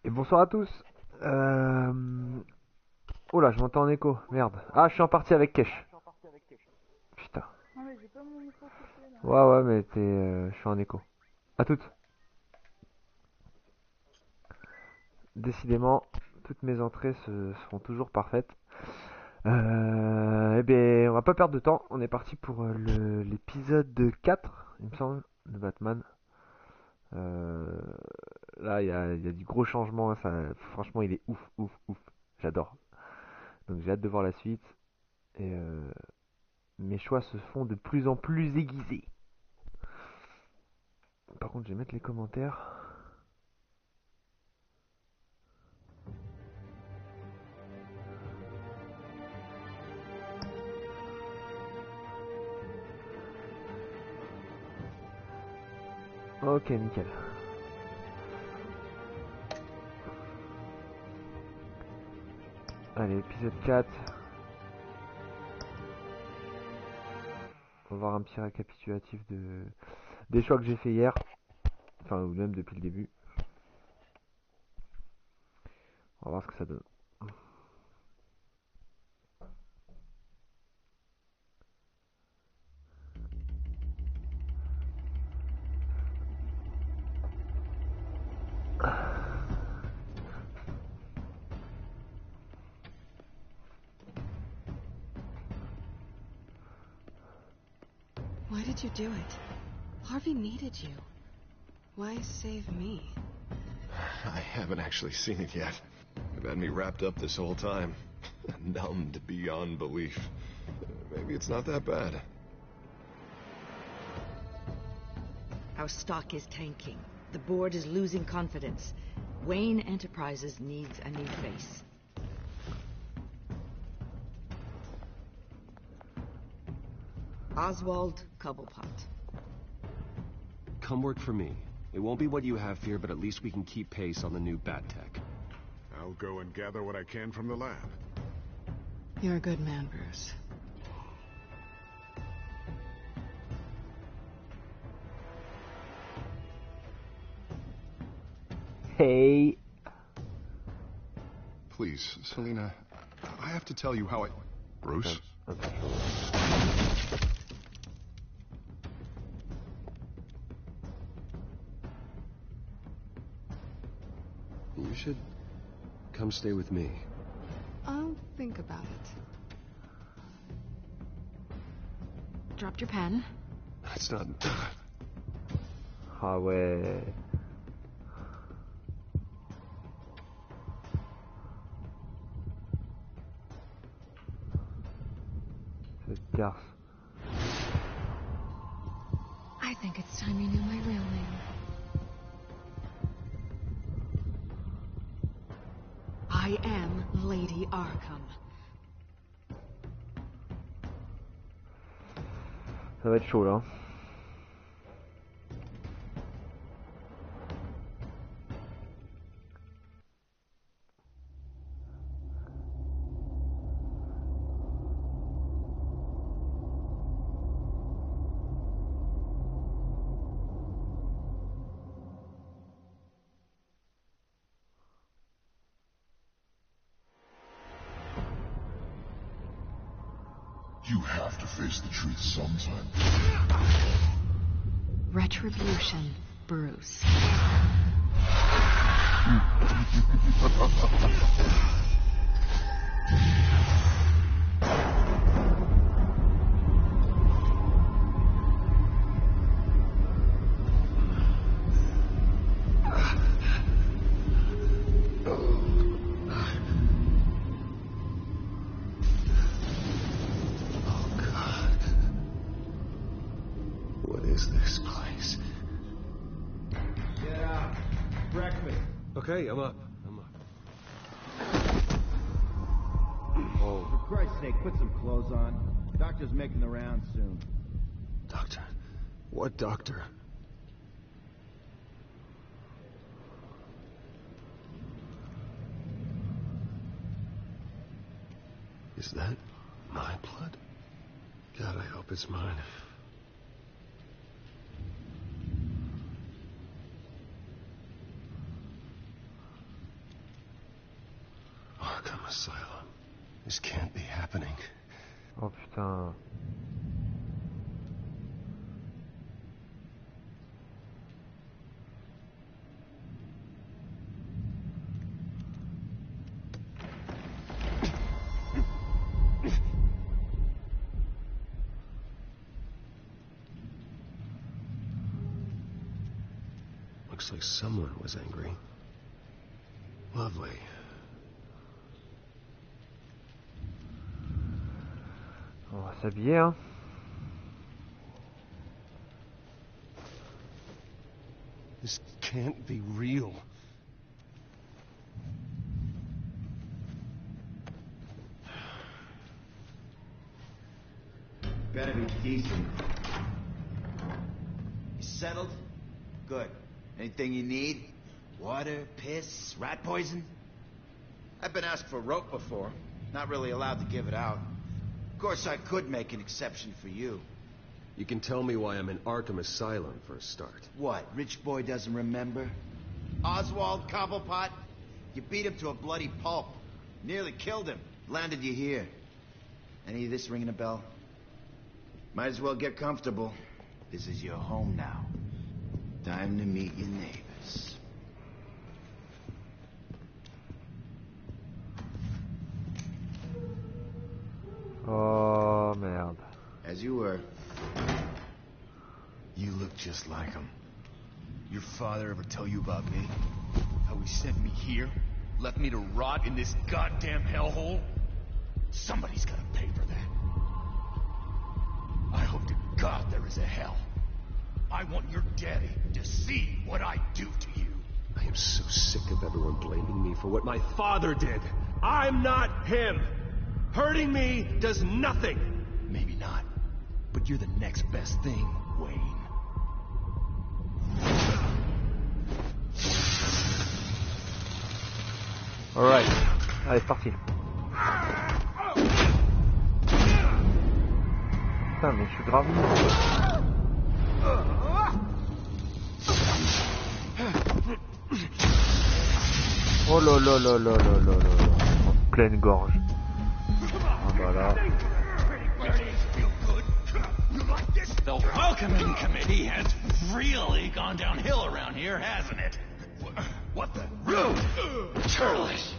Et bonsoir à tous. Euh... Oh là, je m'entends en écho. Merde. Ah, je suis en partie avec Kesh. Putain. Ah mais j'ai pas mon micro coupé là. Ouais, mais je suis en écho. À toutes. Décidément, toutes mes entrées seront toujours parfaites. Eh bien, on va pas perdre de temps. On est parti pour l'épisode 4, il me semble, de Batman. Euh, Là, il y a du gros changement, hein. Franchement, il est ouf. J'adore. Donc j'ai hâte de voir la suite. Et mes choix se font de plus en plus aiguisés. Par contre, je vais mettre les commentaires. Ok, nickel. Allez, épisode 4. On va voir un petit récapitulatif des choix que j'ai fait hier. Enfin, ou même depuis le début. On va voir ce que ça donne. Why did you do it? Harvey needed you. Why save me? I haven't actually seen it yet. You've had me wrapped up this whole time. Numbed beyond belief. Maybe it's not that bad. Our stock is tanking. The board is losing confidence. Wayne Enterprises needs a new face. Oswald Cobblepot. Come work for me. It won't be what you have here, but at least we can keep pace on the new bat tech. I'll go and gather what I can from the lab. You're a good man, Bruce. Hey. Please, Selena, I have to tell you how I... Bruce? Okay. You should come stay with me. I'll think about it. Dropped your pen. That's not... Ah ouais. Cette garce. I think it's time you knew my real name. I am Lady Arkham. Ça va être chaud là. You have to face the truth sometime. Retribution, Bruce. This place. Get out. Breakfast. Okay, I'm up. Oh. For Christ's sake, put some clothes on. Doctor's making the rounds soon. Doctor? What doctor? Is that my blood? God, I hope it's mine. Asylum. This can't be happening. Oh putain. Looks like someone was angry. Lovely. On va s'habiller, hein. This can't be real. Better be decent. You settled? Good. Anything you need? Water, piss, rat poison? I've been asked for rope before. Not really allowed to give it out. Of course, I could make an exception for you. You can tell me why I'm in Arkham Asylum for a start. What, rich boy doesn't remember? Oswald Cobblepot? You beat him to a bloody pulp. Nearly killed him. Landed you here. Any of this ringing a bell? Might as well get comfortable. This is your home now. Time to meet your neighbors. Oh merde. As you were. You look just like him. Your father ever tell you about me? How he sent me here? Left me to rot in this goddamn hellhole? Somebody's gotta pay for that. I hope to God there is a hell. I want your daddy to see what I do to you. I am so sick of everyone blaming me for what my father did. I'm not him. Hurting me does nothing. Maybe not. But you're the next best thing, Wayne. Alright. Allez, c'est parti. Putain, mais je suis grave. Oh là là là là là là là. En pleine gorge. Ah bah là. The welcoming committee has really gone downhill around here, hasn't it? What the? Rude! Churlish!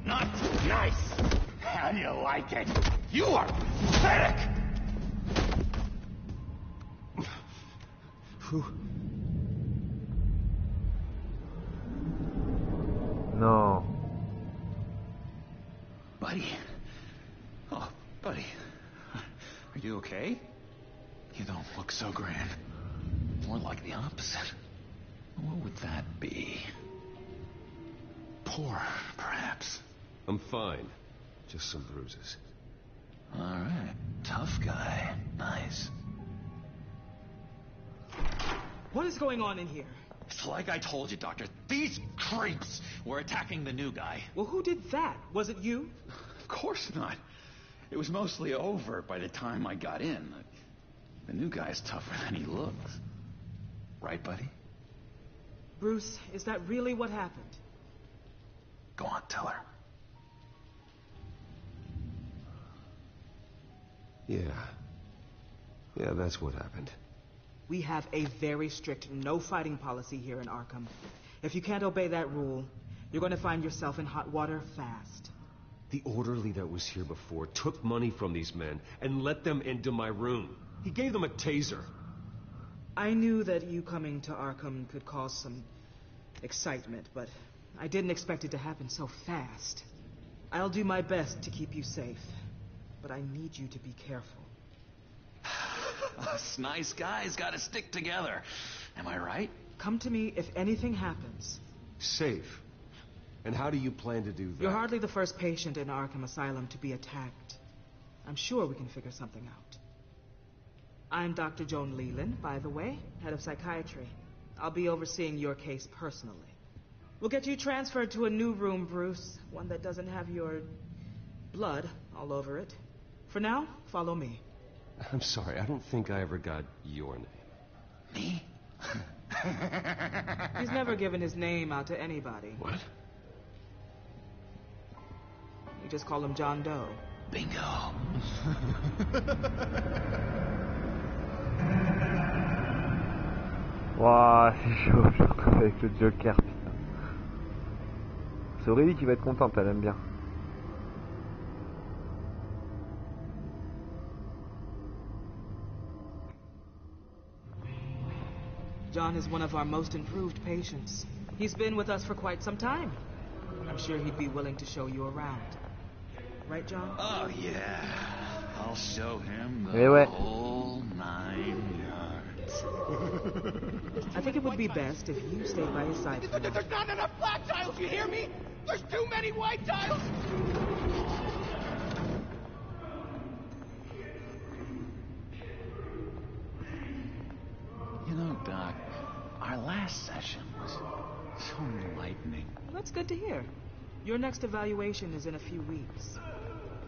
Not nice! How do you like it? You are pathetic! Non. Buddy. Oh, buddy. Are you okay? You don't look so grand. More like the opposite. What would that be? Poor, perhaps. I'm fine. Just some bruises. All right. Tough guy. Nice. What is going on in here? It's like I told you, Doctor. These creeps were attacking the new guy. Well, who did that? Was it you? Of course not. It was mostly over by the time I got in. The new guy's tougher than he looks. Right, buddy? Bruce, is that really what happened? Go on, tell her. Yeah, that's what happened. We have a very strict no fighting policy here in Arkham. If you can't obey that rule, you're going to find yourself in hot water fast. The orderly that was here before took money from these men and let them into my room. He gave them a taser. I knew that you coming to Arkham could cause some excitement, but I didn't expect it to happen so fast. I'll do my best to keep you safe, but I need you to be careful. Us nice guys gotta stick together. Am I right? Come to me if anything happens. Safe. And how do you plan to do that? You're hardly the first patient in Arkham Asylum to be attacked. I'm sure we can figure something out. I'm Dr. Joan Leland, by the way, head of psychiatry. I'll be overseeing your case personally. We'll get you transferred to a new room, Bruce. One that doesn't have your blood all over it. For now, follow me. I'm sorry, I don't think I ever got your name. Me? He's never given his name out to anybody. What? We just call him John Doe. Bingo. Waouh, c'est chaud, je retrouve avec le Joker, putain. C'est Aurélie qui va être contente, elle aime bien. John is one of our most improved patients. He's been with us for quite some time. I'm sure he'd be willing to show you around. Right, John? Oh, yeah. I'll show him Eh the ouais. whole 9 yards. I think it would be best if you stayed by his side for now. There's not enough black tiles, you hear me? There's too many white tiles! You know, Doc, our last session was so enlightening. Well, that's good to hear. Your next evaluation is in a few weeks.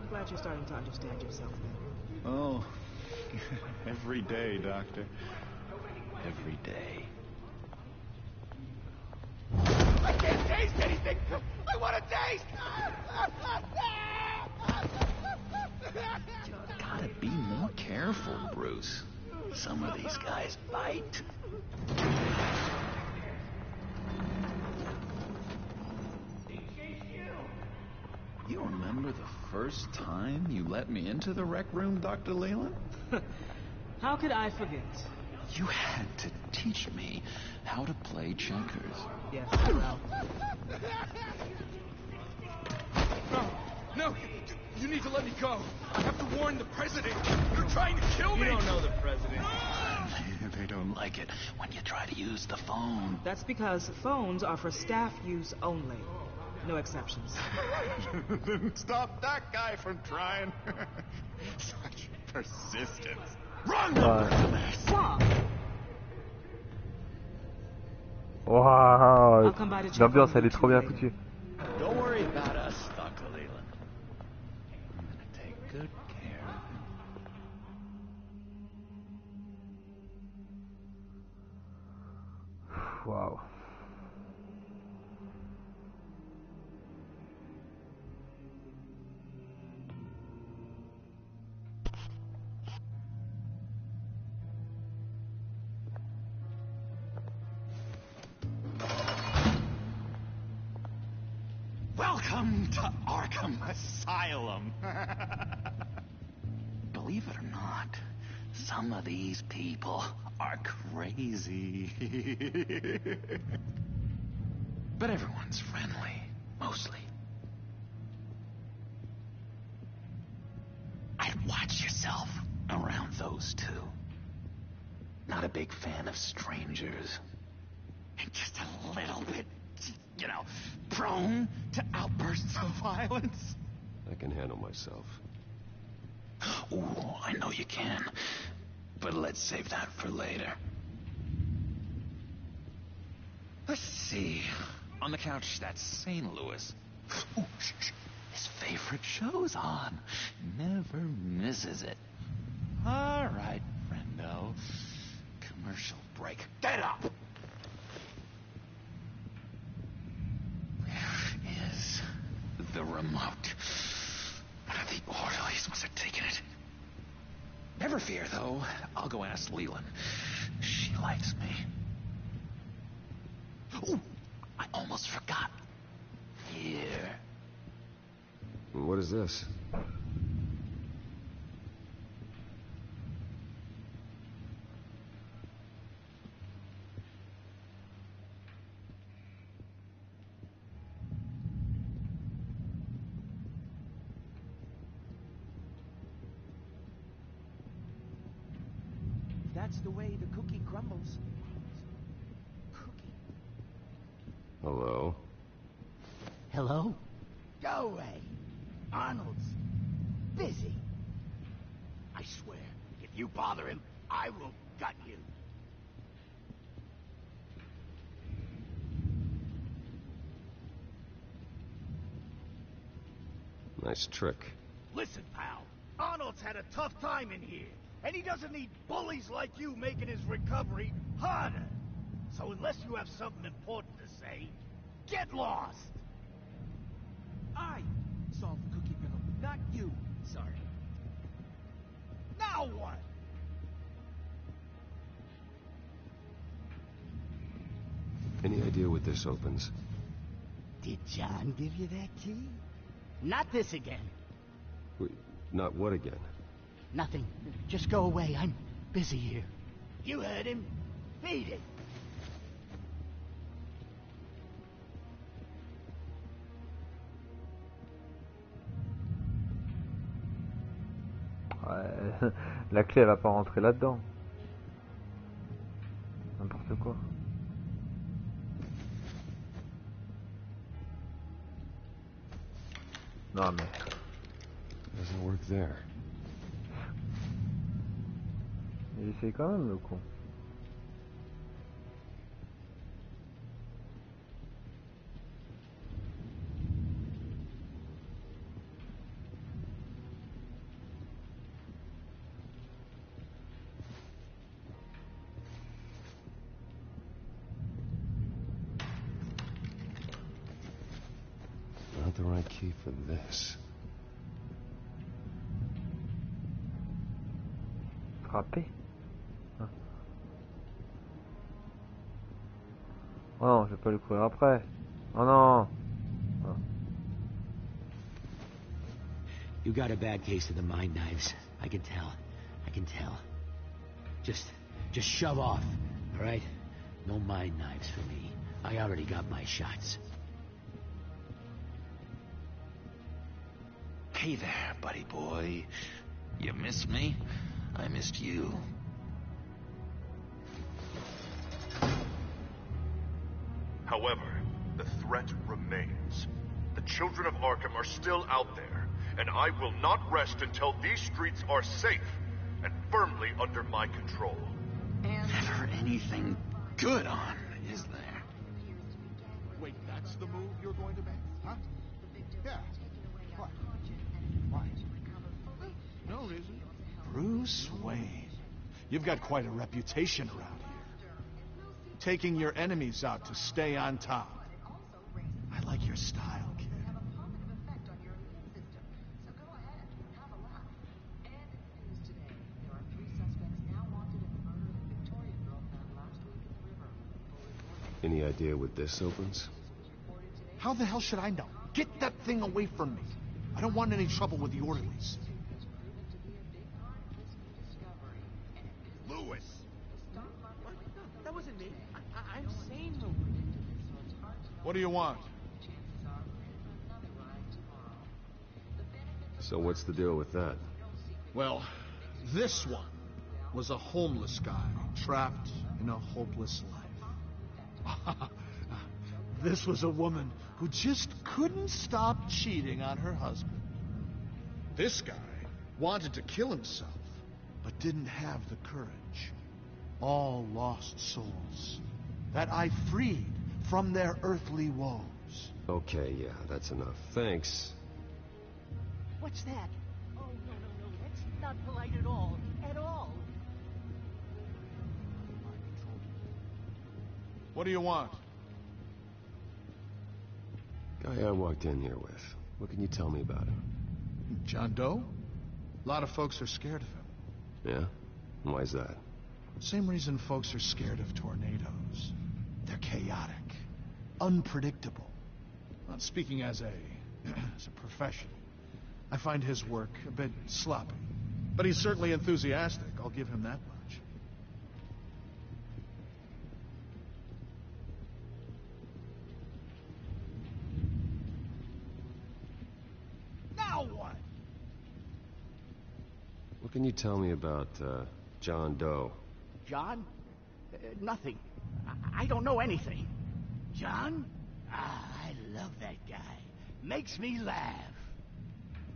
I'm glad you're starting to understand yourself better. Oh, every day, Doctor. Every day. I can't taste anything! I want to taste! You gotta be more careful, Bruce. Some of these guys bite. You remember the first time you let me into the rec room, Dr. Leland? How could I forget? You had to teach me how to play checkers. Yes, well. No! You need to let me go! I have to warn the president! They're trying to kill me! You don't know the president. They don't like it when you try to use the phone. That's because phones are for staff use only. No exceptions. Then stop that guy from trying. Such persistence. Run! Stop! Waouh, I'll come by to check l'ambiance on elle you est trop two bien later. foutue. Don't worry about us, Dr. Leland. I'm gonna take good care of him. Waouh. Welcome to Arkham Asylum. Believe it or not, some of these people are crazy. But everyone's friendly, mostly. I'd watch yourself around those two. Not a big fan of strangers. And just a little bit, you know, prone to outbursts of violence. I can handle myself. Ooh, I know you can. But let's save that for later. Let's see. On the couch, that's St. Louis. Ooh, his favorite show's on. Never misses it. All right, friendo. Commercial break. Get up! Where is the remote? One of the orderlies must have taken it. Never fear, though. I'll go ask Leland. She likes me. Ooh, I almost forgot. Here. What is this? That's the way the cookie crumbles. Cookie. Hello? Hello? Go away. Arnold's busy. I swear, if you bother him, I will gut you. Nice trick. Listen, pal. Arnold's had a tough time in here. And he doesn't need bullies like you making his recovery harder. So unless you have something important to say, get lost. Aye. solve the cookie riddle, not you. Sorry. Now what? Any idea what this opens? Did John give you that key? Not this again. Wait, not what again? Nothing. Just go away. I'm busy here. You heard him. Beat it. Ouais, la clé elle va pas rentrer là-dedans. N'importe quoi. Non mais. Doesn't work there. Il essaye quand même le con. Not the right key for this. Frapper. Hein. Oh non, je vais pas lui courir après. Oh non. Oh. You got a bad case of the mind knives. I can tell. I can tell. Just shove off, all right? No mind knives for me. I already got my shots. Hey there, buddy boy. You missed me? I missed you. However, the threat remains. The children of Arkham are still out there, and I will not rest until these streets are safe and firmly under my control. Never anything good on, is there? Wait, that's the move you're going to make? Huh? Yeah. What? Why? No reason. Bruce Wayne. You've got quite a reputation around here. Taking your enemies out to stay on top. I like your style, kid. Any idea what this opens? How the hell should I know? Get that thing away from me. I don't want any trouble with the orderlies. Lewis! That wasn't me. I'm saying no. What do you want? So what's the deal with that? Well, this one was a homeless guy trapped in a hopeless life. This was a woman who just couldn't stop cheating on her husband. This guy wanted to kill himself, but didn't have the courage. All lost souls that I freed from their earthly woes. Okay, yeah, that's enough. Thanks. What's that? Oh, no. That's not polite at all. At all. What do you want? Guy I walked in here with. What can you tell me about him? John Doe? A lot of folks are scared of him. Yeah? Why's that? Same reason folks are scared of tornadoes. They're chaotic, unpredictable. Not speaking as a professional, I find his work a bit sloppy. But he's certainly enthusiastic, I'll give him that much. Now what? What can you tell me about, John Doe? John? Nothing. I don't know anything. John? Ah, I love that guy. Makes me laugh.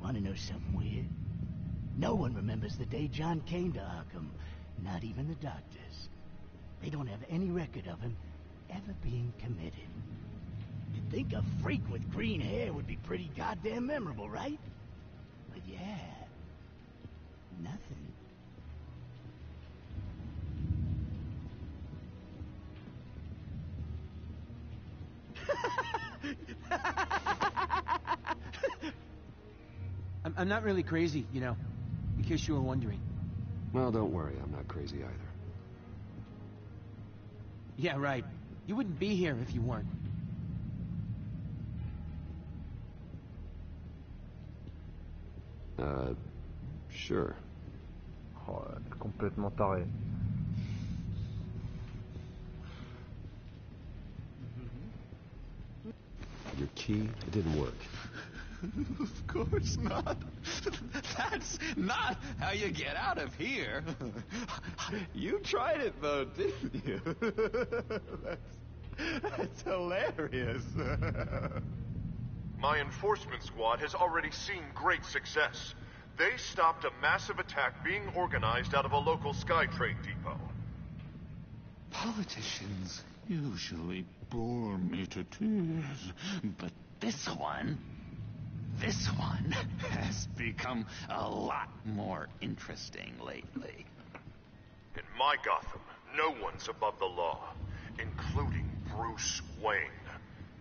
Want to know something weird? No one remembers the day John came to Arkham. Not even the doctors. They don't have any record of him ever being committed. You'd think a freak with green hair would be pretty goddamn memorable, right? But yeah, nothing. I'm not really crazy, you know, in case you were wondering. Well, don't worry, I'm not crazy either. Yeah, right. You wouldn't be here if you weren't. Sure. Oh, complètement taré. Your key, it didn't work. Of course not. That's not how you get out of here. You tried it though, didn't you? That's hilarious. My enforcement squad has already seen great success. They stopped a massive attack being organized out of a local Skytrade depot. Politicians usually bore me to tears, but this one has become a lot more interesting lately. In my Gotham, no one's above the law, including Bruce Wayne.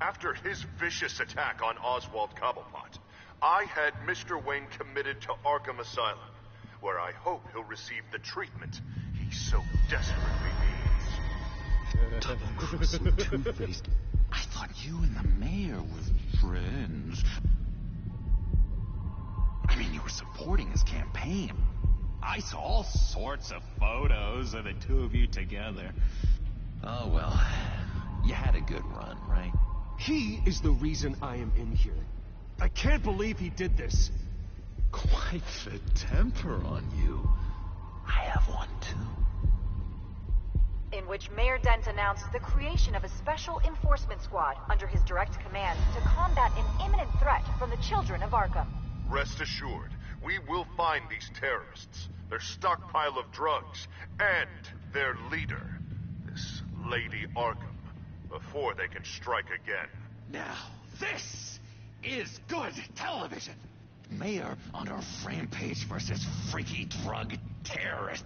After his vicious attack on Oswald Cobblepot, I had Mr. Wayne committed to Arkham Asylum, where I hope he'll receive the treatment he so desperately needs. Double-crossing Two-Faced. I thought you and the mayor were friends. I mean, you were supporting his campaign. I saw all sorts of photos of the two of you together. Oh, well, you had a good run, right? He is the reason I am in here. I can't believe he did this. Quite the temper on you. I have one, too. In which Mayor Dent announced the creation of a special enforcement squad under his direct command to combat an imminent threat from the children of Arkham. Rest assured, we will find these terrorists, their stockpile of drugs, and their leader, this Lady Arkham, before they can strike again. Now, this is good television. Mayor on a rampage versus freaky drug terrorist.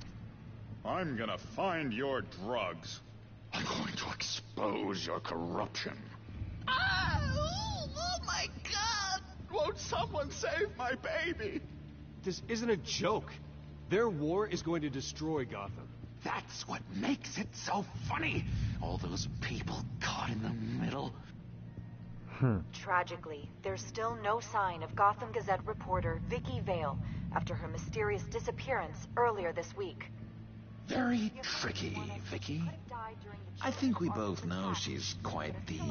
I'm gonna find your drugs. I'm going to expose your corruption. Oh my God! Won't someone save my baby? This isn't a joke. Their war is going to destroy Gotham. That's what makes it so funny. All those people caught in the middle. Tragically, there's still no sign of Gotham Gazette reporter Vicky Vale after her mysterious disappearance earlier this week. Very tricky, Vicky. I think we both know she's quite the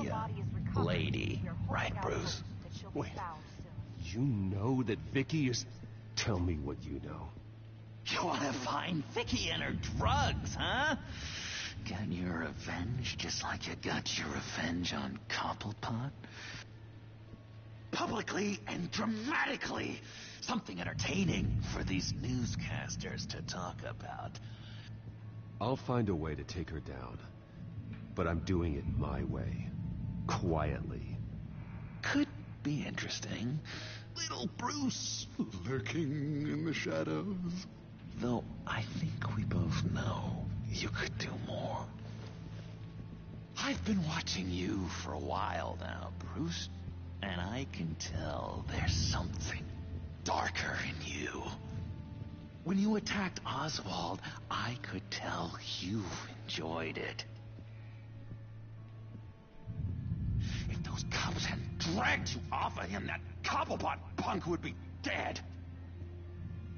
lady, right, Bruce? Wait, you know that Vicky is... Tell me what you know. You want to find Vicky and her drugs, huh? Get your revenge just like you got your revenge on Cobblepot? Publicly and dramatically. Something entertaining for these newscasters to talk about. I'll find a way to take her down. But I'm doing it my way. Quietly. Could be interesting. Little Bruce lurking in the shadows. Though I think we both know you could do more. I've been watching you for a while now, Bruce, and I can tell there's something darker in you. When you attacked Oswald, I could tell you enjoyed it. If those cops hadn't dragged you off of him, that Cobblepot punk would be dead.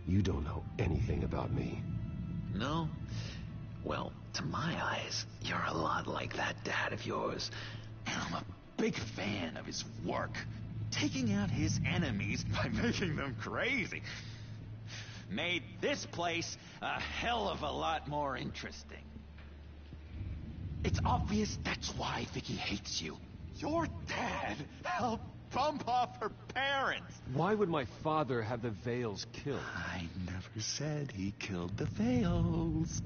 You don't know anything about me. No? Well, to my eyes, you're a lot like that dad of yours. And I'm a big fan of his work. Taking out his enemies by making them crazy. Made this place a hell of a lot more interesting. It's obvious that's why Vicky hates you. Your dad helped bump off her parents. Why would my father have the Vales killed? I never said he killed the Vales.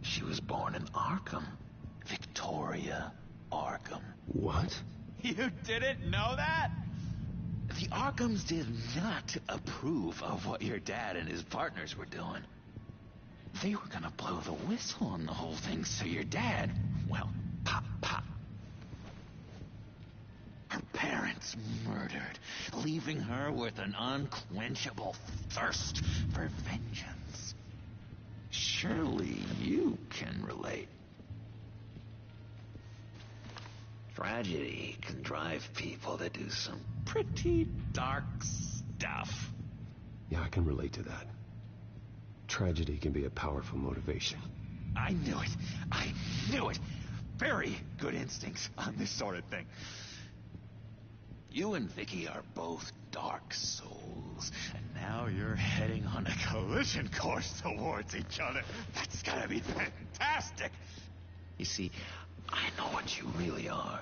She was born in Arkham. Victoria Arkham. What? You didn't know that? The Arkhams did not approve of what your dad and his partners were doing. They were gonna blow the whistle on the whole thing, so your dad, well, pop. Her parents parents murdered, leaving her with an unquenchable thirst for vengeance. Surely you can relate. Tragedy can drive people to do some pretty dark stuff. Yeah, I can relate to that. Tragedy can be a powerful motivation. I knew it. I knew it. Very good instincts on this sort of thing. You and Vicky are both dark souls, and now you're heading on a collision course towards each other. That's gotta be fantastic. You see, I know what you really are.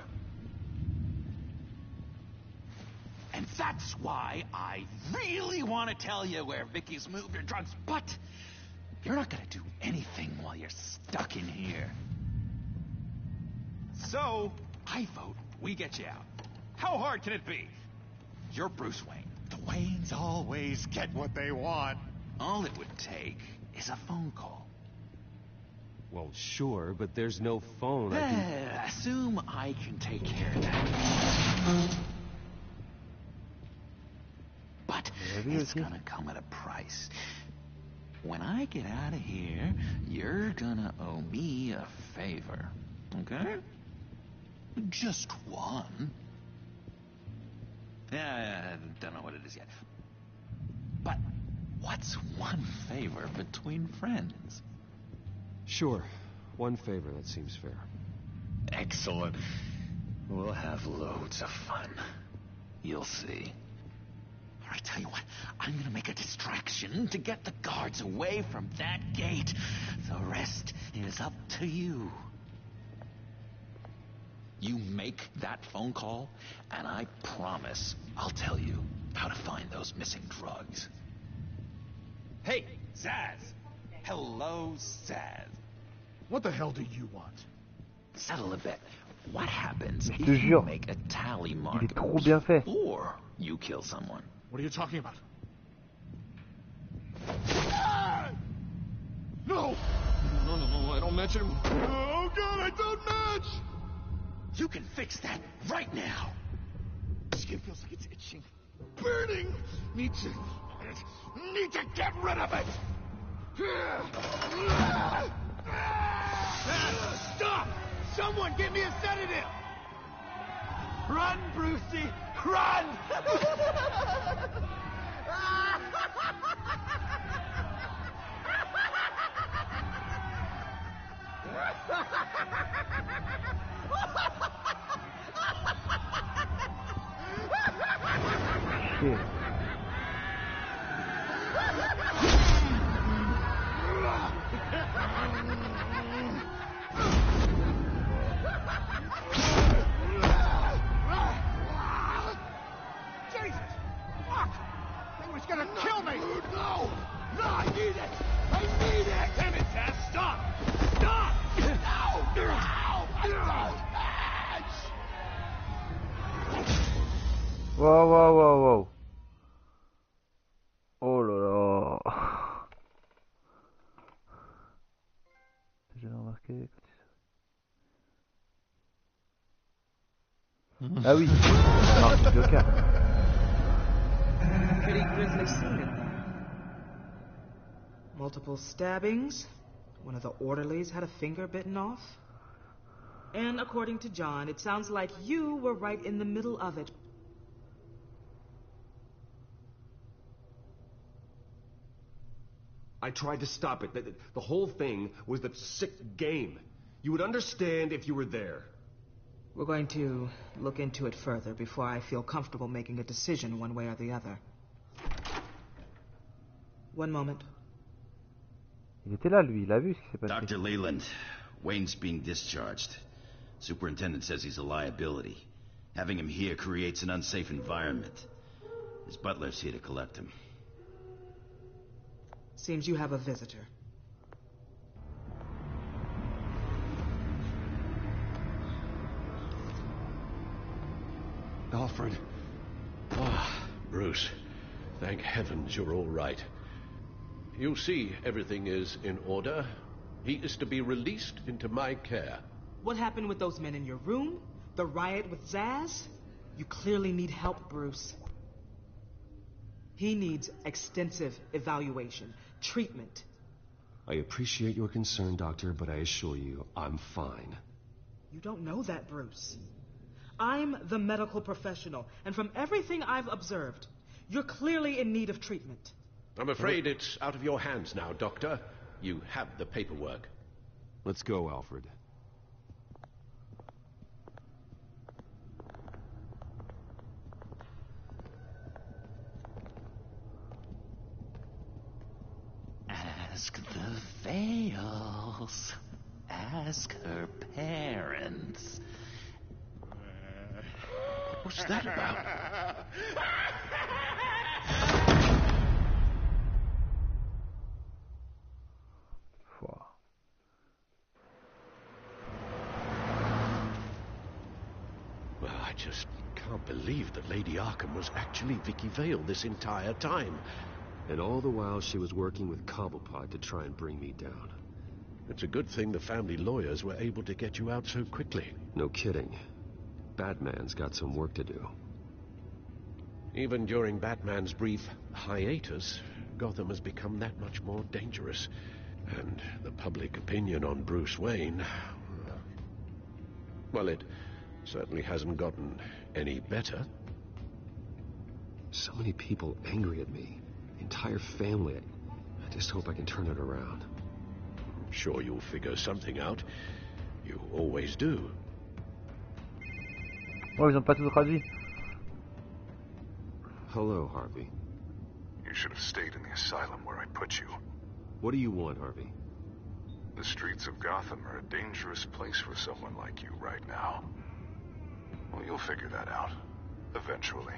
And that's why I really want to tell you where Vicky's moved her drugs, but you're not gonna do anything while you're stuck in here. So, I vote we get you out. How hard can it be? You're Bruce Wayne. The Waynes always get what they want. All it would take is a phone call. Well, sure, but there's no phone. Assume I can take care of that. But it's gonna come at a price. When I get out of here, you're gonna owe me a favor, okay? Just one. I don't know what it is yet. But what's one favor between friends? Sure. One favor, that seems fair. Excellent. We'll have loads of fun. You'll see. I tell you what, I'm gonna make a distraction to get the guards away from that gate. The rest is up to you. You make that phone call, and I promise I'll tell you how to find those missing drugs. Hey, Zaz! Hello, Zaz. What the hell do you want? Settle a bet. What happens Je if te you jure, make a tally il mark est trop bien fait. before you kill someone? What are you talking about? No! No, I don't match him. Oh, God, I don't match! You can fix that right now. Skin feels like it's itching. Burning! Need to get rid of it! Stop! Someone give me a sedative! Run, Brucey! Run! Shit. Jesus! Fuck! He was gonna kill me! No! No, I need it! I need it! Damn it, Zaz! Stop! Stop! No! No! I don't match! Wow. Oh là là. J'avais remarqué. Ah oui. Alors, c'est Joker. Pretty grisly scene in there. Multiple stabbings. One of the orderlies had a finger bitten off. And according to John, it sounds like you were right in the middle of it. I tried to stop it. The whole thing was a sick game. You would understand if you were there. We're going to look into it further before I feel comfortable making a decision one way or the other. One moment. Il était là, lui. Il a vu ce qui s'est passé. Dr. Leland, Wayne's being discharged. Superintendent says he's a liability. Having him here creates an unsafe environment. His butler's here to collect him. Seems you have a visitor. Alfred. Ah, Bruce. Thank heavens you're all right. You see, everything is in order. He is to be released into my care. What happened with those men in your room? The riot with Zaz? You clearly need help, Bruce. He needs extensive evaluation, treatment. I appreciate your concern, Doctor, but I assure you, I'm fine. You don't know that, Bruce. I'm the medical professional, and from everything I've observed, you're clearly in need of treatment. I'm afraid it's out of your hands now, Doctor. You have the paperwork. Let's go, Alfred. Ask the Vales. Ask her parents. What's that about? Well, I just can't believe that Lady Arkham was actually Vicky Vale this entire time. And all the while she was working with Cobblepot to try and bring me down. It's a good thing the family lawyers were able to get you out so quickly. No kidding. Batman's got some work to do. Even during Batman's brief hiatus, Gotham has become that much more dangerous. And the public opinion on Bruce Wayne... well, it certainly hasn't gotten any better. So many people angry at me. The entire family. I just hope I can turn it around. I'm sure you'll figure something out. You always do. Oh, ils ont pas tout traduit. Hello, Harvey. You should have stayed in the asylum where I put you. What do you want, Harvey? The streets of Gotham are a dangerous place for someone like you right now. Well, you'll figure that out. Eventually.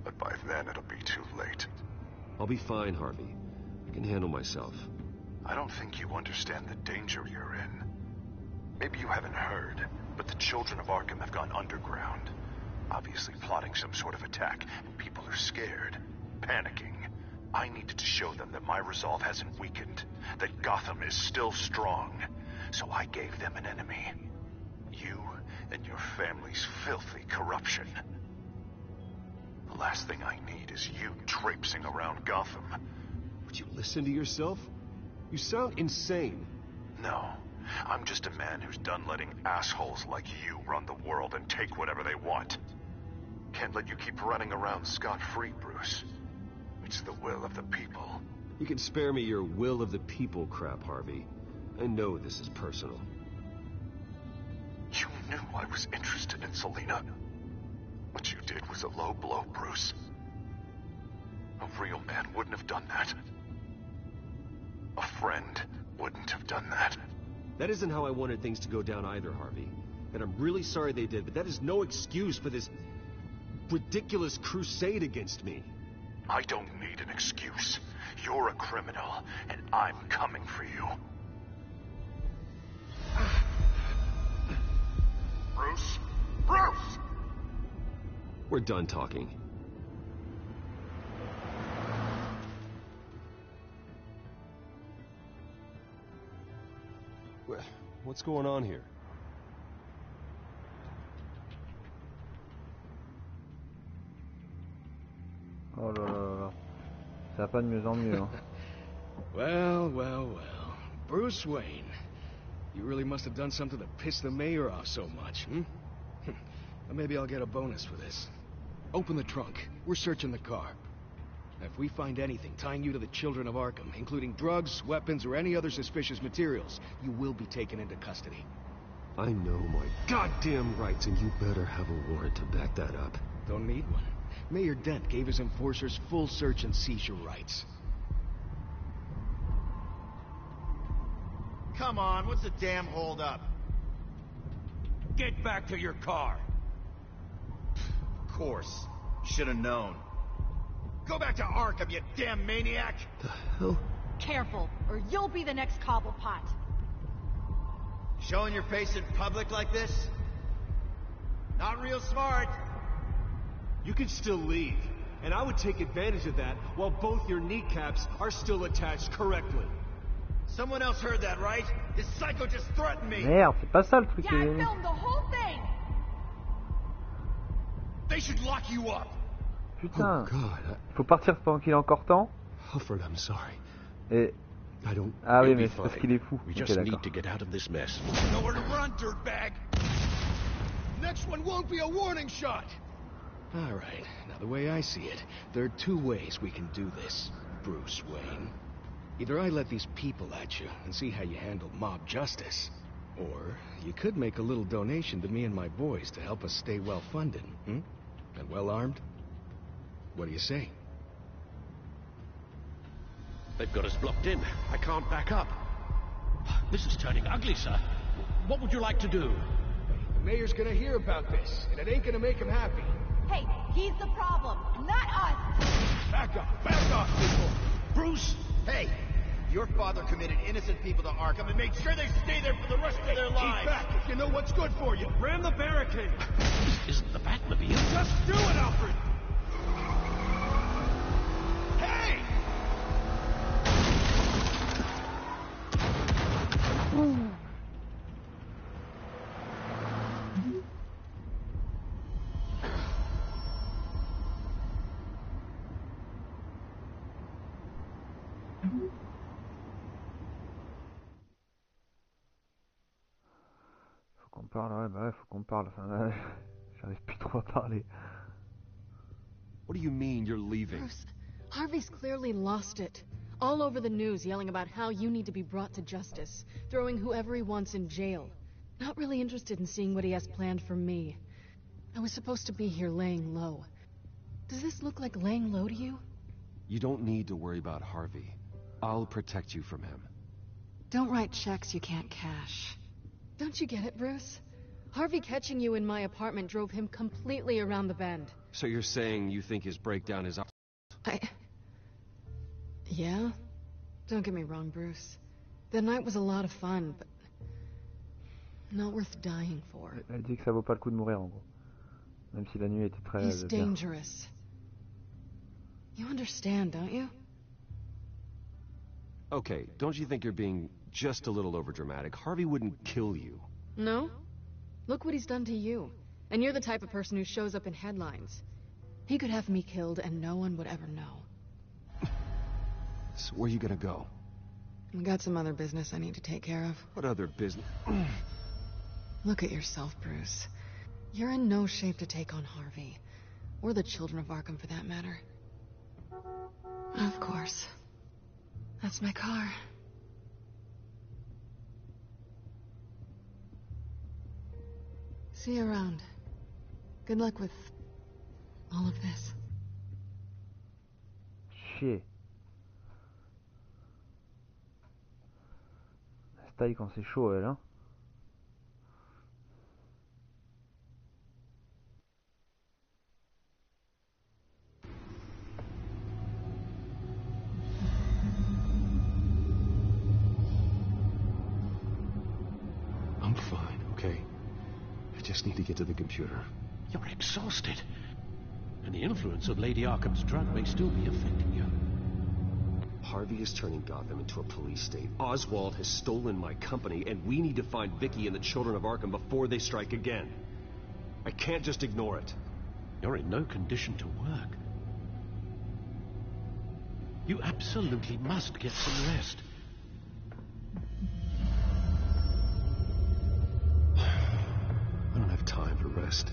But by then, it'll be too late. I'll be fine, Harvey. I can handle myself. I don't think you understand the danger you're in. Maybe you haven't heard, but the children of Arkham have gone underground. Obviously plotting some sort of attack, and people are scared, panicking. I needed to show them that my resolve hasn't weakened, that Gotham is still strong. So I gave them an enemy. You and your family's filthy corruption. The last thing I need is you traipsing around Gotham. Would you listen to yourself? You sound insane. No, I'm just a man who's done letting assholes like you run the world and take whatever they want. Can't let you keep running around scot-free, Bruce. It's the will of the people. You can spare me your will of the people crap, Harvey. I know this is personal. You knew I was interested in Selina. What you did was a low blow, Bruce. A real man wouldn't have done that. A friend wouldn't have done that. That isn't how I wanted things to go down either, Harvey. And I'm really sorry they did, but that is no excuse for this ridiculous crusade against me. I don't need an excuse. You're a criminal, and I'm coming for you. Bruce? Bruce! We're done talking. What's going on here? Oh là là là là. Ça va pas de mieux en mieux, hein. Well, well, well. Bruce Wayne. You really must have done something to piss the mayor off so much, hmm? Well, maybe I'll get a bonus for this. Open the trunk. We're searching the car. If we find anything tying you to the children of Arkham, including drugs, weapons, or any other suspicious materials, you will be taken into custody. I know my goddamn rights, and you better have a warrant to back that up. Don't need one. Mayor Dent gave his enforcers full search and seizure rights. Come on, what's the damn holdup? Get back to your car. Of course. Should have known. Go back to Arkham, you damn maniac! The hell? Careful, or you'll be the next Cobblepot. Showing your face in public like this? Not real smart. You can still leave, and I would take advantage of that while both your kneecaps are still attached correctly. Someone else heard that, right? This psycho just threatened me. Merde, c'est pas ça le truc. Yeah, I filmed the whole thing. They should lock you up. Putain. Oh God. Faut partir pendant qu'il est encore temps. Alfred, I'm sorry. Et... I don't... Ah oui, You'll mais be c'est parce fine. qu'il est fou. We Ok, just need d'accord. to get out of this mess. Nowhere to run, dirtbag. Next one won't be a warning shot. All right. Now, the way I see it, there are two ways we can do this, Bruce Wayne. Either I let these people at you and see how you handle mob justice, or you could make a little donation to me and my boys to help us stay well-funded, and well-armed. What do you say? They've got us blocked in. I can't back up. This is turning ugly, sir. What would you like to do? The mayor's gonna hear about this, and it ain't gonna make him happy. Hey, he's the problem, not us! Back off, people. Bruce! Hey! Your father committed innocent people to Arkham and made sure they stay there for the rest of their lives! Keep back if you know what's good for you. Ram the barricade! This isn't the Batmobile. Just do it, Alfred! Hey! Faut qu'on parle, ouais, bah ouais, faut qu'on parle. Enfin, là, j'arrive plus trop à parler. What do you mean you're leaving? Bruce, Harvey's clearly lost it. All over the news yelling about how you need to be brought to justice, throwing whoever he wants in jail. Not really interested in seeing what he has planned for me. I was supposed to be here laying low. Does this look like laying low to you? You don't need to worry about Harvey. I'll protect you from him. Don't write checks you can't cash. Don't you get it, Bruce? Harvey catching you in my apartment drove him completely around the bend. So you're saying you think his breakdown is... Yeah? Don't get me wrong, Bruce. The night was a lot of fun, but... not worth dying for. Elle dit que ça vaut pas le coup de mourir, en gros. Même si la nuit était très... He's bien. dangerous. You understand, don't you? Okay, don't you think you're being just a little overdramatic? Harvey wouldn't kill you. No? Look what he's done to you. And you're the type of person who shows up in headlines. He could have me killed and no one would ever know. So where are you gonna go? I got some other business I need to take care of. What other business? Look at yourself, Bruce. You're in no shape to take on Harvey. Or the children of Arkham, for that matter. Of course. That's my car. See you around. Good luck with all of this. Chier. Elle se taille quand c'est chaud, elle, hein. I'm fine, okay? I just need to get to the computer. You're exhausted. And the influence of Lady Arkham's drug may still be affecting you. Harvey is turning Gotham into a police state. Oswald has stolen my company, and we need to find Vicky and the children of Arkham before they strike again. I can't just ignore it. You're in no condition to work. You absolutely must get some rest. I don't have time for rest.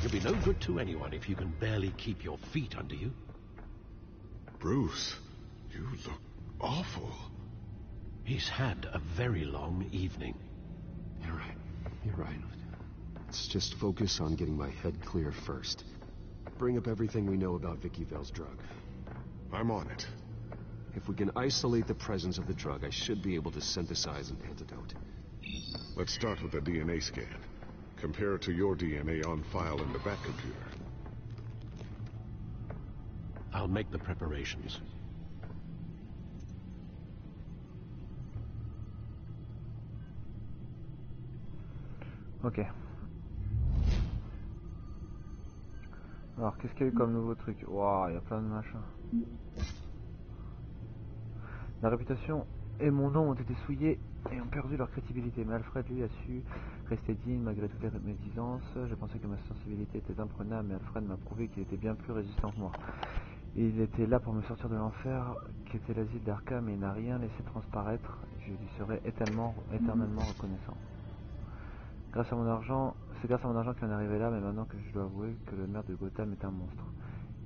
You'll be no good to anyone if you can barely keep your feet under you. Bruce, you look awful. He's had a very long evening. You're right. You're right. Let's just focus on getting my head clear first. Bring up everything we know about Vicky Vale's drug. I'm on it. If we can isolate the presence of the drug, I should be able to synthesize an antidote. Let's start with a DNA scan. Compare it to your DNA on file in the Batcomputer. I'll make the preparations. Ok. Alors, qu'est-ce qu'il y a eu comme nouveau truc? Waouh, il y a plein de machins. La réputation et mon nom ont été souillés et ont perdu leur crédibilité. Mais Alfred, lui, a su rester digne malgré toutes les médisances. Je pensais que ma sensibilité était imprenable, mais Alfred m'a prouvé qu'il était bien plus résistant que moi. Il était là pour me sortir de l'enfer qu'était l'asile d'Arkham et il n'a rien laissé transparaître. Je lui serai éternellement reconnaissant. C'est grâce à mon argent qu'il en est arrivé là, mais maintenant que je dois avouer que le maire de Gotham est un monstre.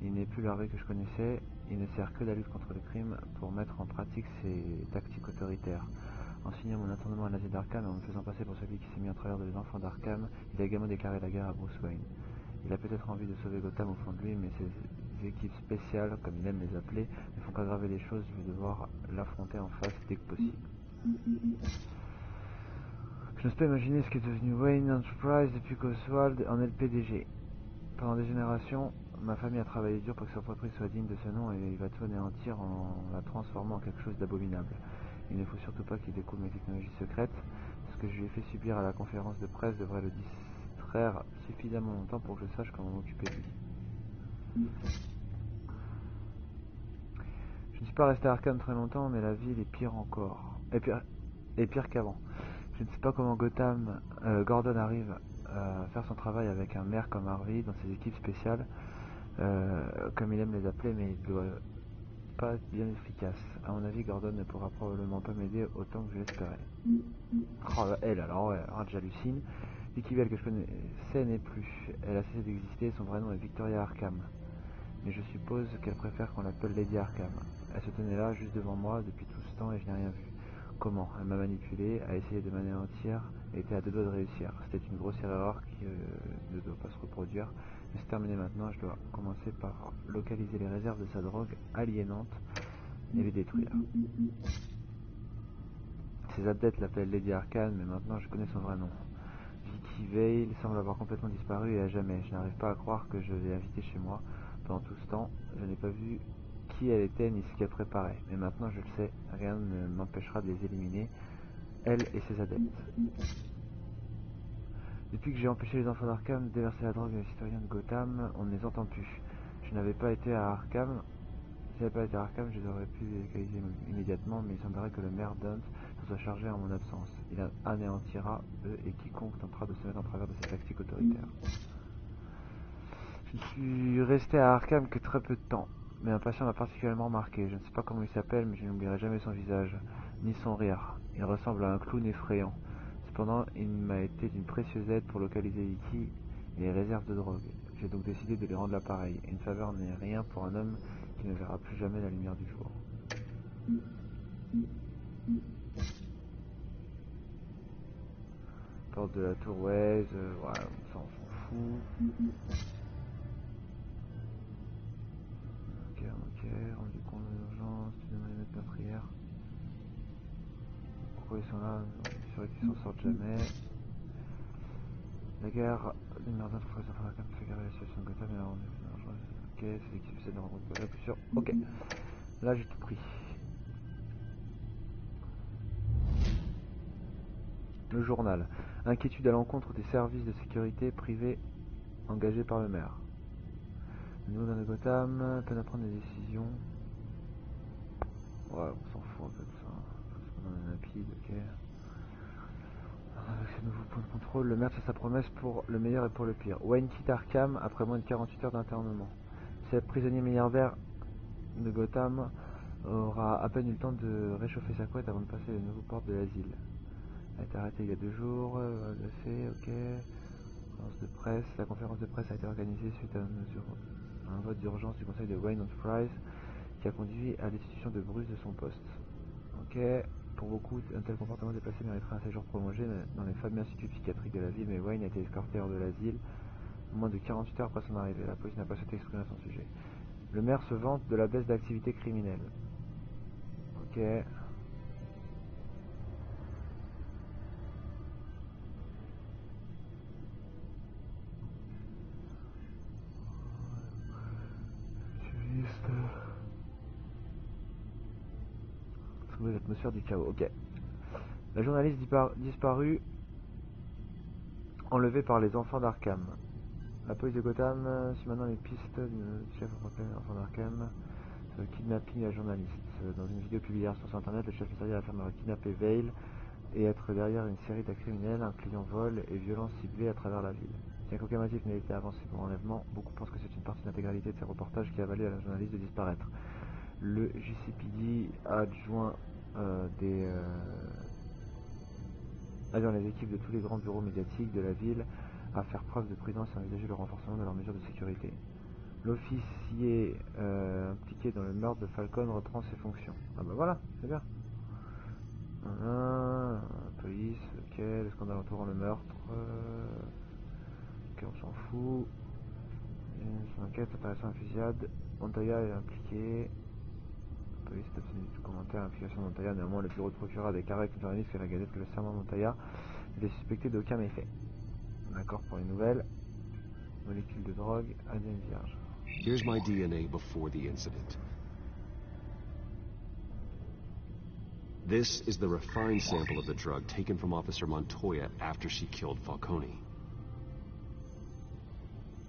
Il n'est plus l'Harvey que je connaissais, il ne sert que de la lutte contre le crime pour mettre en pratique ses tactiques autoritaires. En signant mon internement à l'asile d'Arkham et en me faisant passer pour celui qui s'est mis en travers des enfants d'Arkham, il a également déclaré la guerre à Bruce Wayne. Il a peut-être envie de sauver Gotham au fond de lui, mais ses équipes spéciales, comme il aime les appeler, ne font qu'aggraver les choses. Je vais devoir l'affronter en face dès que possible. Je n'ose pas imaginer ce qu'est devenu Wayne Enterprise depuis qu'Oswald en est le PDG. Pendant des générations, ma famille a travaillé dur pour que cette entreprise soit digne de ce nom et il va tout anéantir en la transformant en quelque chose d'abominable. Il ne faut surtout pas qu'il découvre mes technologies secrètes. Ce que je lui ai fait subir à la conférence de presse devrait le distraire suffisamment longtemps pour que je sache comment m'occuper de lui. Je ne suis pas resté à Arkham très longtemps, mais la ville est pire encore. Et pire qu'avant. Je ne sais pas comment Gordon arrive à faire son travail avec un maire comme Harvey dans ses équipes spéciales, comme il aime les appeler, mais il doit pas être bien efficace. À mon avis, Gordon ne pourra probablement pas m'aider autant que je l'espérais. Oh, elle alors, ouais, alors j'hallucine. Vicky Vale que je connaissais n'est plus. Elle a cessé d'exister, son vrai nom est Victoria Arkham. Mais je suppose qu'elle préfère qu'on l'appelle Lady Arkham. Elle se tenait là, juste devant moi, depuis tout ce temps et je n'ai rien vu. Comment? Elle m'a manipulé, a essayé de m'anéantir et était à deux doigts de réussir. C'était une grossière erreur qui ne doit pas se reproduire. Mais c'est terminé maintenant, je dois commencer par localiser les réserves de sa drogue aliénante et les détruire. Ses adeptes l'appellent Lady Arkham, mais maintenant je connais son vrai nom. Vicky Vale semble avoir complètement disparu et à jamais. Je n'arrive pas à croire que je l'ai invitée chez moi. Pendant tout ce temps, je n'ai pas vu qui elle était ni ce qu'elle préparait. Mais maintenant je le sais, rien ne m'empêchera de les éliminer, elle et ses adeptes. Depuis que j'ai empêché les enfants d'Arkham de déverser la drogue aux citoyens de Gotham, on ne les entend plus. Je n'avais pas été à Arkham. Si j'avais pas été à Arkham, je les aurais pu les localiser immédiatement, mais il semblerait que le maire Dunt se soit chargé en mon absence. Il anéantira eux et quiconque tentera de se mettre en travers de ses tactiques autoritaires. Je ne suis resté à Arkham que très peu de temps, mais un patient m'a particulièrement marqué. Je ne sais pas comment il s'appelle, mais je n'oublierai jamais son visage, ni son rire. Il ressemble à un clown effrayant. Cependant, il m'a été d'une précieuse aide pour localiser Vicky et les réserves de drogue. J'ai donc décidé de les rendre l'appareil. Une faveur n'est rien pour un homme qui ne verra plus jamais la lumière du jour. Porte de la tour Waze, voilà, ça on s'en fout. Ok, rendu compte de l'urgence, tu devrais mettre ma prière. Pourquoi ils sont là? Je suis sûr qu'ils s'en sortent jamais. La guerre des merdins pour les enfants d'Arkham fait graver la situation de Gotham et la rendu plus dangereuse. Ok, c'est l'équipe essaie de rencontrer la plus sûre. Ok, là j'ai tout pris. Le journal. Inquiétude à l'encontre des services de sécurité privés engagés par le maire. Le nouveau maire de Gotham peine à prendre des décisions. Ouais, on s'en fout un peu de ça. Faut qu'on en ait rapide, ok. Avec ce nouveau point de contrôle, le maire fait sa promesse pour le meilleur et pour le pire. Wayne quitte Arkham après moins de 48 heures d'internement. Ce prisonnier milliardaire de Gotham aura à peine eu le temps de réchauffer sa couette avant de passer les nouveaux portes de l'asile. Elle a été arrêtée il y a 2 jours, le fait, ok. La conférence de presse a été organisée suite à un vote d'urgence du conseil de Wayne Enterprise qui a conduit à la destitution de Bruce de son poste. Ok. Pour beaucoup, un tel comportement déplacé mériterait un séjour prolongé dans les fameux instituts psychiatriques de la ville, mais Wayne a été escorté hors de l'asile moins de 48 heures après son arrivée. La police n'a pas souhaité exprimer à son sujet. Le maire se vante de la baisse d'activité criminelle. Ok. Trouver l'atmosphère du chaos. Ok. La journaliste disparue, enlevée par les enfants d'Arkham. La police de Gotham suit maintenant les pistes du chef enfant d'Arkham. Kidnapping à journaliste. Dans une vidéo publiée hier sur internet, le chef mystérieux affirmerait kidnapper Vale et être derrière une série d'actes criminels incluant vol et violences ciblées à travers la ville. Bien qu'aucun motif n'ait été avancé pour l'enlèvement, beaucoup pensent que c'est une partie de l'intégralité de ces reportages qui a valu à la journaliste de disparaître. Le JCPD adjoint adjoint les équipes de tous les grands bureaux médiatiques de la ville à faire preuve de prudence et envisager le renforcement de leurs mesures de sécurité. L'officier impliqué dans le meurtre de Falcon reprend ses fonctions. Ah bah voilà, c'est bien. Police, ok, le scandale entourant le meurtre. Ok, on s'en fout. Son enquête s'intéresse à la fusillade. Montoya est impliqué. Police est obtenu du commentaire à l'implication de Montoya. Néanmoins, le bureau de procureur a déclaré avec une journaliste que la Gazette que le serment de Montoya était suspecté d'aucun méfait. D'accord pour les nouvelles. Molécule de drogue, ADN vierge. Here's my DNA before the incident. This is the refined sample of the drug taken from Officer Montoya after she killed Falcone.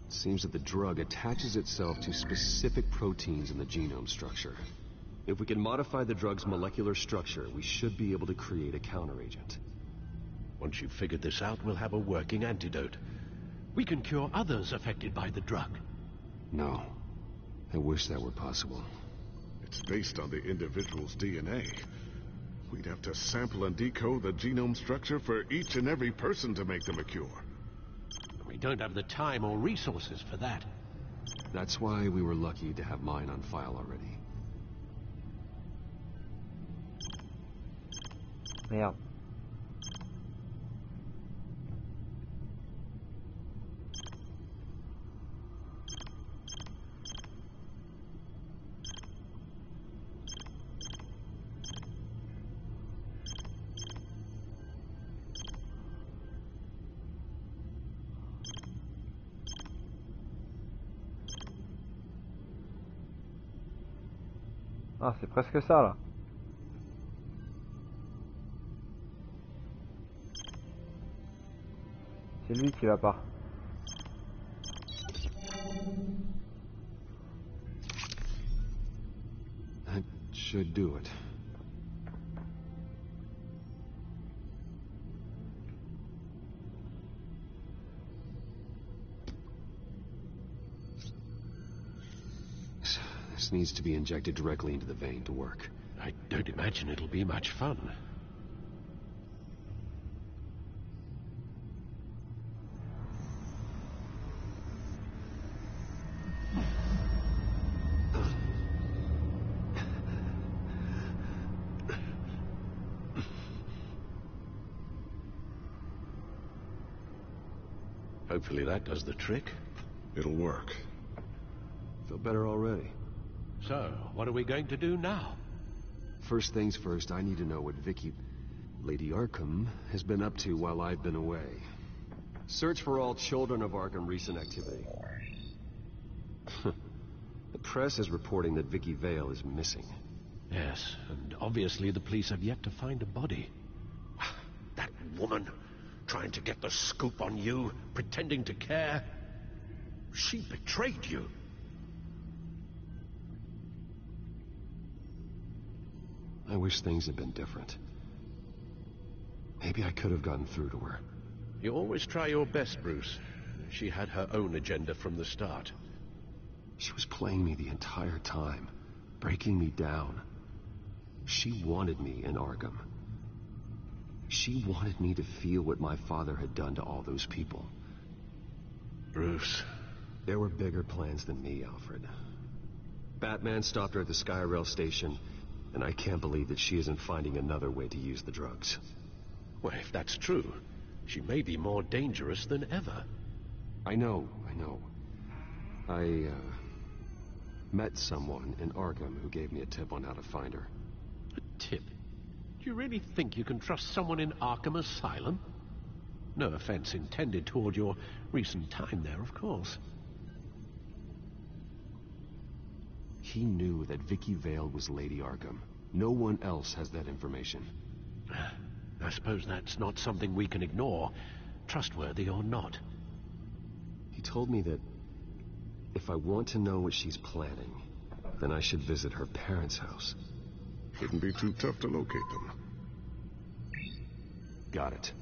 It seems that the drug attaches itself to specific proteins in the genome structure. If we can modify the drug's molecular structure, we should be able to create a counteragent. Once you've figured this out, we'll have a working antidote. We can cure others affected by the drug. No. I wish that were possible. It's based on the individual's DNA. We'd have to sample and decode the genome structure for each and every person to make them a cure. We don't have the time or resources for that. That's why we were lucky to have mine on file already. Merde. Ah, c'est presque ça là. C'est lui qui va pas. That should do it. This needs to be injected directly into the vein to work. I don't imagine it'll be much fun. Hopefully that does the trick. It'll work. Feel better already. So, what are we going to do now? First things first, I need to know what Vicky, Lady Arkham, has been up to while I've been away. Search for all children of Arkham recent activity. The press is reporting that Vicky Vale is missing. Yes, and obviously the police have yet to find a body. That woman, trying to get the scoop on you, pretending to care. She betrayed you. I wish things had been different. Maybe I could have gotten through to her. You always try your best, Bruce. She had her own agenda from the start. She was playing me the entire time, breaking me down. She wanted me in Arkham. She wanted me to feel what my father had done to all those people. Bruce. There were bigger plans than me, Alfred. Batman stopped her at the Skyrail station, and I can't believe that she isn't finding another way to use the drugs. Well, if that's true, she may be more dangerous than ever. I know. I met someone in Arkham who gave me a tip on how to find her. A tip? Do you really think you can trust someone in Arkham Asylum? No offense intended toward your recent time there, of course. He knew that Vicky Vale was Lady Arkham. No one else has that information. I suppose that's not something we can ignore, trustworthy or not. He told me that if I want to know what she's planning, Then I should visit her parents' house. Shouldn't be too tough to locate them. Got it.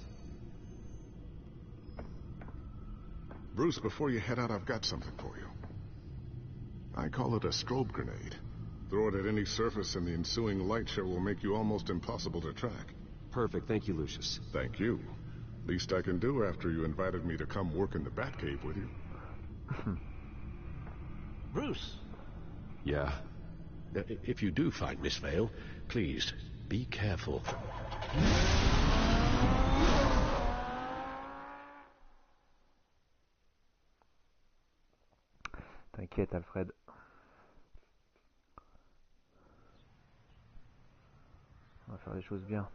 Bruce, before you head out, I've got something for you. I call it a strobe grenade. Throw it at any surface and the ensuing light show will make you almost impossible to track. Perfect, thank you, Lucius. Thank you. Least I can do after you invited me to come work in the Batcave with you. Bruce. Yeah? If you do find Miss Vale, please, be careful. T'inquiète, Alfred. On va faire les choses bien.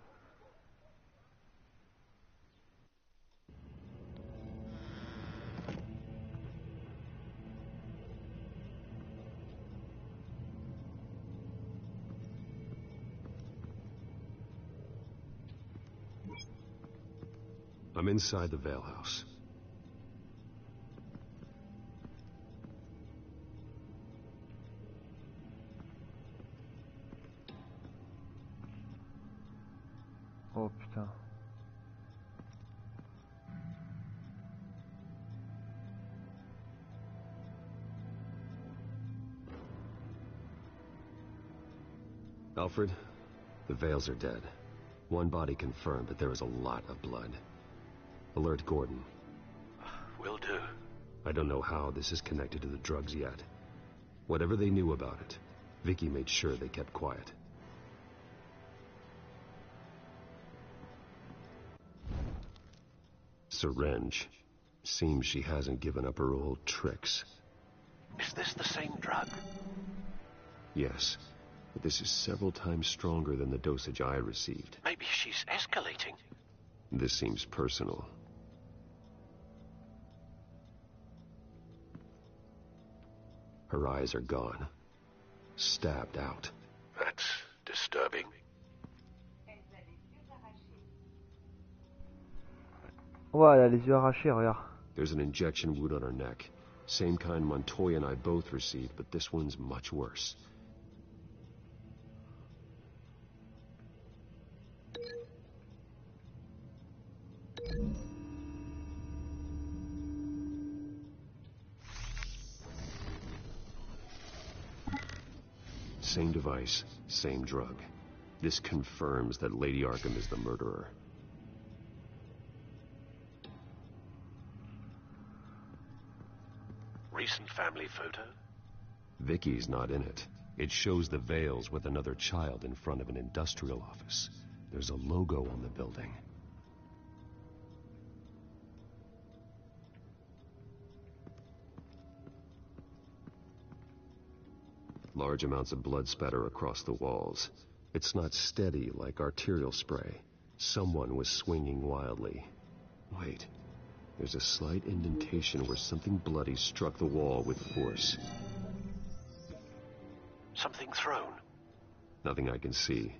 I'm inside the Vale house. Oh putain. Alfred, the Vales are dead. One body confirmed, but there is a lot of blood. Alert Gordon. Will do. I don't know how this is connected to the drugs yet. Whatever they knew about it, Vicky made sure they kept quiet. Syringe. Seems she hasn't given up her old tricks. Is this the same drug? Yes, but this is several times stronger than the dosage I received. Maybe she's escalating. This seems personal. Her eyes are gone. Stabbed out. That's disturbing. Oh, elle a les yeux arrachés, regarde. There's an injection wound on her neck. Same kind Montoya and I both received, but this one's much worse. Same device, same drug. This confirms that Lady Arkham is the murderer. Recent family photo? Vicky's not in it. It shows the Vales with another child in front of an industrial office. There's a logo on the building. Large amounts of blood spatter across the walls. It's not steady like arterial spray. Someone was swinging wildly. Wait. There's a slight indentation where something bloody struck the wall with force. Something thrown? Nothing I can see.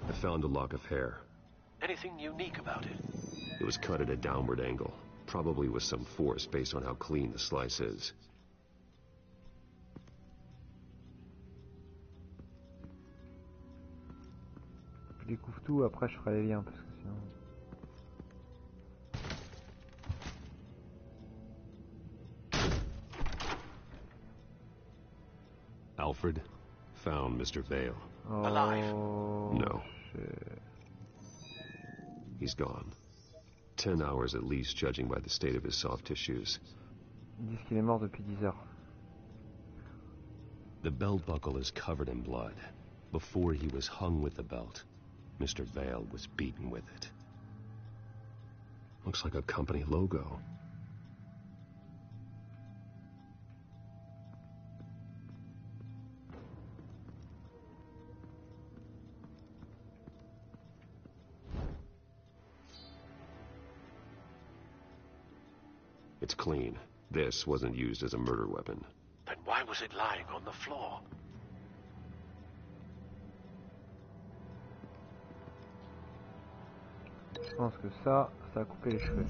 I found a lock of hair. Anything unique about it? It was cut at a downward angle, probably with some force based on how clean the slice is. Je découvre tout, après je ferai les liens parce que sinon... Alfred found Mr. Vale. Alive? No. Shit. He's gone. 10 hours at least, judging by the state of his soft tissues. Ils disent qu'il est mort depuis 10 heures. The belt buckle is covered in blood. Before he was hung with the belt, Mr. Vale was beaten with it. Looks like a company logo. It's clean. This wasn't used as a murder weapon. Then why was it lying on the floor? Je pense que ça a coupé les cheveux.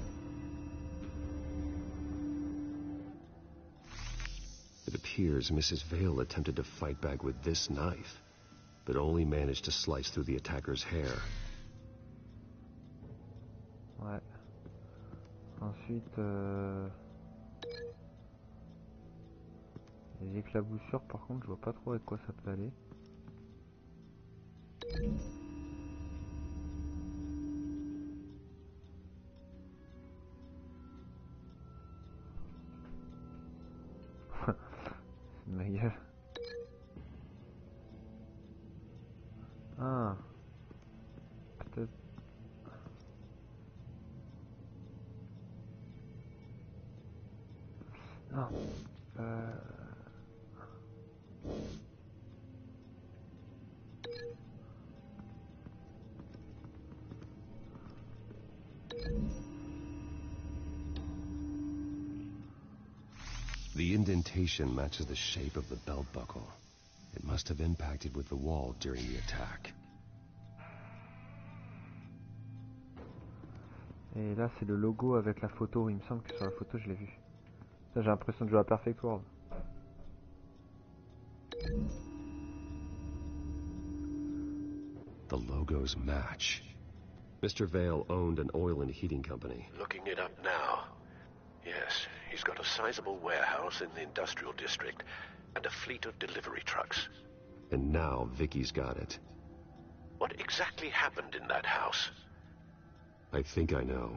It appears Mrs. Vale attempted to fight back with this knife, but only managed to slice through the attacker's hair. Ouais. Ensuite, les éclaboussures, par contre, je vois pas trop avec quoi ça peut aller. Ma gueule. Ah. Peut-être. Non. The indentation matches the shape of the belt buckle. It must have impacted with the wall during the attack. Et là, c'est le logo avec la photo. Il me semble que sur la photo, je l'ai vu. Ça, j'ai l'impression de jouer à Perfect World. The logos match. Mr. Vale owned an oil and heating company. Looking it up now. Yes, he's got a sizable warehouse in the industrial district and a fleet of delivery trucks. And now Vicky's got it. What exactly happened in that house? I think I know.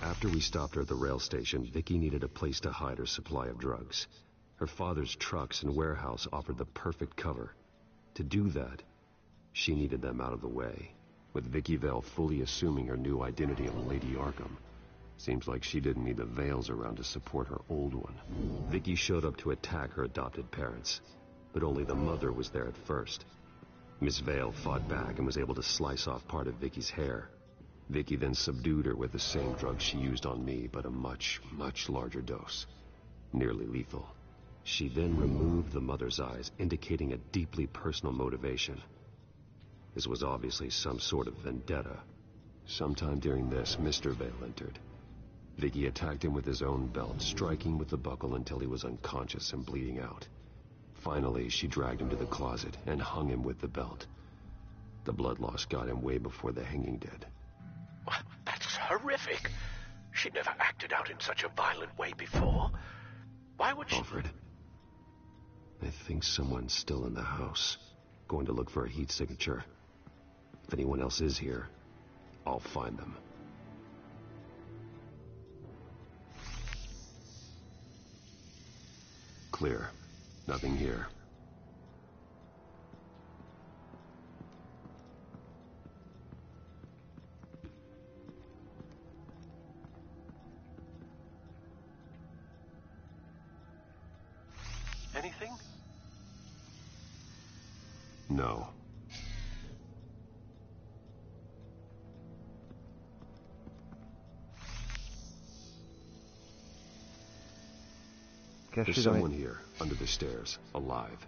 After we stopped her at the rail station, Vicky needed a place to hide her supply of drugs. Her father's trucks and warehouse offered the perfect cover. To do that, she needed them out of the way, with Vicky Vale fully assuming her new identity of Lady Arkham. Seems like she didn't need the Vales around to support her old one. Vicky showed up to attack her adopted parents, but only the mother was there at first. Miss Vale fought back and was able to slice off part of Vicky's hair. Vicky then subdued her with the same drug she used on me, but a much, much larger dose. Nearly lethal. She then removed the mother's eyes, indicating a deeply personal motivation. This was obviously some sort of vendetta. Sometime during this, Mr. Vale entered. Vicky attacked him with his own belt, striking with the buckle until he was unconscious and bleeding out. Finally, she dragged him to the closet and hung him with the belt. The blood loss got him way before the hanging did. That's horrific. She never acted out in such a violent way before. Why would she... Alfred, I think someone's still in the house. Going to look for a heat signature. If anyone else is here, I'll find them. Clear. Nothing here. Anything? No. There's someone here, under the stairs, alive.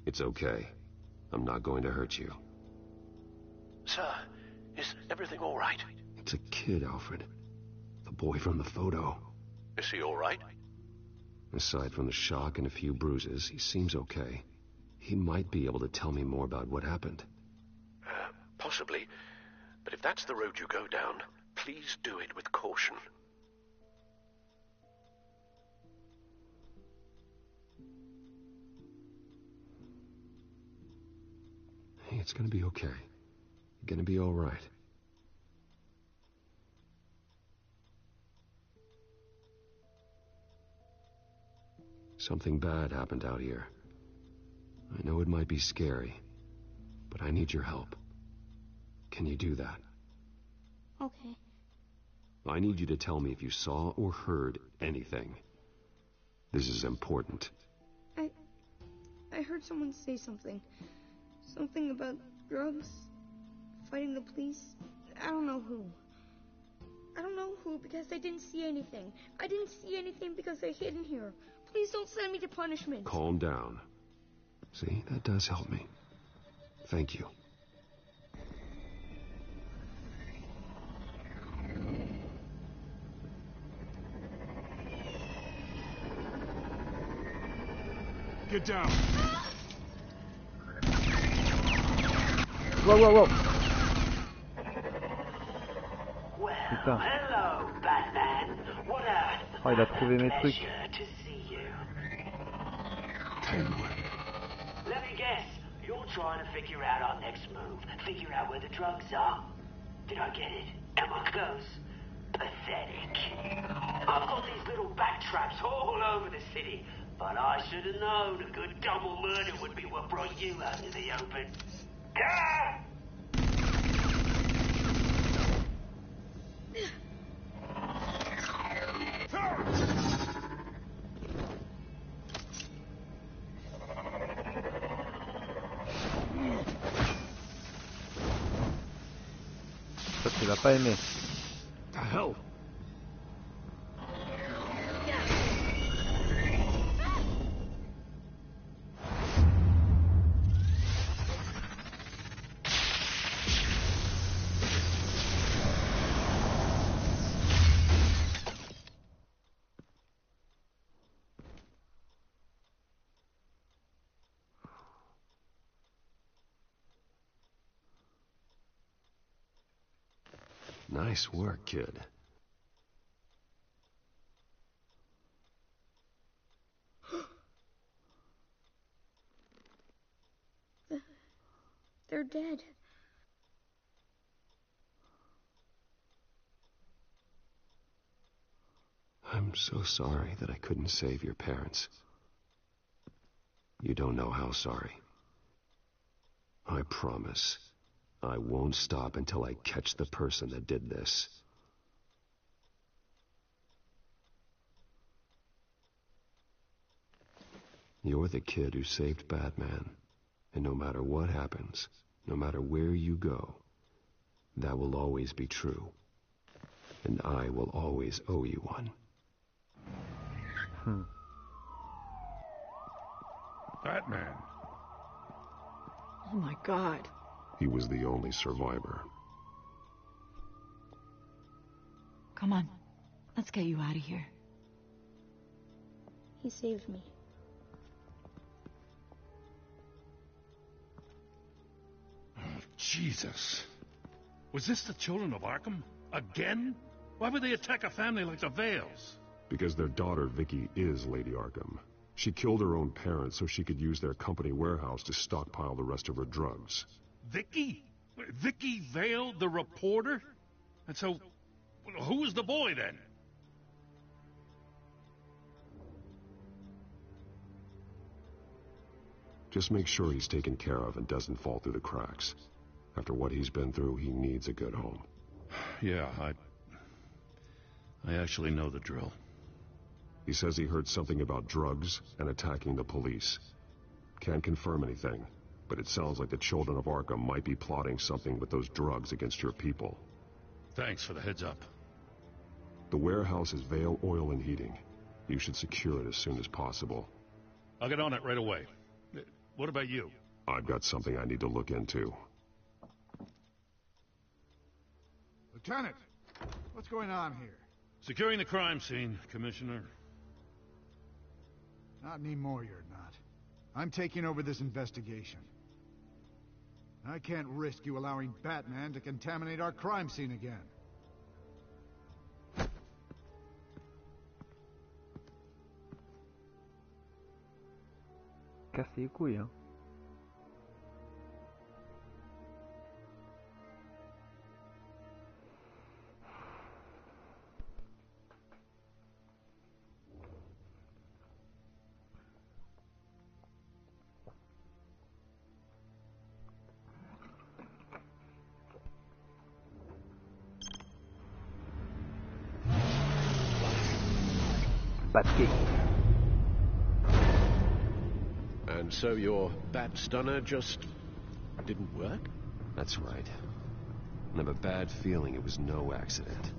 It's okay. I'm not going to hurt you. Sir, is everything all right? It's a kid, Alfred. The boy from the photo. Is he all right? Aside from the shock and a few bruises, he seems okay. He might be able to tell me more about what happened. Possibly. But if that's the road you go down, please do it with caution. Hey, it's gonna be okay. You're gonna be all right. Something bad happened out here. I know it might be scary, but I need your help. Can you do that? Okay. I need you to tell me if you saw or heard anything. This is important. heard someone say something. Something about drugs, fighting the police. I don't know who. I don't know who because I didn't see anything. I didn't see anything because I hid in here. Please don't send me to punishment. Calm down. See, that does help me. Thank you. Get down. Wow, wow, wow. Well, Putain. hello, Batman. What a Oh, il a trouvé mes trucs. pleasure to see you. Let me guess. You're trying to figure out our next move. Figure out where the drugs are. Did I get it? Am I close? Pathetic. I've got these little bat traps all over the city. But I should have known a good double murder would be what brought you out in the open. Ah! Ça, tu l'as pas aimé. The hell? Nice work, kid. They're dead. I'm so sorry that I couldn't save your parents. You don't know how sorry. I promise, I won't stop until I catch the person that did this. You're the kid who saved Batman. And no matter what happens, no matter where you go, that will always be true. And I will always owe you one. Batman. Oh my God. He was the only survivor. Come on. Let's get you out of here. He saved me. Jesus. Was this the children of Arkham? Again? Why would they attack a family like the Vales? Because their daughter, Vicky, is Lady Arkham. She killed her own parents so she could use their company warehouse to stockpile the rest of her drugs. Vicky? Vicky Vale, the reporter? And so, who was the boy then? Just make sure he's taken care of and doesn't fall through the cracks. After what he's been through, he needs a good home. Yeah, I actually know the drill. He says he heard something about drugs and attacking the police. Can't confirm anything, but it sounds like the children of Arkham might be plotting something with those drugs against your people. Thanks for the heads up. The warehouse is Vale Oil and Heating. You should secure it as soon as possible. I'll get on it right away. What about you? I've got something I need to look into. Lieutenant, what's going on here? Securing the crime scene, Commissioner. Not anymore, you're not. I'm taking over this investigation. I can't risk you allowing Batman to contaminate our crime scene again. Casse les couilles, hein. And so your bat stunner just didn't work? That's right. I have a bad feeling it was no accident.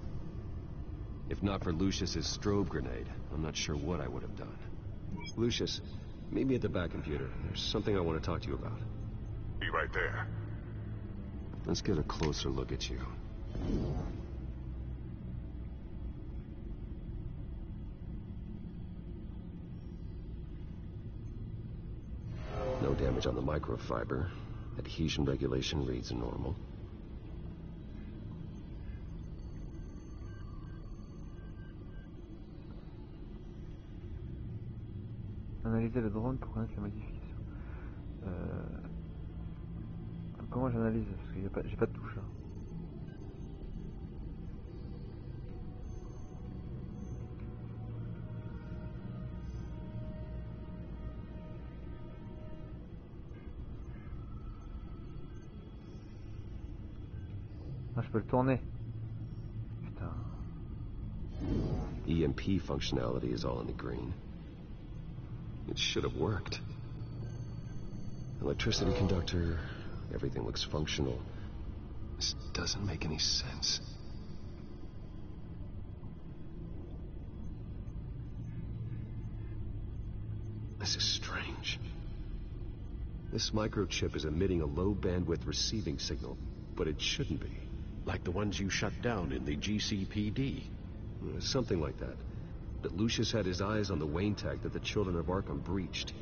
If not for Lucius's strobe grenade, I'm not sure what I would have done. Lucius, meet me at the back computer. There's something I want to talk to you about. Be right there. Let's get a closer look at you. No damage on the microfiber. Adhesion regulation reads normal. Analyser le drone pour connaître les modifications. Comment j'analyse? Parce que j'ai pas de touche là. Ah, je peux le tourner. Putain. EMP functionality is all in the green. It should have worked. Electricity conductor, everything looks functional. This doesn't make any sense. This is strange. This microchip is emitting a low bandwidth receiving signal, but it shouldn't be. Like the ones you shut down in the GCPD. Something like that. But Lucius had his eyes on the Wayne tag that the Children of Arkham breached.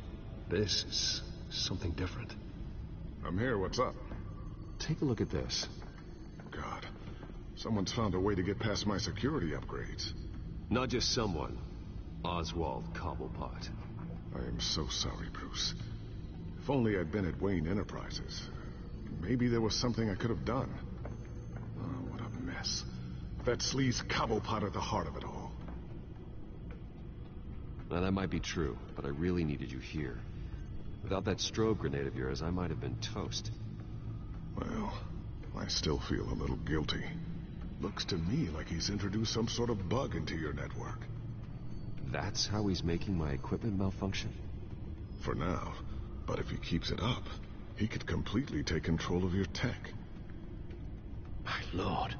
This is something different. I'm here, what's up? Take a look at this. God, someone's found a way to get past my security upgrades. Not just someone. Oswald Cobblepot. I am so sorry, Bruce. If only I'd been at Wayne Enterprises. Maybe there was something I could have done. Oh, what a mess. That sleaze Cobblepot at the heart of it all. Now, that might be true, but I really needed you here. Without that strobe grenade of yours, I might have been toast. Well, I still feel a little guilty. Looks to me like he's introduced some sort of bug into your network. That's how he's making my equipment malfunction? For now. But if he keeps it up, he could completely take control of your tech. My lord,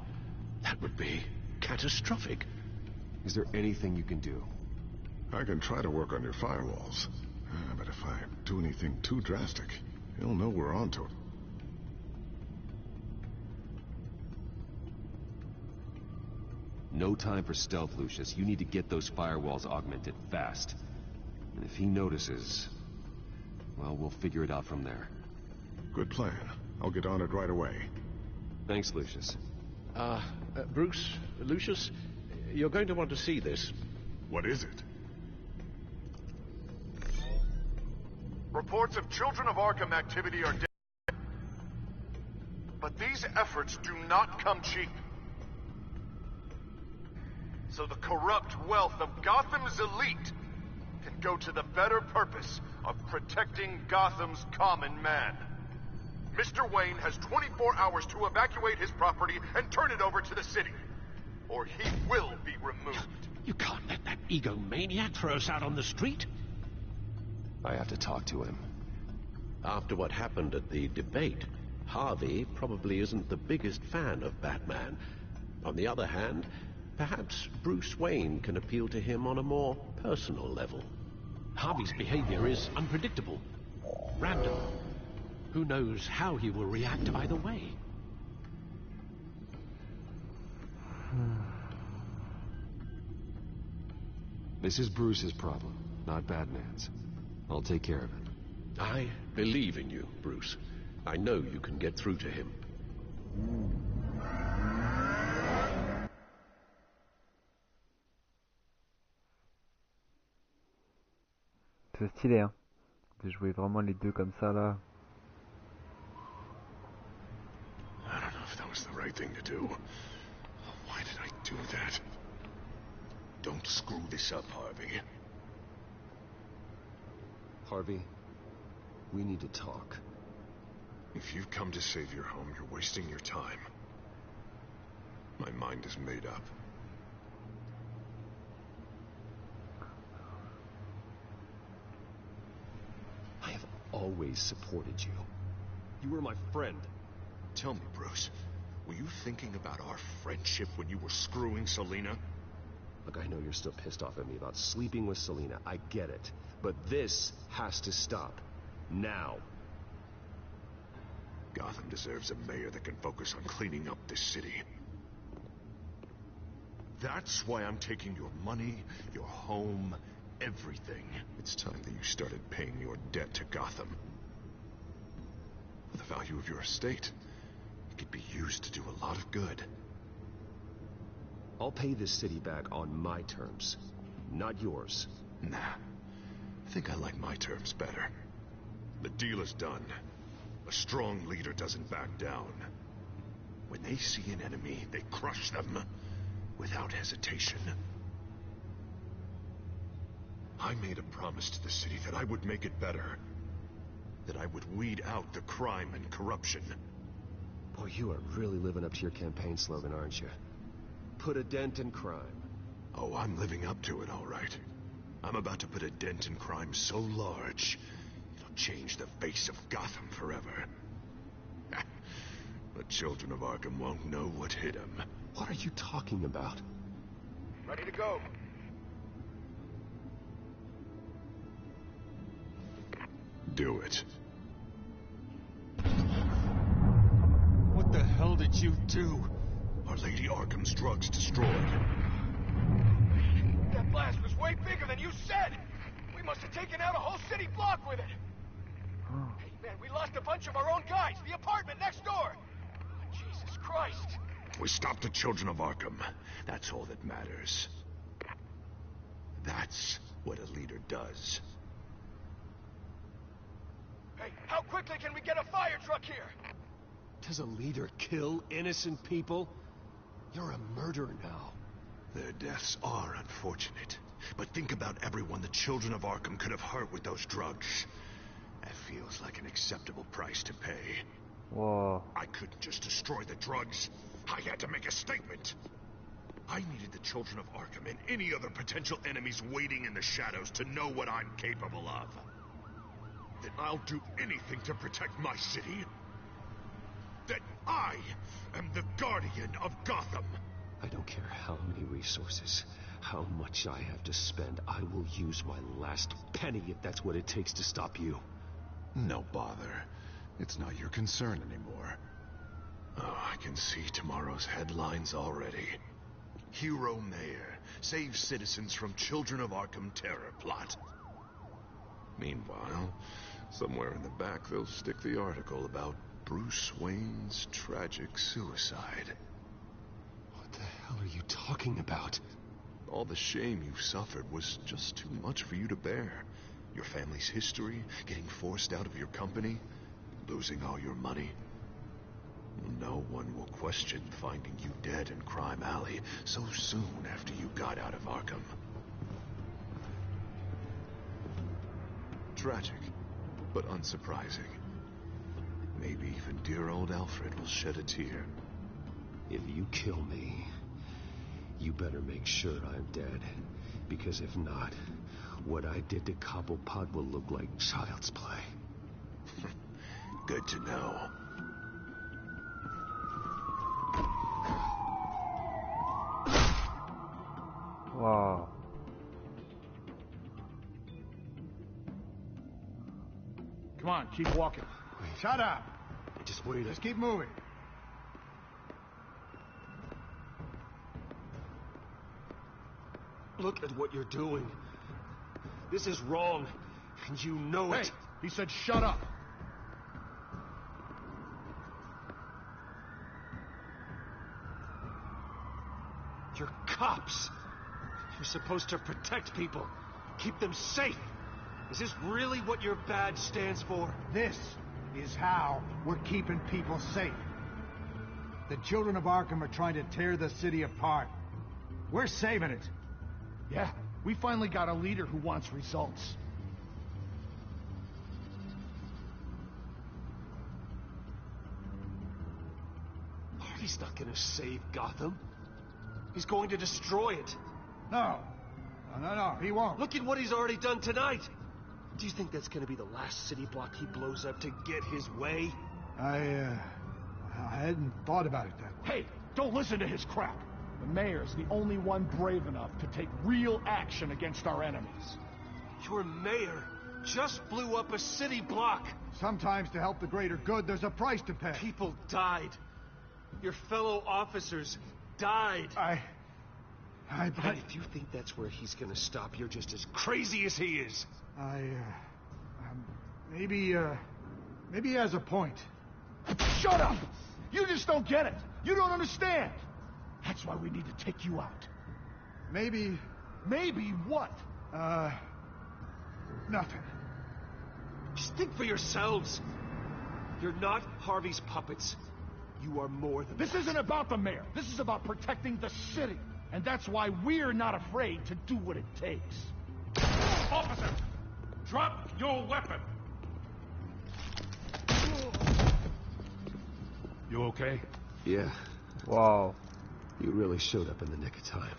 that would be catastrophic. Is there anything you can do? I can try to work on your firewalls. But if I do anything too drastic, he'll know we're onto it. No time for stealth, Lucius. You need to get those firewalls augmented fast. And if he notices, well, we'll figure it out from there. Good plan. I'll get on it right away. Thanks, Lucius. Bruce, Lucius, you're going to want to see this. What is it? Reports of Children of Arkham activity are dead. But these efforts do not come cheap. So the corrupt wealth of Gotham's elite can go to the better purpose of protecting Gotham's common man. Mr. Wayne has 24 hours to evacuate his property and turn it over to the city, or he will be removed. You can't let that egomaniac throw us out on the street. I have to talk to him. After what happened at the debate, Harvey probably isn't the biggest fan of Batman. On the other hand, perhaps Bruce Wayne can appeal to him on a more personal level. Harvey's behavior is unpredictable, random. Who knows how he will react either way? This is Bruce's problem, not Batman's. I'll take care of it. I believe in you, Bruce. I know you can get through to him. C'est stylé, hein, de jouer vraiment les deux comme ça, là. I don't know if that was the right thing to do. Why did I do that? Don't screw this up, Harvey. Harvey, we need to talk. If you've come to save your home, you're wasting your time. My mind is made up. I have always supported you. You were my friend. Tell me, Bruce, were you thinking about our friendship when you were screwing Selina? Look, I know you're still pissed off at me about sleeping with Selina. I get it. But this has to stop. Now. Gotham deserves a mayor that can focus on cleaning up this city. That's why I'm taking your money, your home, everything. It's time that you started paying your debt to Gotham. For the value of your estate, it could be used to do a lot of good. I'll pay this city back on my terms, not yours. Nah, I think I like my terms better. The deal is done. A strong leader doesn't back down. When they see an enemy, they crush them without hesitation. I made a promise to the city that I would make it better. That I would weed out the crime and corruption. Boy, you are really living up to your campaign slogan, aren't you? Put a dent in crime. Oh, I'm living up to it, all right. I'm about to put a dent in crime so large, it'll change the face of Gotham forever. The children of Arkham won't know what hit them. What are you talking about? Ready to go. Do it. What the hell did you do? Our Lady Arkham's drugs destroyed. That blast was way bigger than you said! We must have taken out a whole city block with it! Hey, man, we lost a bunch of our own guys! The apartment next door! Jesus Christ! We stopped the children of Arkham. That's all that matters. That's what a leader does. Hey, how quickly can we get a fire truck here? Does a leader kill innocent people? You're a murderer now. Their deaths are unfortunate. But think about everyone the children of Arkham could have hurt with those drugs. That feels like an acceptable price to pay. Whoa. I couldn't just destroy the drugs. I had to make a statement. I needed the children of Arkham and any other potential enemies waiting in the shadows to know what I'm capable of. That I'll do anything to protect my city. That I am the guardian of Gotham. I don't care how many resources, how much I have to spend. I will use my last penny if that's what it takes to stop you. No bother. It's not your concern anymore. Oh, I can see tomorrow's headlines already. Hero Mayor saves citizens from Children of Arkham terror plot. Meanwhile, somewhere in the back they'll stick the article about Bruce Wayne's tragic suicide. What the hell are you talking about? All the shame you suffered was just too much for you to bear. Your family's history, getting forced out of your company, losing all your money. No one will question finding you dead in Crime Alley so soon after you got out of Arkham. Tragic, but unsurprising. Maybe even dear old Alfred will shed a tear. If you kill me, you better make sure I'm dead. Because if not, what I did to Cobblepot will look like child's play. Good to know. Wow. Come on, keep walking. Shut up. Just wait. Just keep moving. Look at what you're doing. This is wrong, and you know it. Hey, he said shut up. You're cops. You're supposed to protect people, keep them safe. Is this really what your badge stands for? This is how we're keeping people safe. The children of Arkham are trying to tear the city apart. We're saving it. Yeah, we finally got a leader who wants results. He's not gonna save Gotham. He's going to destroy it. No, he won't. Look at what he's already done tonight. Do you think that's gonna be the last city block he blows up to get his way? I hadn't thought about it that way. Hey, don't listen to his crap. The mayor's the only one brave enough to take real action against our enemies. Your mayor just blew up a city block. Sometimes to help the greater good, there's a price to pay. People died. Your fellow officers died. And if you think that's where he's gonna stop, you're just as crazy as he is. Maybe he has a point. Shut up! You just don't get it. You don't understand. That's why we need to take you out. Maybe... Maybe what? Nothing. Just think for yourselves. You're not Harvey's puppets. You are more than This isn't about the mayor. This is about protecting the city. And that's why we're not afraid to do what it takes. Officer! Drop your weapon! You okay? Yeah. Wow. You really showed up in the nick of time.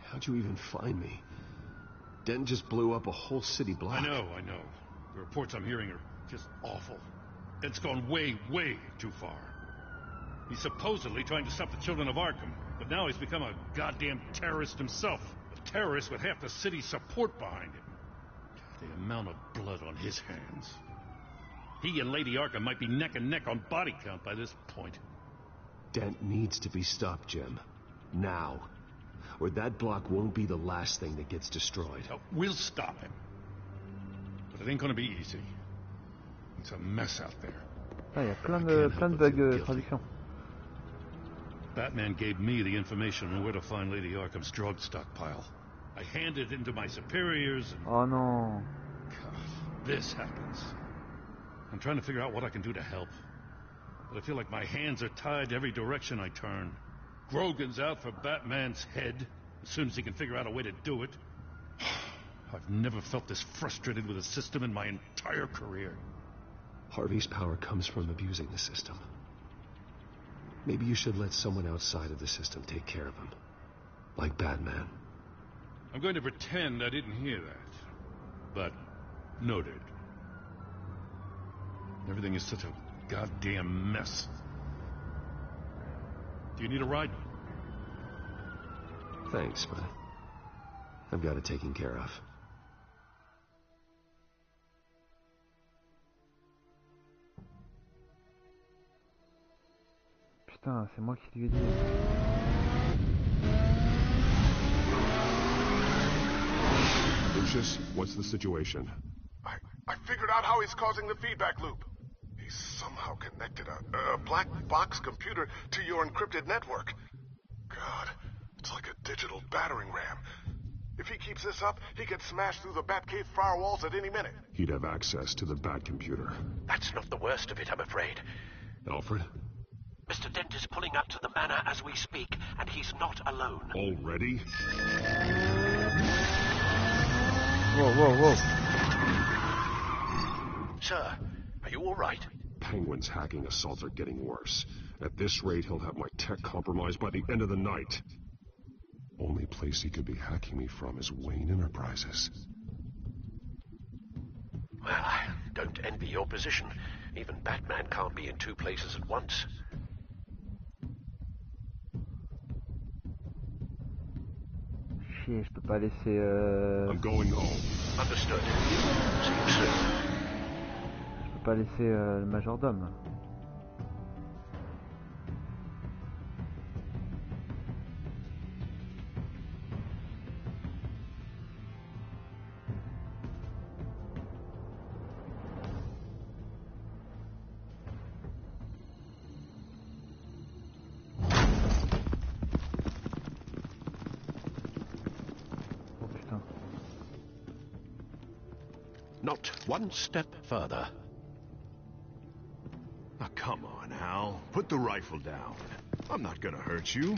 How'd you even find me? Dent just blew up a whole city block. I know. The reports I'm hearing are just awful. Dent's gone way, way too far. He's supposedly trying to stop the children of Arkham, but now he's become a goddamn terrorist himself. A terrorist with half the city's support behind him. The amount of blood on his hands. He and Lady Arkham might be neck and neck on body count by this point. Dent needs to be stopped, Jim. Now. Or that block won't be the last thing that gets destroyed. We'll stop him. But it ain't gonna be easy. It's a mess out there. Ah, il y a plein de vagues traductions. Batman gave me the information on where to find Lady Arkham's drug stockpile. I handed it into my superiors and... Oh no. God, this happens. I'm trying to figure out what I can do to help. But I feel like my hands are tied every direction I turn. Grogan's out for Batman's head as soon as he can figure out a way to do it. I've never felt this frustrated with a system in my entire career. Harvey's power comes from abusing the system. Maybe you should let someone outside of the system take care of him. Like Batman. I'm going to pretend I didn't hear that. But noted. Everything is such a goddamn mess. Do you need a ride? Thanks, but I've got it taken care of. Putain, c'est moi qui lui ai dit. Lucius, what's the situation? I figured out how he's causing the feedback loop. He's somehow connected a black box computer to your encrypted network. God, it's like a digital battering ram. If he keeps this up, he could smash through the Batcave firewalls at any minute. He'd have access to the Bat computer. That's not the worst of it, I'm afraid. Alfred? Mr. Dent is pulling up to the manor as we speak, and he's not alone. Already? Whoa. Sir, are you all right? Penguin's hacking assaults are getting worse. At this rate, he'll have my tech compromised by the end of the night. Only place he could be hacking me from is Wayne Enterprises. Well, I don't envy your position. Even Batman can't be in two places at once. Chier, je peux pas laisser... I'm going home. Understood. See you soon. Je peux pas laisser le majordome. Not one step further. Now, come on, Hal. Put the rifle down. I'm not gonna hurt you.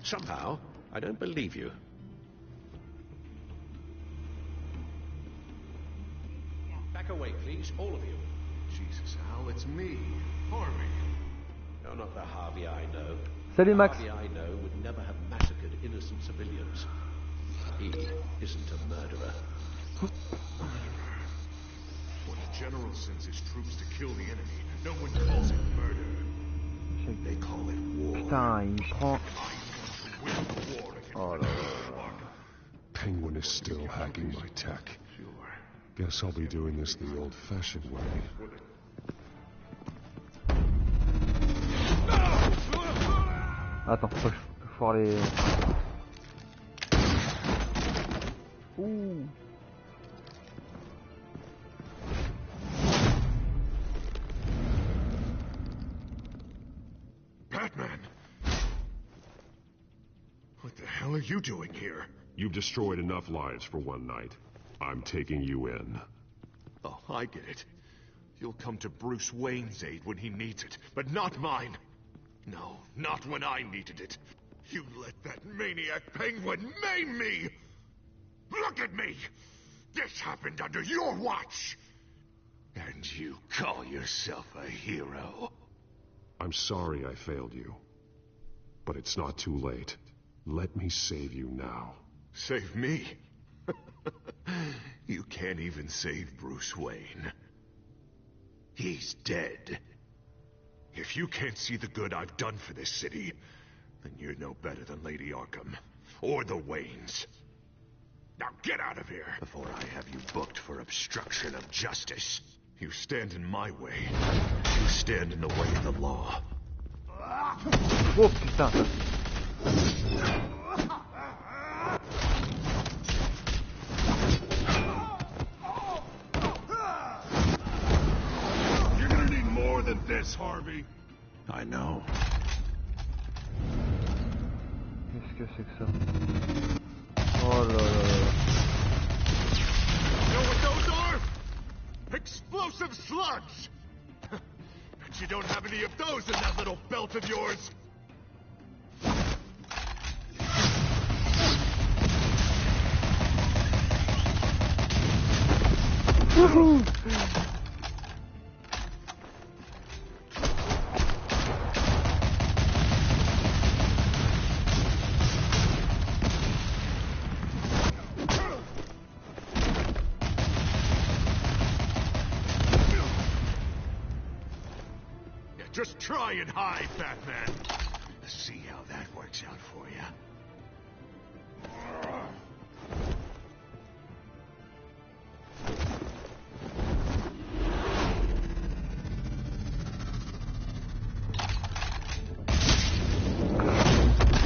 Somehow, I don't believe you. Back away, please, all of you. Jesus, Hal, it's me, Harvey. You're not the Harvey I know. Salut, Max. Harvey I know would never have massacred innocent civilians. He isn't a murderer. When a general sends his troops to kill the enemy, no one calls it murder. They call it war. Putain, il prend... Oh là là. Penguin is still hacking my tech. Guess I'll be doing this the old-fashioned way. Attends, faut voir les... Ouh. Batman! What the hell are you doing here? You've destroyed enough lives for one night. I'm taking you in. Oh, I get it. You'll come to Bruce Wayne's aid when he needs it, but not mine. No, not when I needed it. You let that maniac Penguin maim me! Look at me! This happened under your watch! And you call yourself a hero? I'm sorry I failed you. But it's not too late. Let me save you now. Save me? You can't even save Bruce Wayne. He's dead. If you can't see the good I've done for this city, then you're no better than Lady Arkham. Or the Waynes. Now get out of here! Before I have you booked for obstruction of justice. You stand in my way. You stand in the way of the law. Oh putain. You're gonna need more than this, Harvey. I know. Qu'est-ce que c'est que ça? Oh là là là. You know what those are? Explosive slugs! Bet you don't have any of those in that little belt of yours. Woohoo! Just try and hide, Batman. Let's see how that works out for you.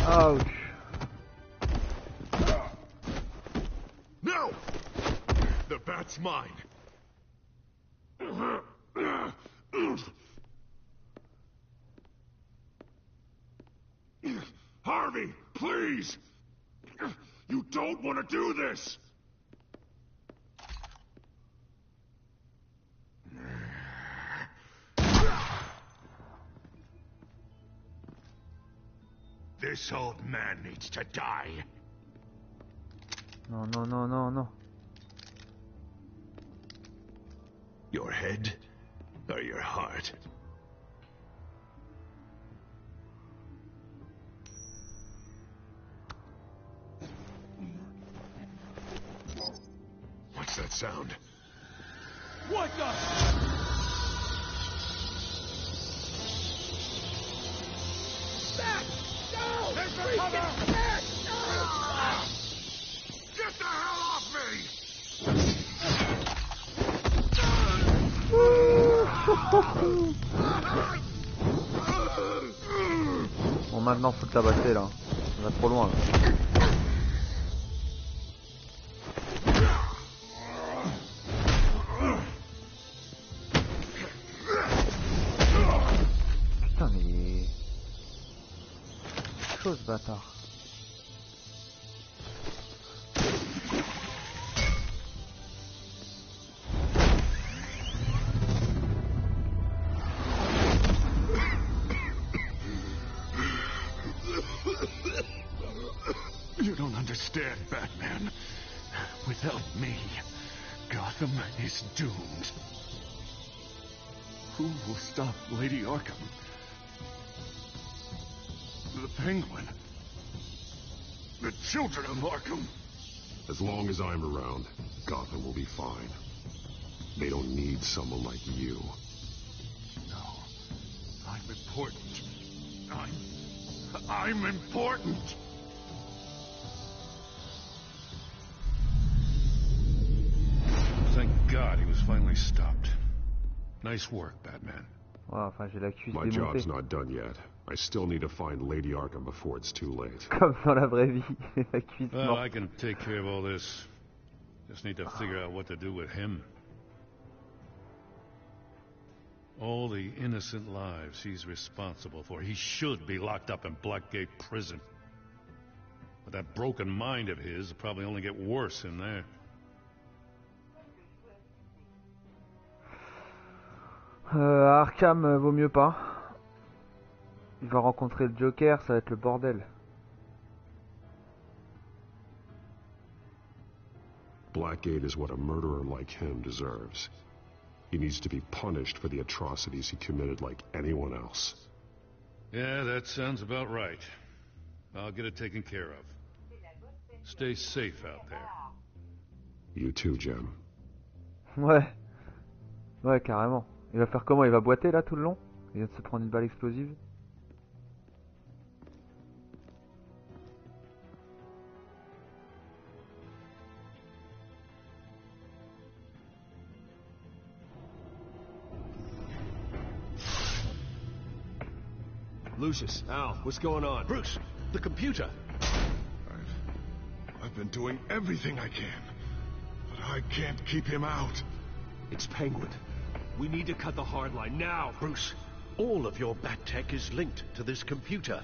Ouch. No! The bat's mine. Harvey, please! You don't want to do this! This old man needs to die. Non, non, non, non, non. Your head or your heart? What's that sound? What the? Back! No! There's the cover! Back! No! Get the hell off me! Bon, maintenant faut le tabasser là. On va trop loin là. Putain mais... chose bâtard. You don't understand, Batman. Without me, Gotham is doomed. Who will stop Lady Arkham? The Penguin. The children of Arkham. As long as I'm around, Gotham will be fine. They don't need someone like you. No. I'm important. I'm important! Thank God he was finally stopped. Nice work, Batman. Ouais, enfin, j'ai la cuisse My démontée. job's not done yet. I still need to find Lady Arkham before it's too late. Comme dans la vraie vie, la cuisse Well, morte. I can take care of all this. Just need to figure out what to do with him. All the innocent lives he's responsible for. He should be locked up in Blackgate Prison. But that broken mind of his will probably only get worse in there. Arkham vaut mieux pas. Il va rencontrer le Joker, ça va être le bordel. Blackgate is what a murderer like him deserves. He needs to be punished for the atrocities he committed like anyone else. Yeah, that sounds about right. I'll get it taken care of. Stay safe out there. You too, Jim. Ouais. Ouais, carrément. Il va faire comment? Il va boiter là tout le long? Il vient de se prendre une balle explosive. Lucius, Al, what's going on? Bruce, the computer. I've been doing everything I can, but I can't keep him out. It's Penguin. We need to cut the hard line now. Bruce, all of your bat tech is linked to this computer.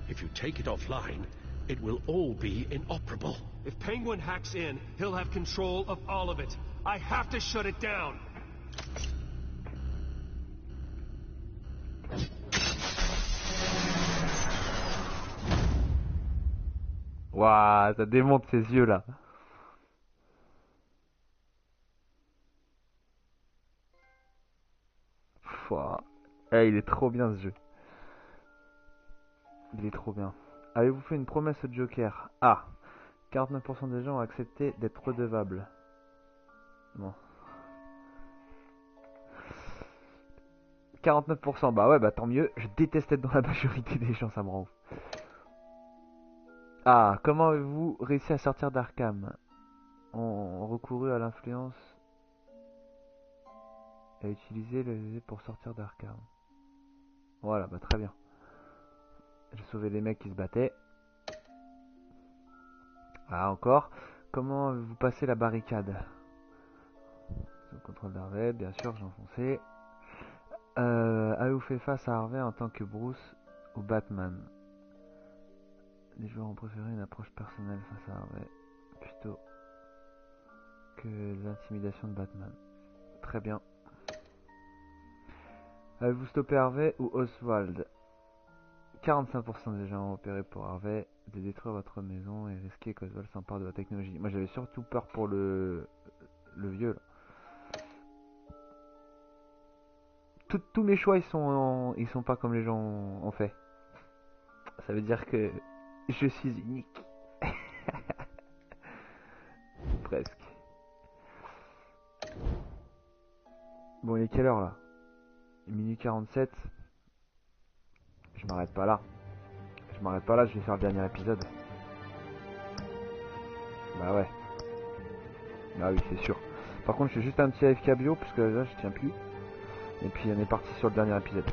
If you take it offline, it will all be inoperable. If Penguin hacks in, he'll have control of all of it. I have to shut it down. Waouh, ça démonte ses yeux là. Pouah. Eh, il est trop bien ce jeu. Il est trop bien. Avez-vous fait une promesse au Joker? Ah, 49% des gens ont accepté d'être redevables. Bon. 49%, bah ouais, bah tant mieux. Je déteste être dans la majorité des gens, ça me rend ouf. Ah, comment avez-vous réussi à sortir d'Arkham? On recouru à l'influence et à utiliser le levier pour sortir d'Arkham. Voilà, bah très bien. J'ai sauvé les mecs qui se battaient. Ah, encore. Comment avez-vous passé la barricade? Sous le contrôle d'Harvey, bien sûr, j'ai enfoncé. Avez-vous fait face à Harvey en tant que Bruce ou Batman? Les joueurs ont préféré une approche personnelle face à Harvey plutôt que l'intimidation de Batman. Très bien. Avez-vous stoppé Harvey ou Oswald? 45% des gens ont opéré pour Harvey de détruire votre maison et risquer qu'Oswald s'empare de la technologie. Moi j'avais surtout peur pour le vieux là. Tous mes choix ils sont pas comme les gens ont fait. Ça veut dire que je suis unique. Presque. Bon, il est quelle heure là? Minuit 47. Je m'arrête pas là. Je m'arrête pas là, je vais faire le dernier épisode. Bah ouais. Bah oui, c'est sûr. Par contre, je fais juste un petit AFK bio, puisque là, je tiens plus. Et puis, on est parti sur le dernier épisode.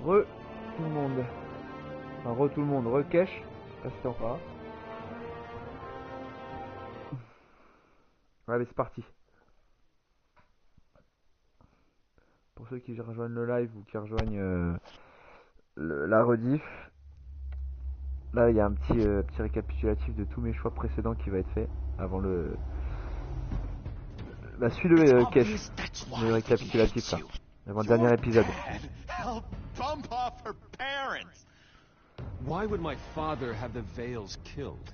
Tout le monde. Enfin, tout le monde. Re-cache. Pas si t'es encore là. Allez, c'est parti. Pour ceux qui rejoignent le live ou qui rejoignent la rediff, là il y a un petit récapitulatif de tous mes choix précédents qui va être fait avant le... Bah suis le cache, le récapitulatif là, avant le dernier épisode. Help bump off her parents. Why would my father have the Vales killed?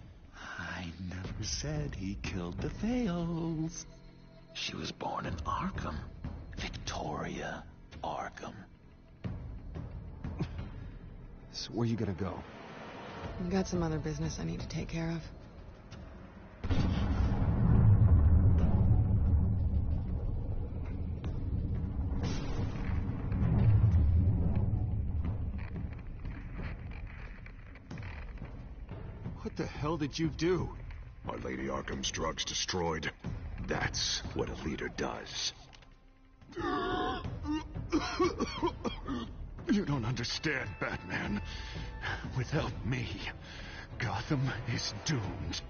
I never said he killed the Vales. She was born in Arkham. Victoria Arkham. So where you gonna go? I've got some other business I need to take care of. What the hell did you do? Our Lady Arkham's drugs destroyed. That's what a leader does. You don't understand, Batman. Without me, Gotham is doomed.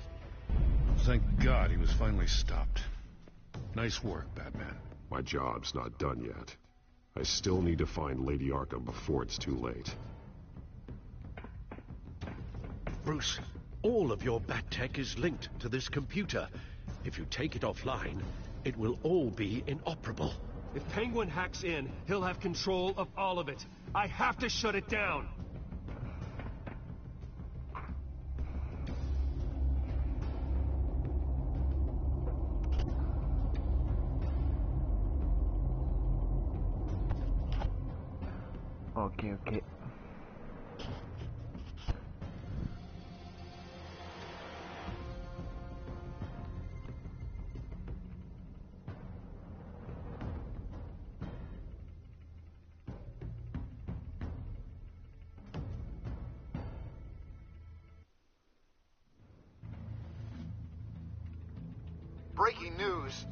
Thank God he was finally stopped. Nice work, Batman. My job's not done yet. I still need to find Lady Arkham before it's too late. Bruce, all of your bat tech is linked to this computer. If you take it offline, it will all be inoperable. If Penguin hacks in, he'll have control of all of it. I have to shut it down. Ok. Breaking news.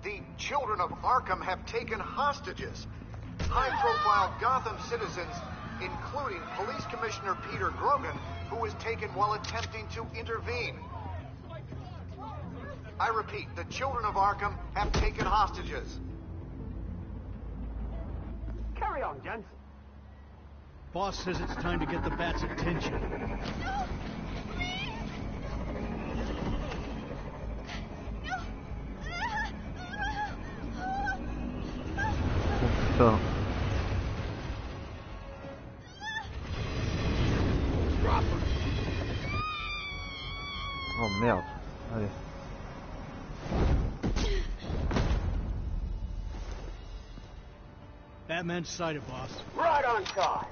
The children of Arkham have taken hostages. High-profile Gotham citizens, including Police Commissioner Peter Grogan, who was taken while attempting to intervene. I repeat, the children of Arkham have taken hostages. Carry on, gents. Boss says it's time to get the Bat's attention. Putain. Oh merde. Allez. Batman's sighted, boss. Right on time.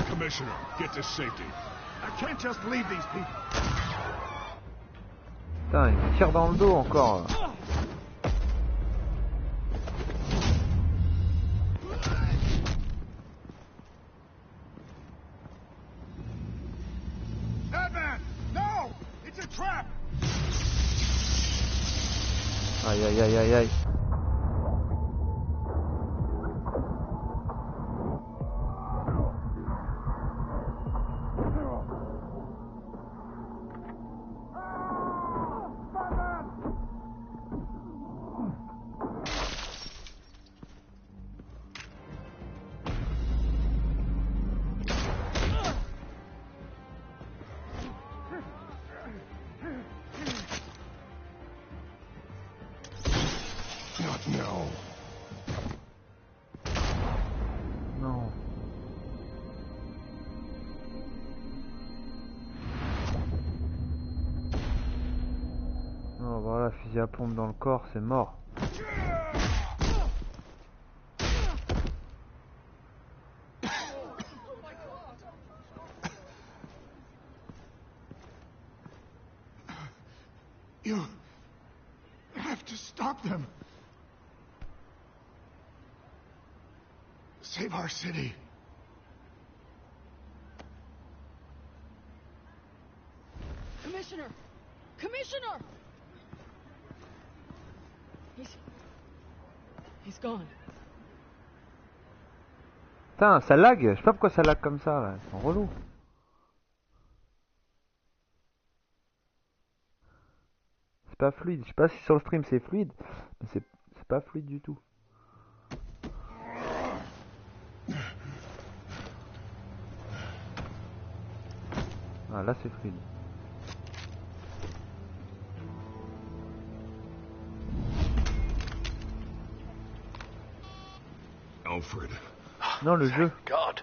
Commissioner, get to safety. I can't just leave these people. Putain, il me tire dans le dos encore. Batman! No! It's a trap! Aïe. Non. Oh voilà, fusil à pompe dans le corps, c'est mort. You have to stop them. Save our city. Commissioner! Commissioner! He's gone. Putain, ça lag. Je sais pas pourquoi ça lag comme ça, là. C'est relou. C'est pas fluide. Je sais pas si sur le stream c'est fluide, mais c'est pas fluide du tout. Ah, là c'est fluide. Alfred. Non, le jeu. God.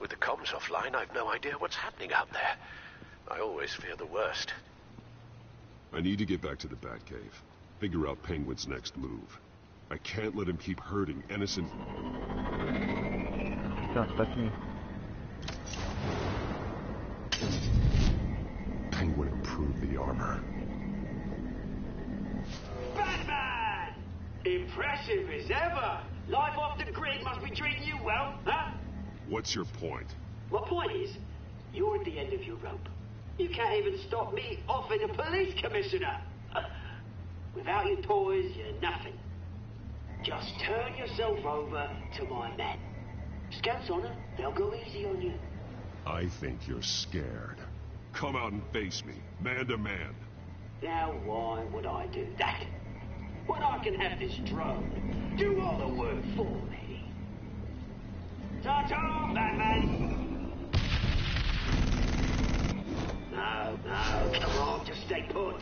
With the comms offline, I've no idea what's happening out there. I always fear the worst. I need to get back to the Batcave. Figure out Penguin's next move. I can't let him keep hurting innocent... Putain, c'est pas fini. Penguin improved the armor. Batman! Impressive as ever. Life off the grid must be treating you well, huh? What's your point? My point is, you're at the end of your rope. You can't even stop me offing a police commissioner. Without your toys, you're nothing. Just turn yourself over to my men. Scouts on her, they'll go easy on you. I think you're scared. Come out and face me, man to man. Now why would I do that? When I can have this drone do all the work for me. Ta-ta, Batman! No, come on, just stay put.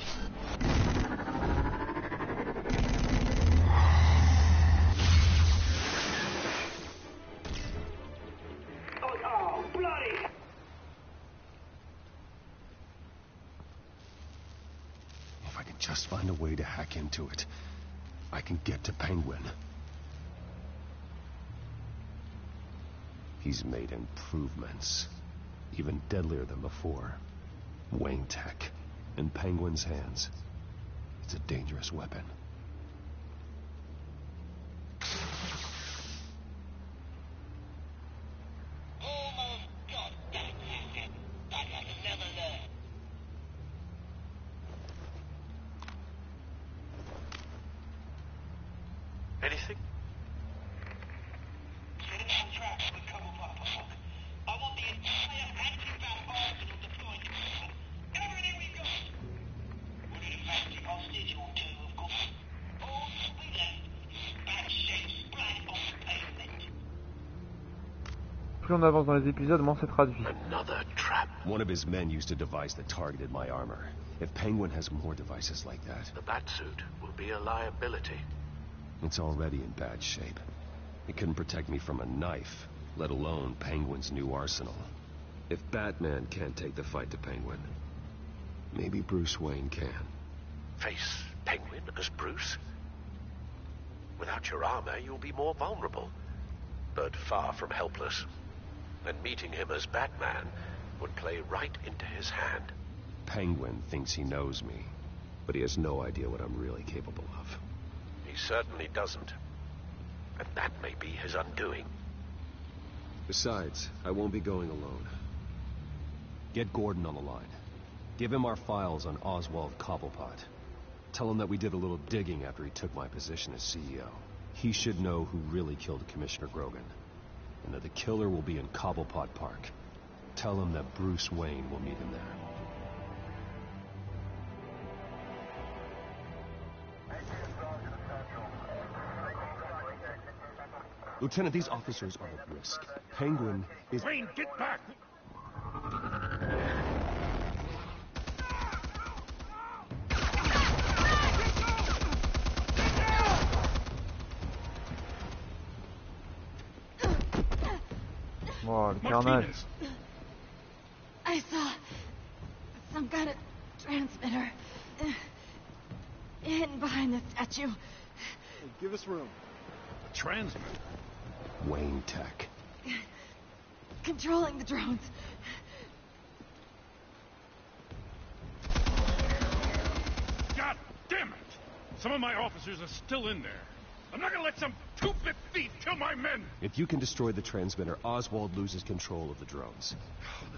Oh, bloody! If I can just find a way to hack into it, I can get to Penguin. He's made improvements, even deadlier than before. Wayne Tech, in Penguin's hands. It's a dangerous weapon. Anything? Plus on avance dans les épisodes, moins c'est traduit. Another trap. One of his men used a device that targeted my armor. If Penguin has more devices like that... The Batsuit will be a liability. It's already in bad shape. It couldn't protect me from a knife, let alone Penguin's new arsenal. If Batman can't take the fight to Penguin, maybe Bruce Wayne can. Face Penguin as Bruce? Without your armor, you'll be more vulnerable, but far from helpless. And meeting him as Batman would play right into his hand. Penguin thinks he knows me, but he has no idea what I'm really capable of. He certainly doesn't. And that may be his undoing. Besides, I won't be going alone. Get Gordon on the line. Give him our files on Oswald Cobblepot. Tell him that we did a little digging after he took my position as CEO. He should know who really killed Commissioner Grogan, and that the killer will be in Cobblepot Park. Tell him that Bruce Wayne will meet him there. Lieutenant, these officers are at risk. Penguin is... Wayne, get back! Oh, le carnage. I saw some kind of transmitter hidden behind the statue. Hey, give us room. A transmitter? Wayne Tech. Controlling the drones. Some of my officers are still in there. I'm not gonna let some two-bit thief kill my men! If you can destroy the transmitter, Oswald loses control of the drones.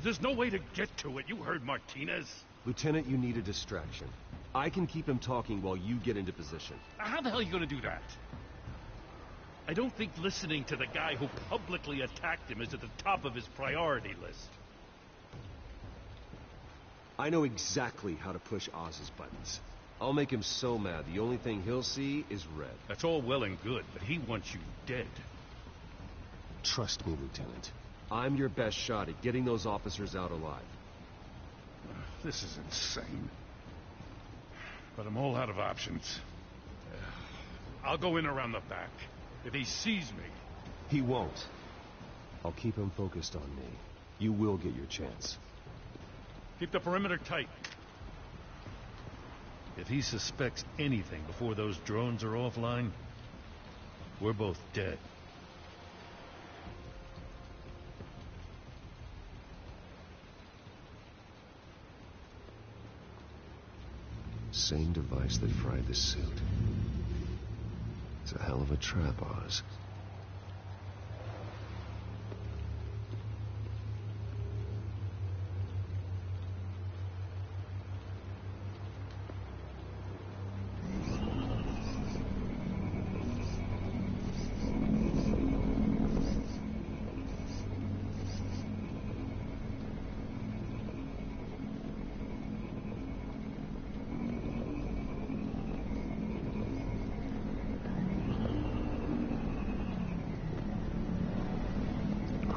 There's no way to get to it. You heard Martinez. Lieutenant, you need a distraction. I can keep him talking while you get into position. How the hell are you gonna do that? I don't think listening to the guy who publicly attacked him is at the top of his priority list. I know exactly how to push Oz's buttons. I'll make him so mad, the only thing he'll see is red. That's all well and good, but he wants you dead. Trust me, Lieutenant. I'm your best shot at getting those officers out alive. This is insane. But I'm all out of options. I'll go in around the back. If he sees me... He won't. I'll keep him focused on me. You will get your chance. Keep the perimeter tight. If he suspects anything before those drones are offline, we're both dead. Same device that fried the suit. It's a hell of a trap, Oz.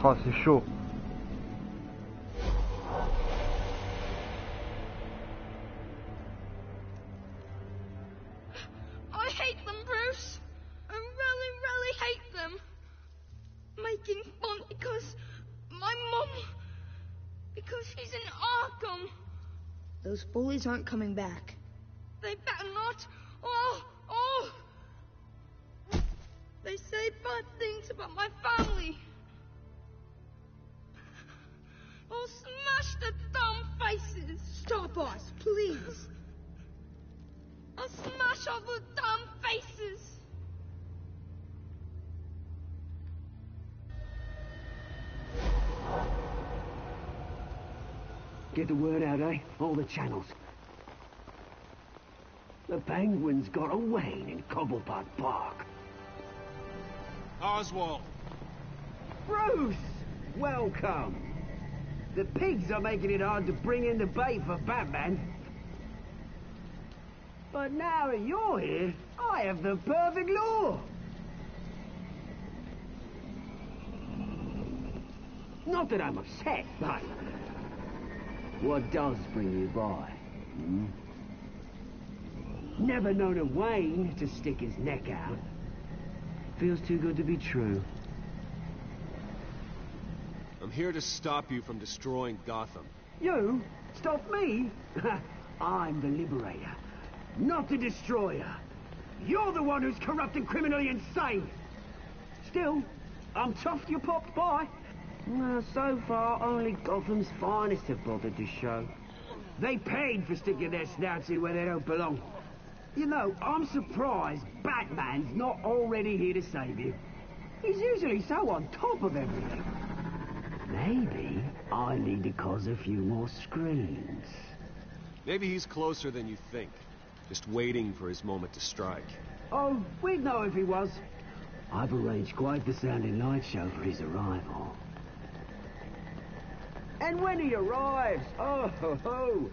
Oh, c'est chaud. I hate them, Bruce. I really, really hate them. Making fun because my mum... because she's in Arkham. Those bullies aren't coming back. They better not. Oh! They say bad things about my family. I'll smash the dumb faces. Stop us, please. I'll smash all the dumb faces. Get the word out, eh? All the channels. The Penguin's got a Wayne in Cobblepot Park. Oswald. Bruce! Welcome. The pigs are making it hard to bring in the bait for Batman. But now that you're here, I have the perfect lure. Not that I'm upset, but... what does bring you by? Hmm? Never known a Wayne to stick his neck out. Feels too good to be true. I'm here to stop you from destroying Gotham. You? Stop me? I'm the liberator, not the destroyer. You're the one who's corrupt and criminally insane. Still, I'm chuffed you popped by. Well, so far, only Gotham's finest have bothered to show. They paid for sticking their snouts in where they don't belong. You know, I'm surprised Batman's not already here to save you. He's usually so on top of everything. Maybe I need to cause a few more screams. Maybe he's closer than you think. Just waiting for his moment to strike. Oh, we'd know if he was. I've arranged quite the sounding light show for his arrival. And when he arrives, oh ho ho!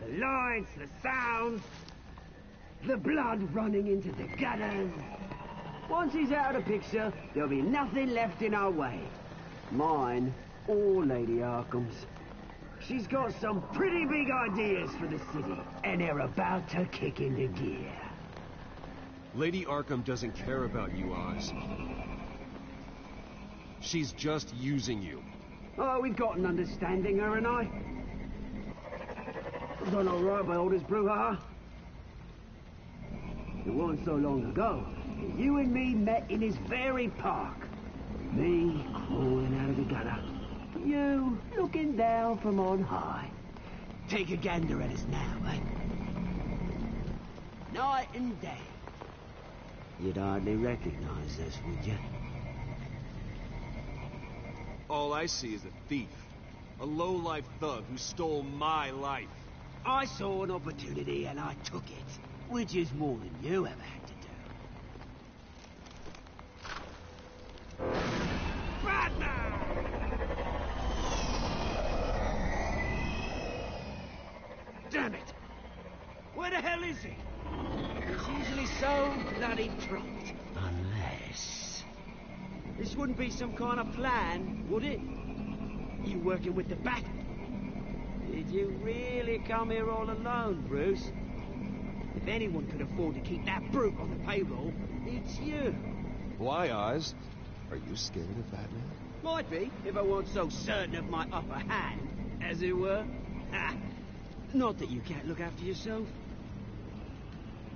The lights, the sounds, the blood running into the gutters. Once he's out of the picture, there'll be nothing left in our way. Mine or Lady Arkham's. She's got some pretty big ideas for the city, and they're about to kick into gear. Lady Arkham doesn't care about you, Oz. She's just using you. Oh, we've got an understanding, her and I. Done all right by all this brouhaha. It wasn't so long ago that you and me met in this very park. Me crawling out of the gutter. You looking down from on high. Take a gander at us now, eh? night and day. You'd hardly recognize us, would you? All I see is a thief. A low-life thug who stole my life. I saw an opportunity and I took it, which is more than you ever had to do. Batman! Damn it! Where the hell is he? He's usually so bloody prompt. Unless... This wouldn't be some kind of plan, would it? You working with the Bat? Did you really come here all alone, Bruce? If anyone could afford to keep that brute on the payroll, it's you. Why, Oz? Are you scared of Batman? Might be, if I weren't so certain of my upper hand, as it were. Ha! Not that you can't look after yourself.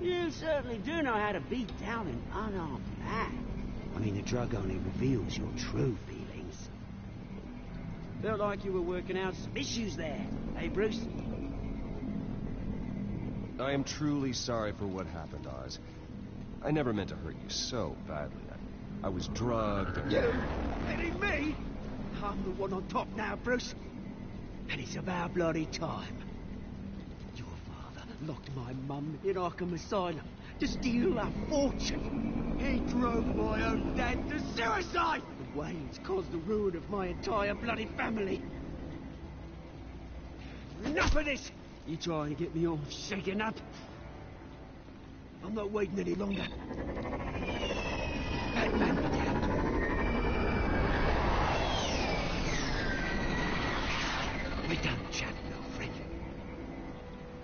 You certainly do know how to beat down an unarmed man. I mean, the drug only reveals your true feelings. Felt like you were working out some issues there, eh, Bruce? I am truly sorry for what happened, Oz. I never meant to hurt you so badly. I was drugged and... You? Hitting me? I'm the one on top now, Bruce. And it's about bloody time. Your father locked my mum in Arkham Asylum to steal a fortune. He drove my own dad to suicide! And Wayne's caused the ruin of my entire bloody family. Enough of this! You trying to get me all shaken up? I'm not waiting any longer. Batman, be down. We're done chatting, old friend.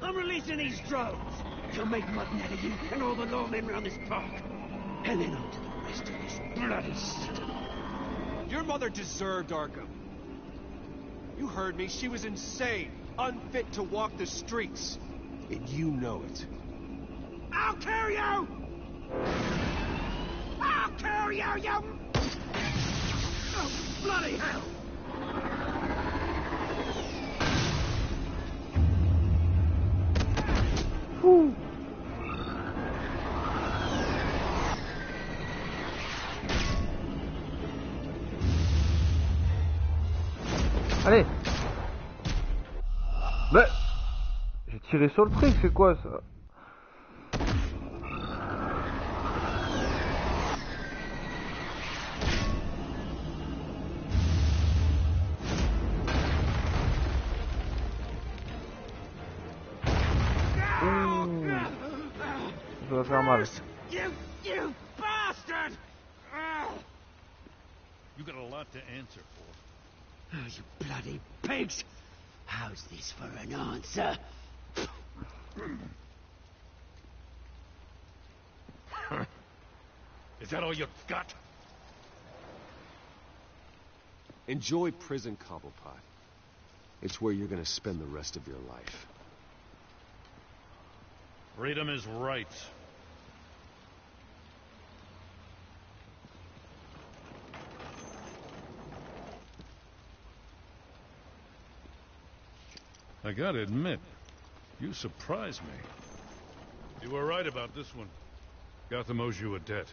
I'm releasing these drones. You'll make mutton out of you and all the lawmen around this park. And then on to the rest of this bloody city. Your mother deserved Arkham. You heard me. She was insane, unfit to walk the streets. And you know it. I'll kill you! I'll kill you, you... Oh, bloody hell! Whew. Allez. Mais j'ai tiré sur le truc, c'est quoi ça? Ça va faire mal. You bastard! You got a lot to answer for. Oh, you bloody pigs! How's this for an answer? Is that all you got? Enjoy prison, Cobblepot. It's where you're gonna spend the rest of your life. Freedom is right. I gotta admit, you surprised me. You were right about this one. Gotham owes you a debt.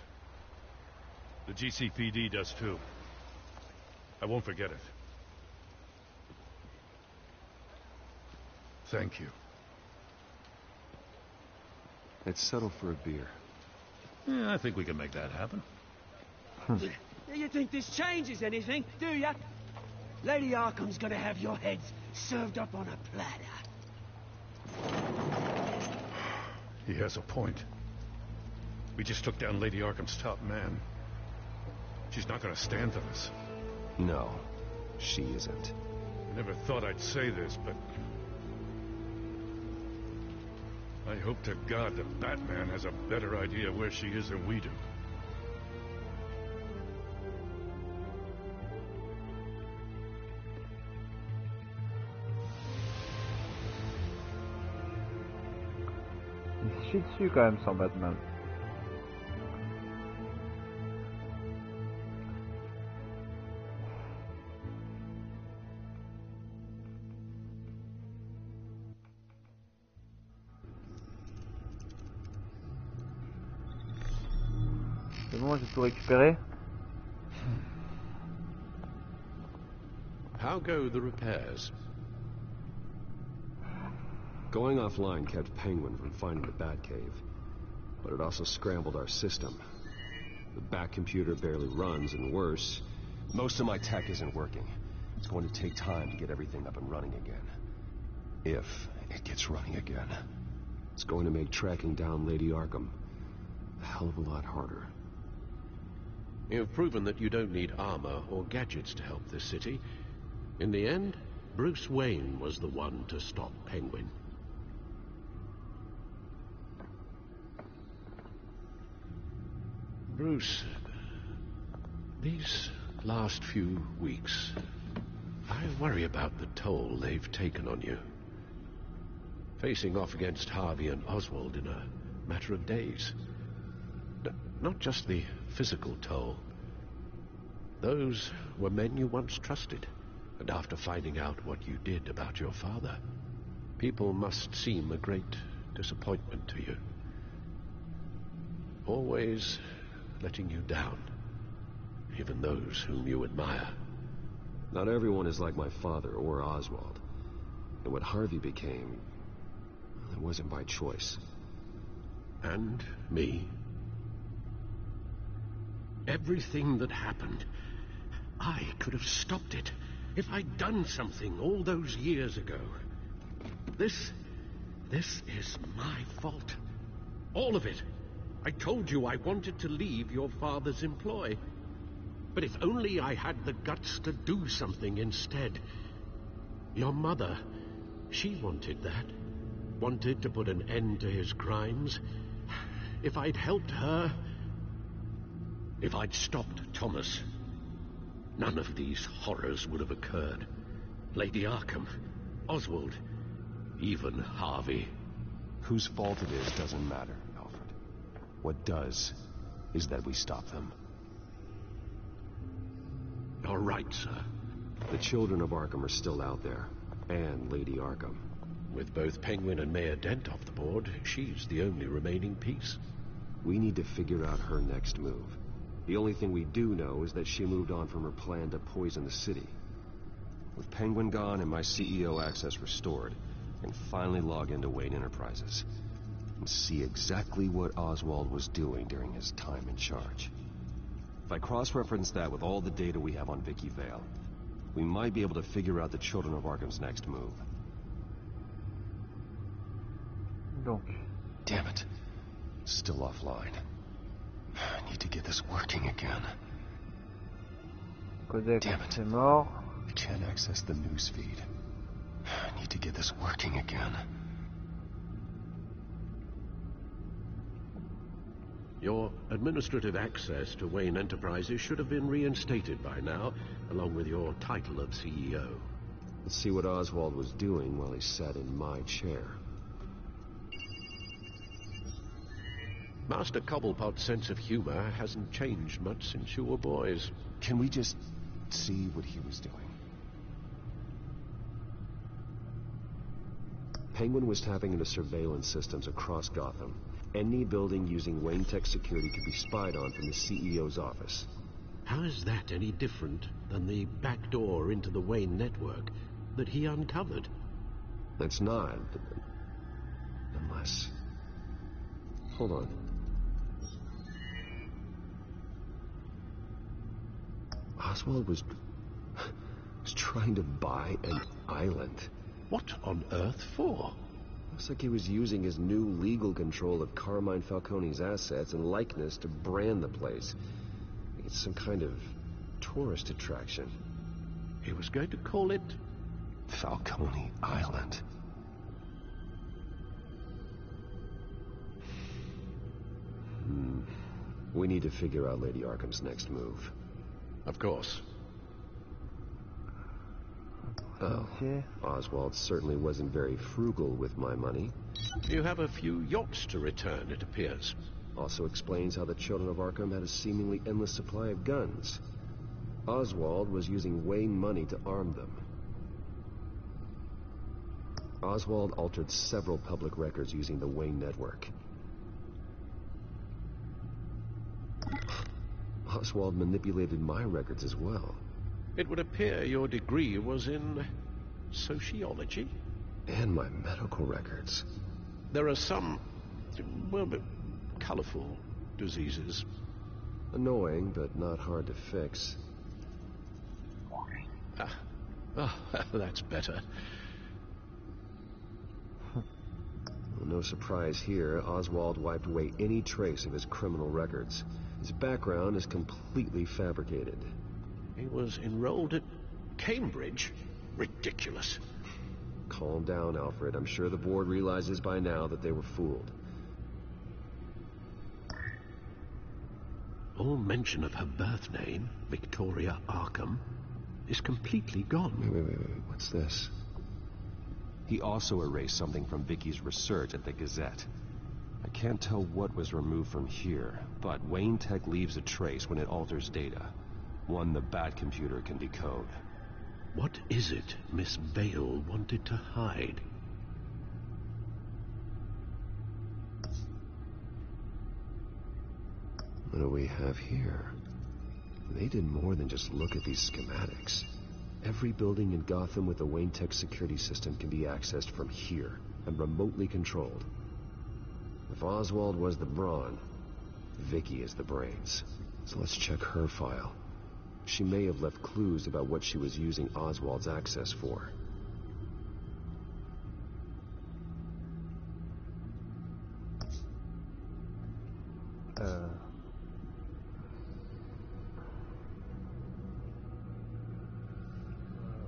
The GCPD does too. I won't forget it. Thank you. Let's settle for a beer. Yeah, I think we can make that happen. You think this changes anything, do ya? Lady Arkham's gonna have your heads served up on a platter. He has a point. We just took down Lady Arkham's top man. She's not gonna stand for this. No, she isn't. Never thought I'd say this, but... I hope to God that Batman has a better idea of where she is than we do. Il se chie dessus quand même sans Batman. C'est bon, j'ai tout récupéré. How go the repairs? Going offline kept Penguin from finding the Batcave, but it also scrambled our system. The Bat computer barely runs, and worse, most of my tech isn't working. It's going to take time to get everything up and running again. If it gets running again. It's going to make tracking down Lady Arkham a hell of a lot harder. You've proven that you don't need armor or gadgets to help this city. In the end, Bruce Wayne was the one to stop Penguin. Bruce, these last few weeks, I worry about the toll they've taken on you. Facing off against Harvey and Oswald in a matter of days. Not just the physical toll. Those were men you once trusted, and after finding out what you did about your father, people must seem a great disappointment to you. Always letting you down, even those whom you admire. Not everyone is like my father or Oswald. And what Harvey became, it wasn't by choice. And me. Everything that happened, I could have stopped it if I'd done something all those years ago. This is my fault. All of it. I told you I wanted to leave your father's employ. But if only I had the guts to do something instead. Your mother, she wanted that. Wanted to put an end to his crimes. If I'd helped her... If I'd stopped Thomas, none of these horrors would have occurred. Lady Arkham, Oswald, even Harvey. Whose fault it is doesn't matter, Alfred. What does is that we stop them. All right, sir. The children of Arkham are still out there, and Lady Arkham. With both Penguin and Mayor Dent off the board, she's the only remaining piece. We need to figure out her next move. The only thing we do know is that she moved on from her plan to poison the city. With Penguin gone and my CEO access restored, I can finally log into Wayne Enterprises and see exactly what Oswald was doing during his time in charge. If I cross-reference that with all the data we have on Vicky Vale, we might be able to figure out the Children of Arkham's next move. Donc. Damn it. Still offline. I need to get this working again. Codec, damn it. C'est mort. I can't access the news feed. I need to get this working again. Your administrative access to Wayne Enterprises should have been reinstated by now, along with your title of CEO. Let's see what Oswald was doing while he sat in my chair. Master Cobblepot's sense of humor hasn't changed much since you were boys. Can we just see what he was doing? Penguin was tapping into surveillance systems across Gotham. Any building using Wayne Tech security could be spied on from the CEO's office. How is that any different than the back door into the Wayne network that he uncovered? It's not. Unless... Hold on. Oswald was trying to buy an island. What on earth for? Looks like he was using his new legal control of Carmine Falcone's assets and likeness to brand the place. It's some kind of tourist attraction. He was going to call it... Falcone Island. We need to figure out Lady Arkham's next move. Of course. Oh, Oswald certainly wasn't very frugal with my money. You have a few yachts to return, it appears. Also explains how the Children of Arkham had a seemingly endless supply of guns. Oswald was using Wayne money to arm them. Oswald altered several public records using the Wayne network. Oswald manipulated my records as well. It would appear your degree was in sociology? And my medical records. There are some, well, colorful diseases. Annoying, but not hard to fix. That's better. Well, no surprise here, Oswald wiped away any trace of his criminal records. His background is completely fabricated. He was enrolled at Cambridge? Ridiculous. Calm down, Alfred. I'm sure the board realizes by now that they were fooled. All mention of her birth name, Victoria Arkham, is completely gone. Wait. What's this? He also erased something from Vicky's research at the Gazette. I can't tell what was removed from here, but Wayne Tech leaves a trace when it alters data. One the Bat computer can decode. What is it Miss Vale wanted to hide? What do we have here? They did more than just look at these schematics. Every building in Gotham with the Wayne Tech security system can be accessed from here and remotely controlled. If Oswald was the brawn, Vicky is the brains. So let's check her file. She may have left clues about what she was using Oswald's access for.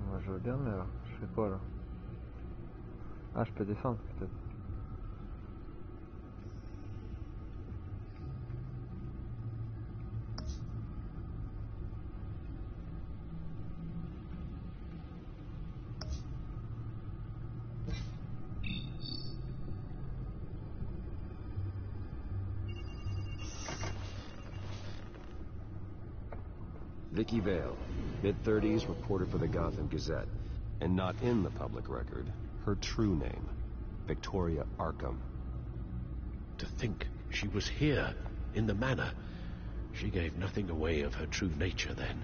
Moi je veux bien, mais alors, je fais quoi là? Ah, je peux descendre peut-être. Vicky Vale, mid-30s, reporter for the Gotham Gazette. And not in the public record, her true name, Victoria Arkham. To think she was here, in the manor. She gave nothing away of her true nature then.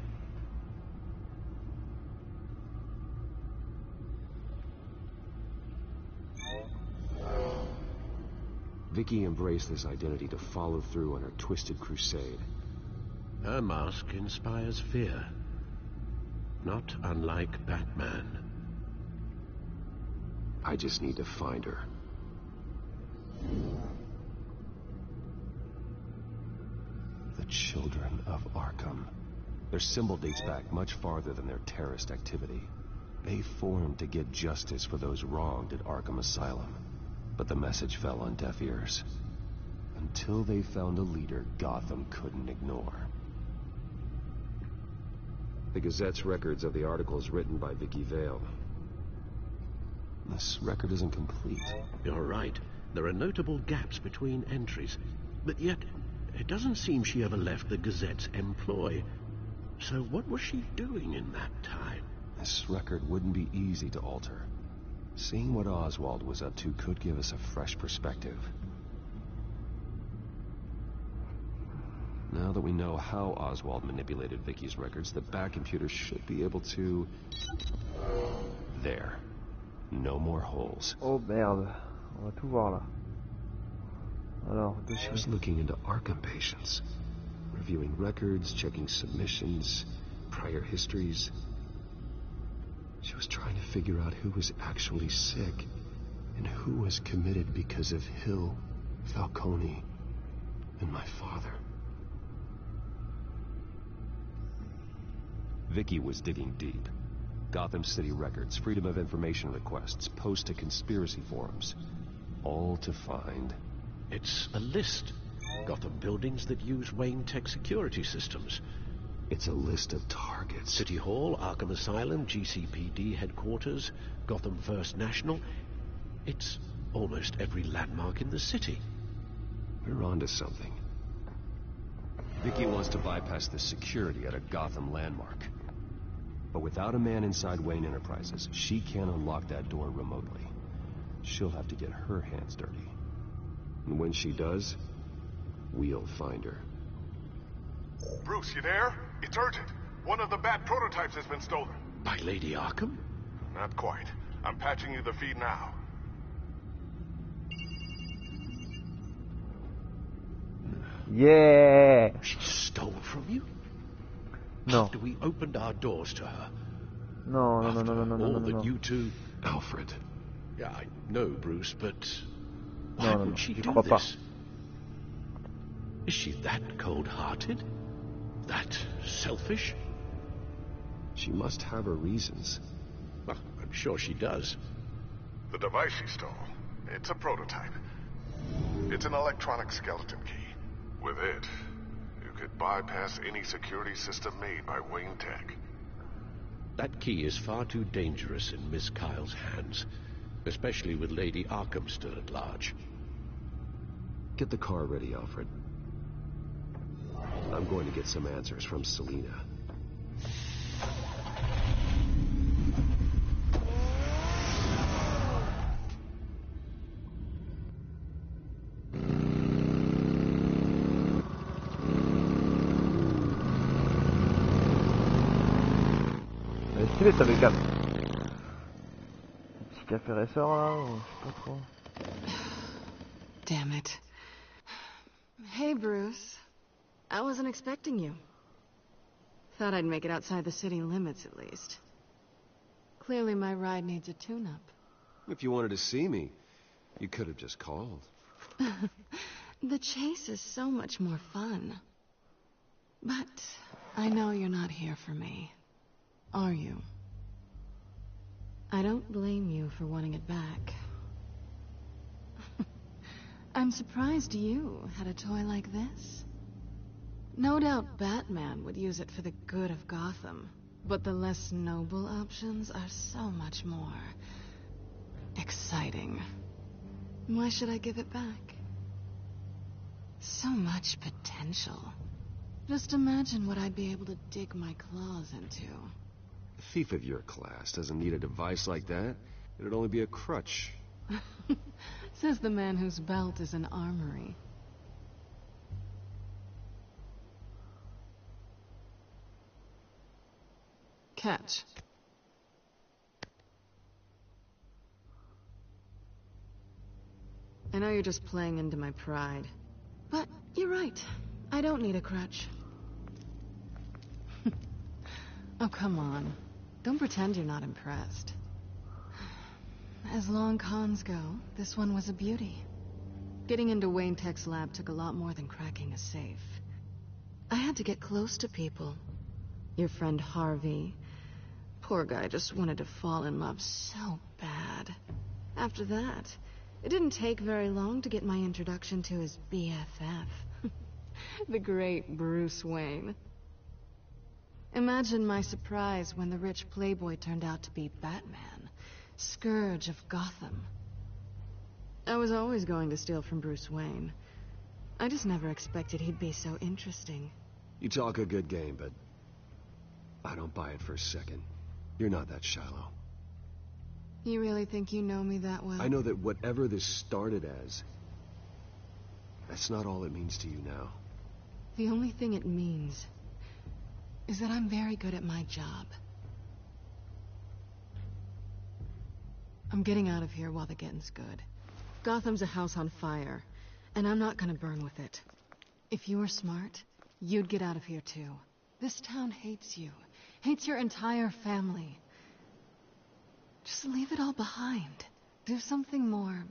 Vicky embraced this identity to follow through on her twisted crusade. Her mask inspires fear. Not unlike Batman. I just need to find her. The Children of Arkham. Their symbol dates back much farther than their terrorist activity. They formed to get justice for those wronged at Arkham Asylum. But the message fell on deaf ears. Until they found a leader Gotham couldn't ignore. The Gazette's records of the articles written by Vicky Vale. This record isn't complete. You're right. There are notable gaps between entries. But yet, it doesn't seem she ever left the Gazette's employ. So what was she doing in that time? This record wouldn't be easy to alter. Seeing what Oswald was up to could give us a fresh perspective. Now that we know how Oswald manipulated Vicky's records, the Bat computer should be able to... There. No more holes. Oh merde, on va tout voir là. Alors, she was looking into Arkham patients, reviewing records, checking submissions, prior histories. She was trying to figure out who was actually sick and who was committed because of Hill, Falcone, and my father. Vicky was digging deep. Gotham City records, Freedom of Information requests, posts to conspiracy forums. All to find... It's a list. Gotham buildings that use Wayne Tech security systems. It's a list of targets. City Hall, Arkham Asylum, GCPD headquarters, Gotham First National. It's almost every landmark in the city. We're onto something. Vicky wants to bypass the security at a Gotham landmark. But without a man inside Wayne Enterprises, she can't unlock that door remotely. She'll have to get her hands dirty. And when she does, we'll find her. Bruce, you there? It's urgent. One of the Bat prototypes has been stolen. By Lady Arkham? Not quite. I'm patching you the feed now. Yeah! She stole from you? No. After we opened our doors to her? No. All that you two... Alfred. Yeah, I know, Bruce, but... No, Why no, would she j'y do crois pas. this? Is she that cold-hearted? That selfish? She must have her reasons. Well, I'm sure she does. The device she stole, it's a prototype. It's an electronic skeleton key. With it, you could bypass any security system made by Wayne Tech. That key is far too dangerous in Miss Kyle's hands, especially with Lady Arkham still at large. Get the car ready, Alfred. I'm going to get some answers from Selina. Stylé ça bécane. Petit café ressort là, ou je sais pas trop. Damn it. Hey, Bruce. I wasn't expecting you. Thought I'd make it outside the city limits at least. Clearly my ride needs a tune-up. If you wanted to see me, you could have just called. The chase is so much more fun. But I know you're not here for me. Are you? I don't blame you for wanting it back. I'm surprised you had a toy like this. No doubt Batman would use it for the good of Gotham, but the less noble options are so much more exciting. Why should I give it back? So much potential. Just imagine what I'd be able to dig my claws into. A thief of your class doesn't need a device like that. It'd only be a crutch. Says the man whose belt is an armory. Catch. I know you're just playing into my pride, but you're right. I don't need a crutch. Oh, come on. Don't pretend you're not impressed. As long cons go, this one was a beauty. Getting into Wayne Tech's lab took a lot more than cracking a safe. I had to get close to people. Your friend Harvey. Poor guy just wanted to fall in love so bad. After that, it didn't take very long to get my introduction to his BFF. The great Bruce Wayne. Imagine my surprise when the rich playboy turned out to be Batman, Scourge of Gotham. I was always going to steal from Bruce Wayne. I just never expected he'd be so interesting. You talk a good game, but I don't buy it for a second. You're not that shallow. You really think you know me that well? I know that whatever this started as, that's not all it means to you now. The only thing it means is that I'm very good at my job. I'm getting out of here while the getting's good. Gotham's a house on fire, and I'm not gonna burn with it. If you were smart, you'd get out of here too. This town hates you. Hates your entire family. Just leave it all behind. Do something more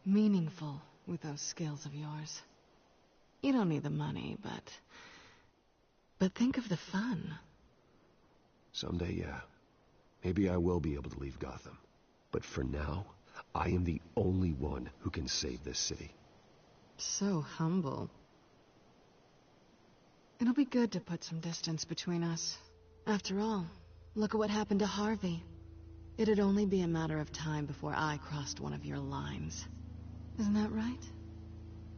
meaningful with those skills of yours. You don't need the money, but think of the fun. Someday, yeah. Maybe I will be able to leave Gotham. But for now, I am the only one who can save this city. So humble. It'll be good to put some distance between us. After all, look at what happened to Harvey. It'd only be a matter of time before I crossed one of your lines. Isn't that right?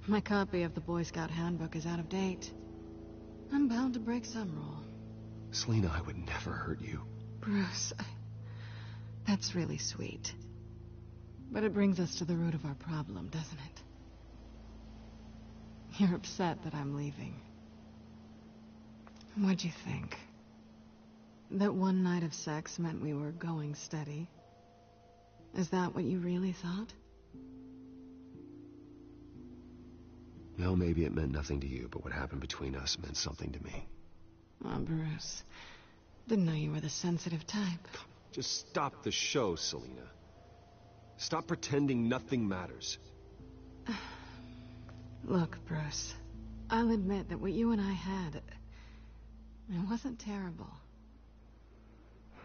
My copy of the Boy Scout Handbook is out of date. I'm bound to break some rule. Selina, I would never hurt you. Bruce, that's really sweet. But it brings us to the root of our problem, doesn't it? You're upset that I'm leaving. What'd you think? That one night of sex meant we were going steady? Is that what you really thought? Well, maybe it meant nothing to you, but what happened between us meant something to me. Oh, Bruce. Didn't know you were the sensitive type. Just stop the show, Selena. Stop pretending nothing matters. Look, Bruce. I'll admit that what you and I had, it wasn't terrible.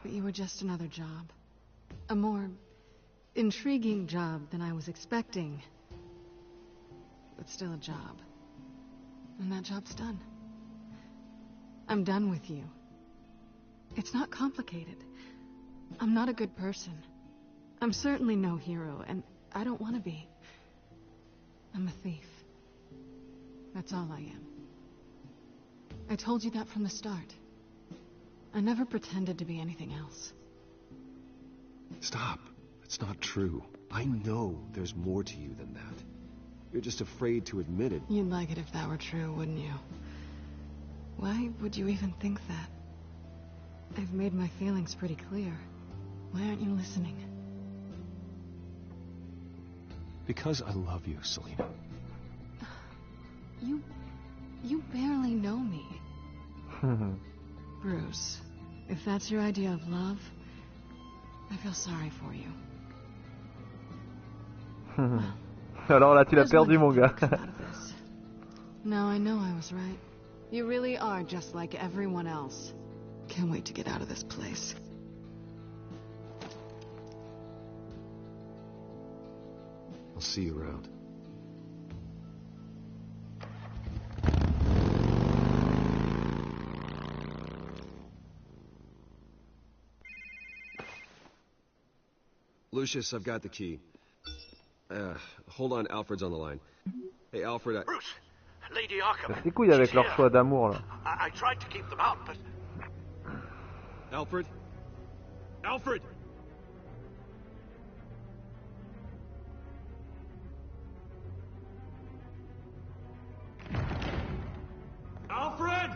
But you were just another job. A more intriguing job than I was expecting. But still a job. And that job's done. I'm done with you. It's not complicated. I'm not a good person. I'm certainly no hero, and I don't want to be. I'm a thief. That's all I am. I told you that from the start. I never pretended to be anything else. Stop. It's not true. I know there's more to you than that. You're just afraid to admit it. You'd like it if that were true, wouldn't you? Why would you even think that? I've made my feelings pretty clear. Why aren't you listening? Because I love you, Selena. You barely know me. Bruce, if that's your idea of love, I feel sorry for you. Alors là, tu l'as perdu, mon gars. Now I know I was right. You really are just like everyone else. Can't wait to get out of this place. I'll see you around. Lucius, I've got the key. Hold on, Alfred's on the line. Hey, Alfred, Bruce, Lady Arkham. C'est couilles avec leur choix d'amour, là. I tried to keep them out, but... Alfred? Alfred! Alfred!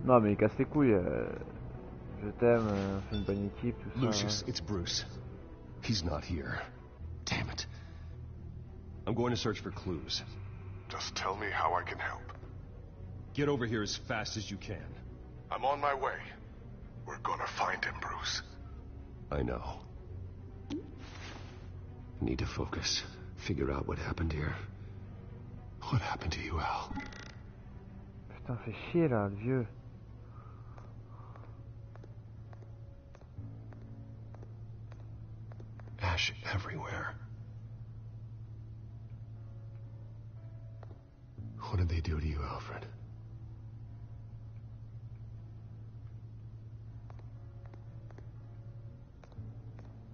Non, mais il casse les couilles. Je t'aime, on fait une bonne équipe, tout ça. Lucius, it's Bruce. He's not here. Damn it. I'm going to search for clues. Just tell me how I can help. Get over here as fast as you can. I'm on my way. We're gonna find him, Bruce. I know. Need to focus. Figure out what happened here. What happened to you, Al? Putain, fait chier là, le vieux. Ash everywhere. What did they do to you, Alfred?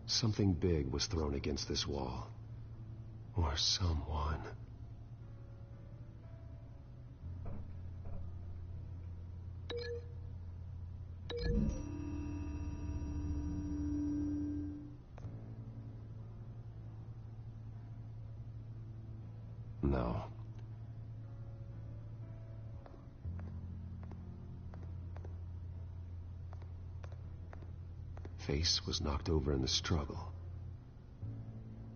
Something big was thrown against this wall. Or someone. No. Face was knocked over in the struggle.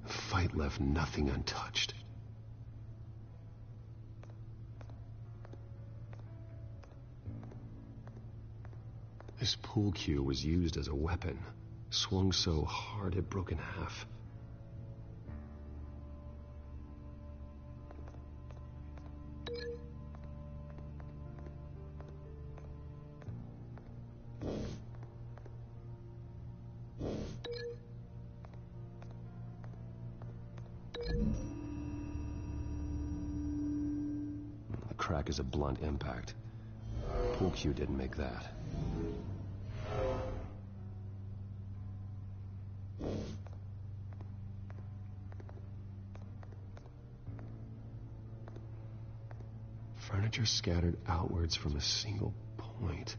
The fight left nothing untouched. This pool cue was used as a weapon, swung so hard it broke in half. The crack is a blunt impact. Pool cue didn't make that. Furniture scattered outwards from a single point.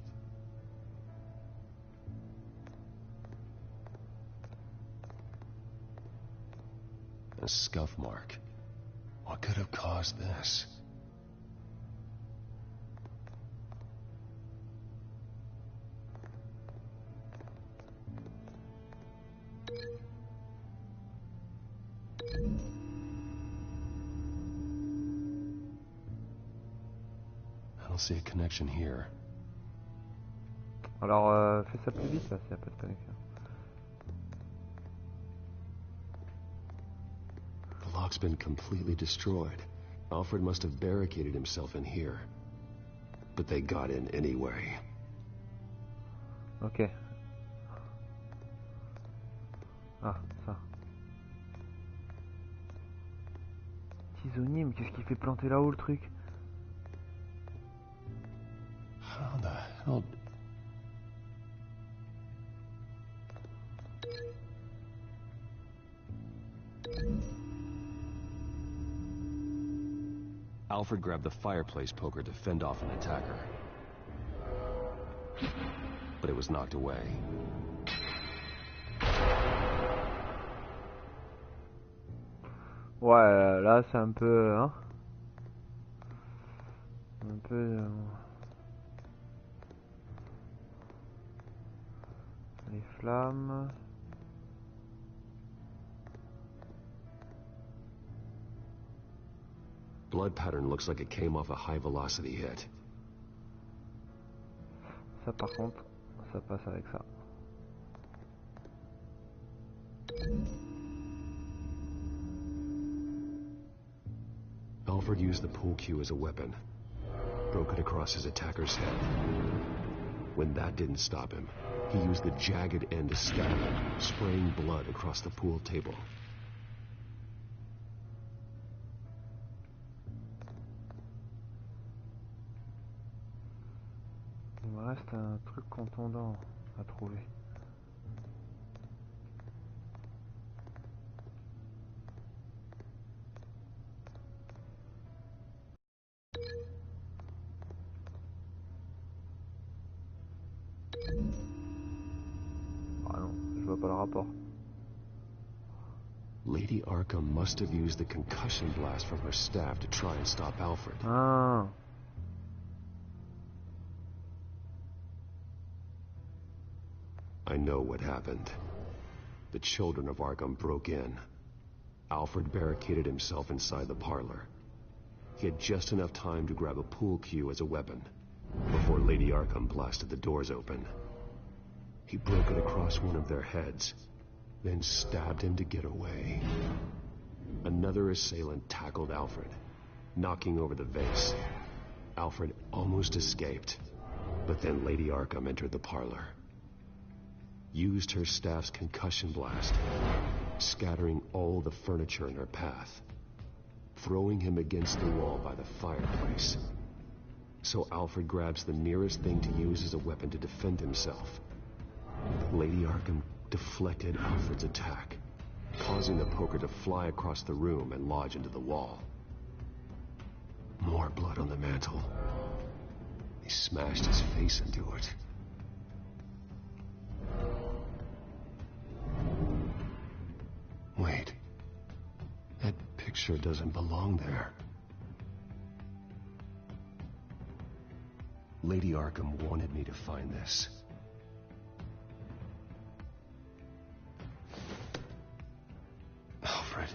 A scuff mark. What could have caused this? I don't see a connection here. Alors, fais ça plus vite là, s'il n'y a pas de connexion. The lock's been completely destroyed. Alfred must have barricaded himself in here. But they got in anyway. Ok. Ah, ça. Tisonime, qu'est-ce qui fait planter là-haut le truc? How the hell... Alfred grabbed the fireplace poker to fend off an attacker. But it was knocked away. Ouais, là c'est un peu... Hein, un peu... les flammes... Blood pattern looks like it came off a high-velocity hit. Ça par contre, ça passe avec ça. Alfred used the pool cue as a weapon. Broke it across his attacker's head. When that didn't stop him, he used the jagged end to stab him, spraying blood across the pool table. Il me reste un truc contondant à trouver. Ah non, je vois pas le rapport. Lady Arkham must have used the concussion blast from her staff to try and stop Alfred. Ah. I know what happened. The children of Arkham broke in. Alfred barricaded himself inside the parlor. He had just enough time to grab a pool cue as a weapon before Lady Arkham blasted the doors open. He broke it across one of their heads, then stabbed him to get away. Another assailant tackled Alfred, knocking over the vase. Alfred almost escaped, but then Lady Arkham entered the parlor. Used her staff's concussion blast, scattering all the furniture in her path, throwing him against the wall by the fireplace. So Alfred grabs the nearest thing to use as a weapon to defend himself. Lady Arkham deflected Alfred's attack, causing the poker to fly across the room and lodge into the wall. More blood on the mantel. He smashed his face into it. Wait. That picture doesn't belong there. Lady Arkham wanted me to find this. Alfred.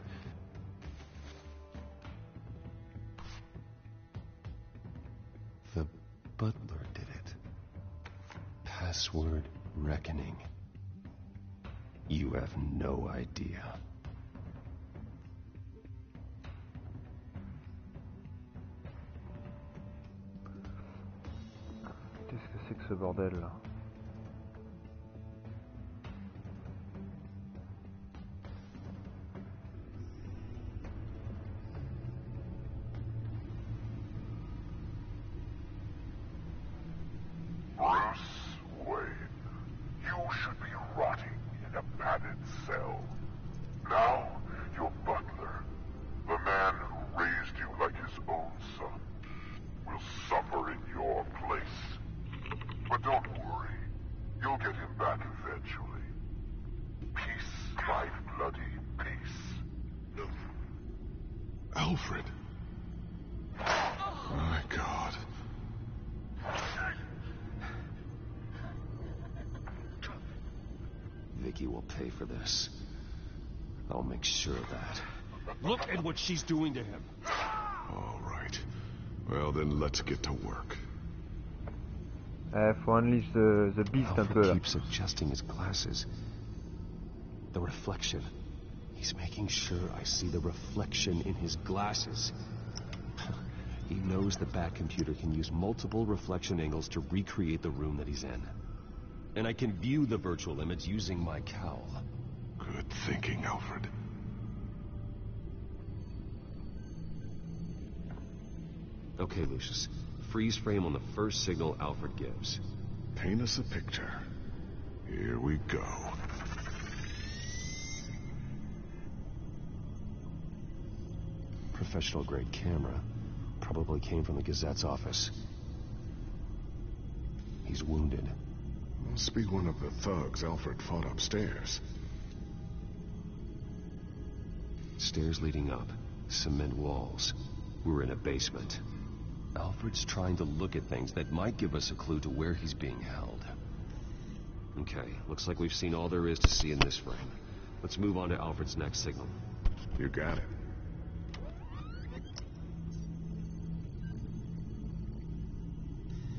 The butler did it. Password reckoning. You have no idea. Qu'est-ce que c'est que ce bordel là? Bruce Wayne, you should be rotting in a padded cell. Now, your butler, the man who raised you like his own son, will suffer in your place. But don't worry, you'll get him back eventually. Peace, my bloody peace. Nikki will pay for this. I'll make sure of that. Look at what she's doing to him. All right. Well, then let's get to work. Faut unleash the beast un peu Alfred là. keeps adjusting his glasses. The reflection. He's making sure I see the reflection in his glasses. He knows the Batcomputer can use multiple reflection angles to recreate the room that he's in. And I can view the virtual image using my cowl. Good thinking, Alfred. Okay, Lucius. Freeze frame on the first signal Alfred gives. Paint us a picture. Here we go. Professional-grade camera. Probably came from the Gazette's office. He's wounded. Must be one of the thugs Alfred fought upstairs. Stairs leading up. Cement walls. We're in a basement. Alfred's trying to look at things that might give us a clue to where he's being held. Okay, looks like we've seen all there is to see in this frame. Let's move on to Alfred's next signal. You got it.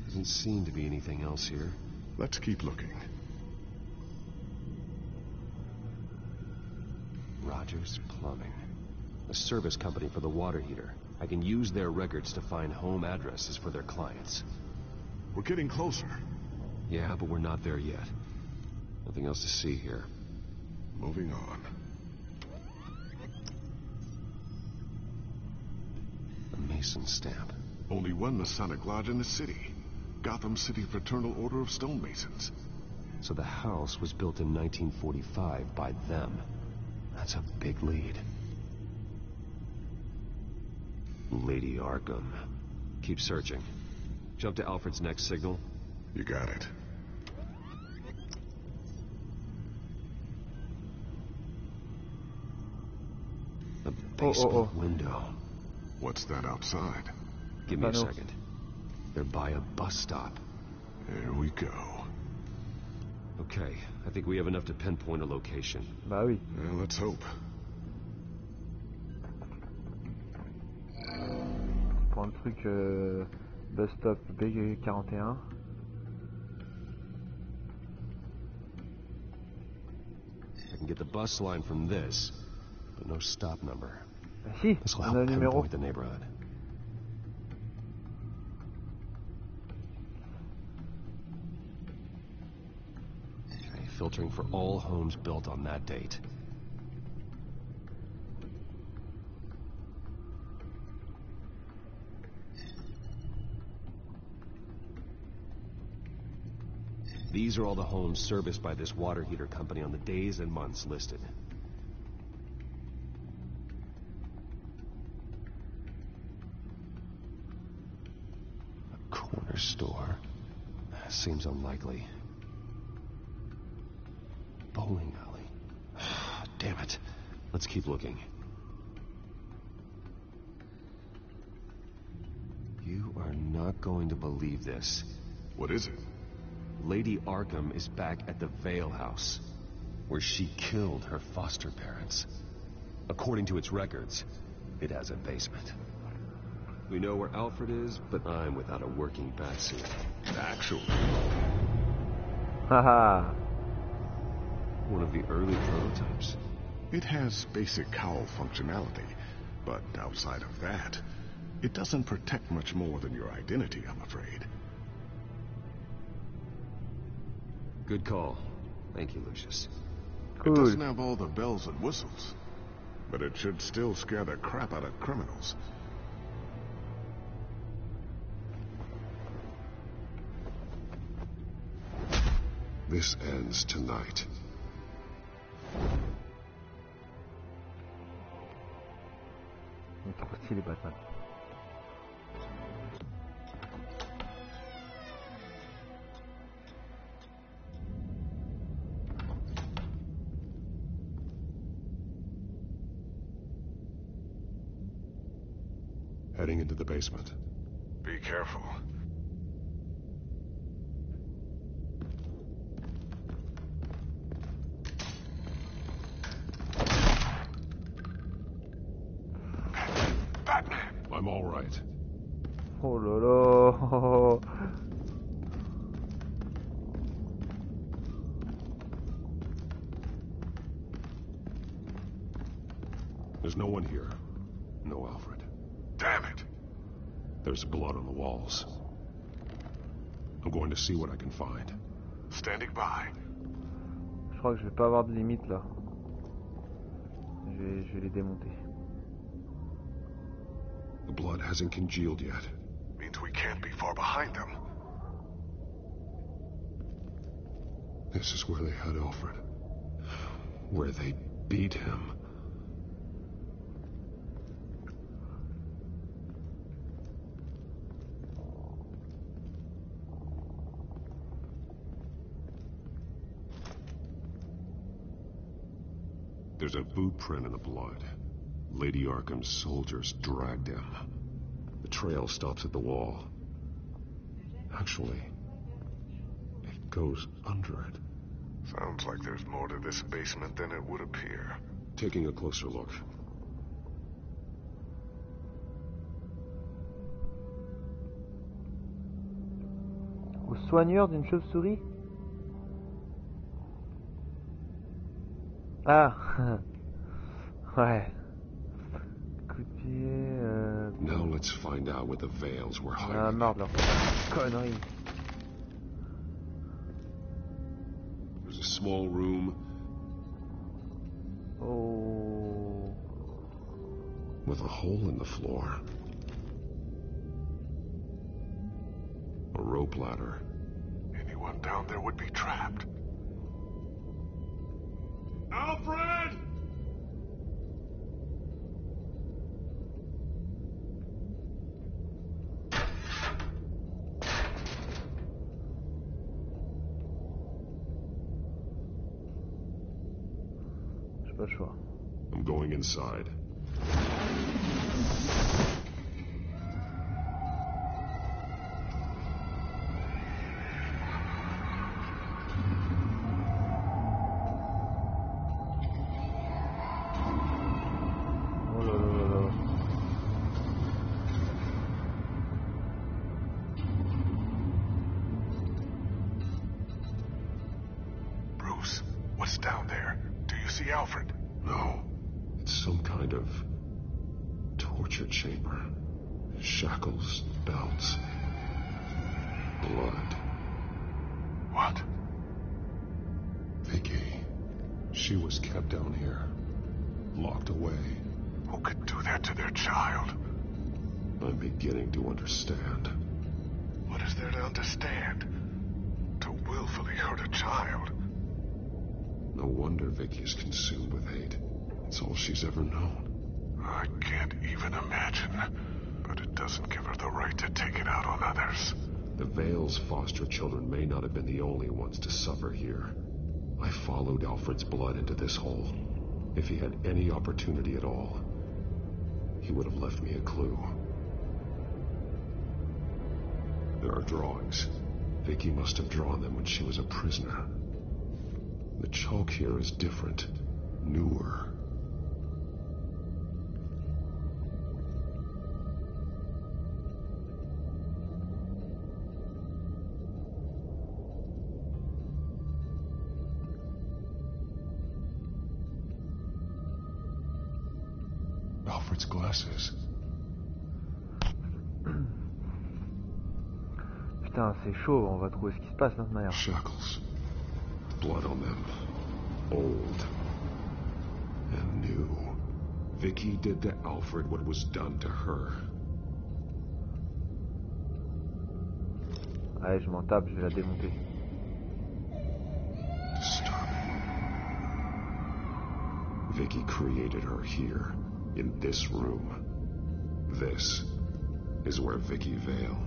Doesn't seem to be anything else here. Let's keep looking. Rogers Plumbing. A service company for the water heater. I can use their records to find home addresses for their clients. We're getting closer. Yeah, but we're not there yet. Nothing else to see here. Moving on. A Mason stamp. Only one Masonic lodge in the city. Gotham City Fraternal Order of Stonemasons. So the house was built in 1945 by them. That's a big lead. Lady Arkham. Keep searching. Jump to Alfred's next signal. You got it. A basement window. What's that outside? Give me a second. They're by a bus stop. There we go. Okay, I think we have enough to pinpoint a location. Bah oui. Well, let's hope. Pour un truc bus stop B41. I can get the bus line from this, but no stop number. Si, this will on a help numéro. pinpoint the neighborhood. Okay, filtering for all homes built on that date. These are all the homes serviced by this water heater company on the days and months listed. A corner store. Seems unlikely. Bowling alley. Damn it. Let's keep looking. You are not going to believe this. What is it? Lady Arkham is back at the Vale House, where she killed her foster parents. According to its records, it has a basement. We know where Alfred is, but I'm without a working batsuit. Actually. Haha. One of the early prototypes. It has basic cowl functionality, but outside of that, it doesn't protect much more than your identity, I'm afraid. Good call. Thank you, Lucius. It doesn't have all the bells and whistles, but it should still scare the crap out of criminals. This ends tonight. Trop stylé, Batman. Heading into the basement. Be careful. Oh là là. There's no one here. No Alfred. Damn it! There's blood on the walls. I'm going to see what I can find. Standing by. Je crois que je vais pas avoir de limite là. Je vais les démonter. The blood hasn't congealed yet. Means we can't be far behind them. This is where they had Alfred. Where they beat him. There's a boot print in the blood. Lady Arkham's soldiers dragged him. The trail stops at the wall. Actually, it goes under it. Sounds like there's more to this basement than it would appear. Taking a closer look. Au soigneur d'une chauve-souris? Ah. Ouais. Écoutez, Now let's find out what the Veils were hiding. Ah, marre de leur conneries. There's a small room. Oh. With a hole in the floor. A rope ladder. Anyone down there would be trapped. Alfred! J'ai pas le choix. I'm going inside. Bruce, what's down there? Do you see Alfred? No. It's some kind of torture chamber. Shackles, belts, blood. What? Vicky. She was kept down here. Locked away. Who could do that to their child? I'm beginning to understand. What is there to understand? To willfully hurt a child? No wonder Vicky is consumed with hate. It's all she's ever known. I can't even imagine. But it doesn't give her the right to take it out on others. The Veil's foster children may not have been the only ones to suffer here. I followed Alfred's blood into this hole. If he had any opportunity at all, he would have left me a clue. There are drawings. Vicky must have drawn them when she was a prisoner. The chalk here is different, newer. Alfred's glasses. Putain, c'est chaud, on va trouver ce qui se passe maintenant. Shackles. Blood on them. Old. And new. Vicky did to Alfred what was done to her. Allez, je m'en tape, je vais la démonter. Disturbing. Vicky created her here, in this room. This is where Vicky Vale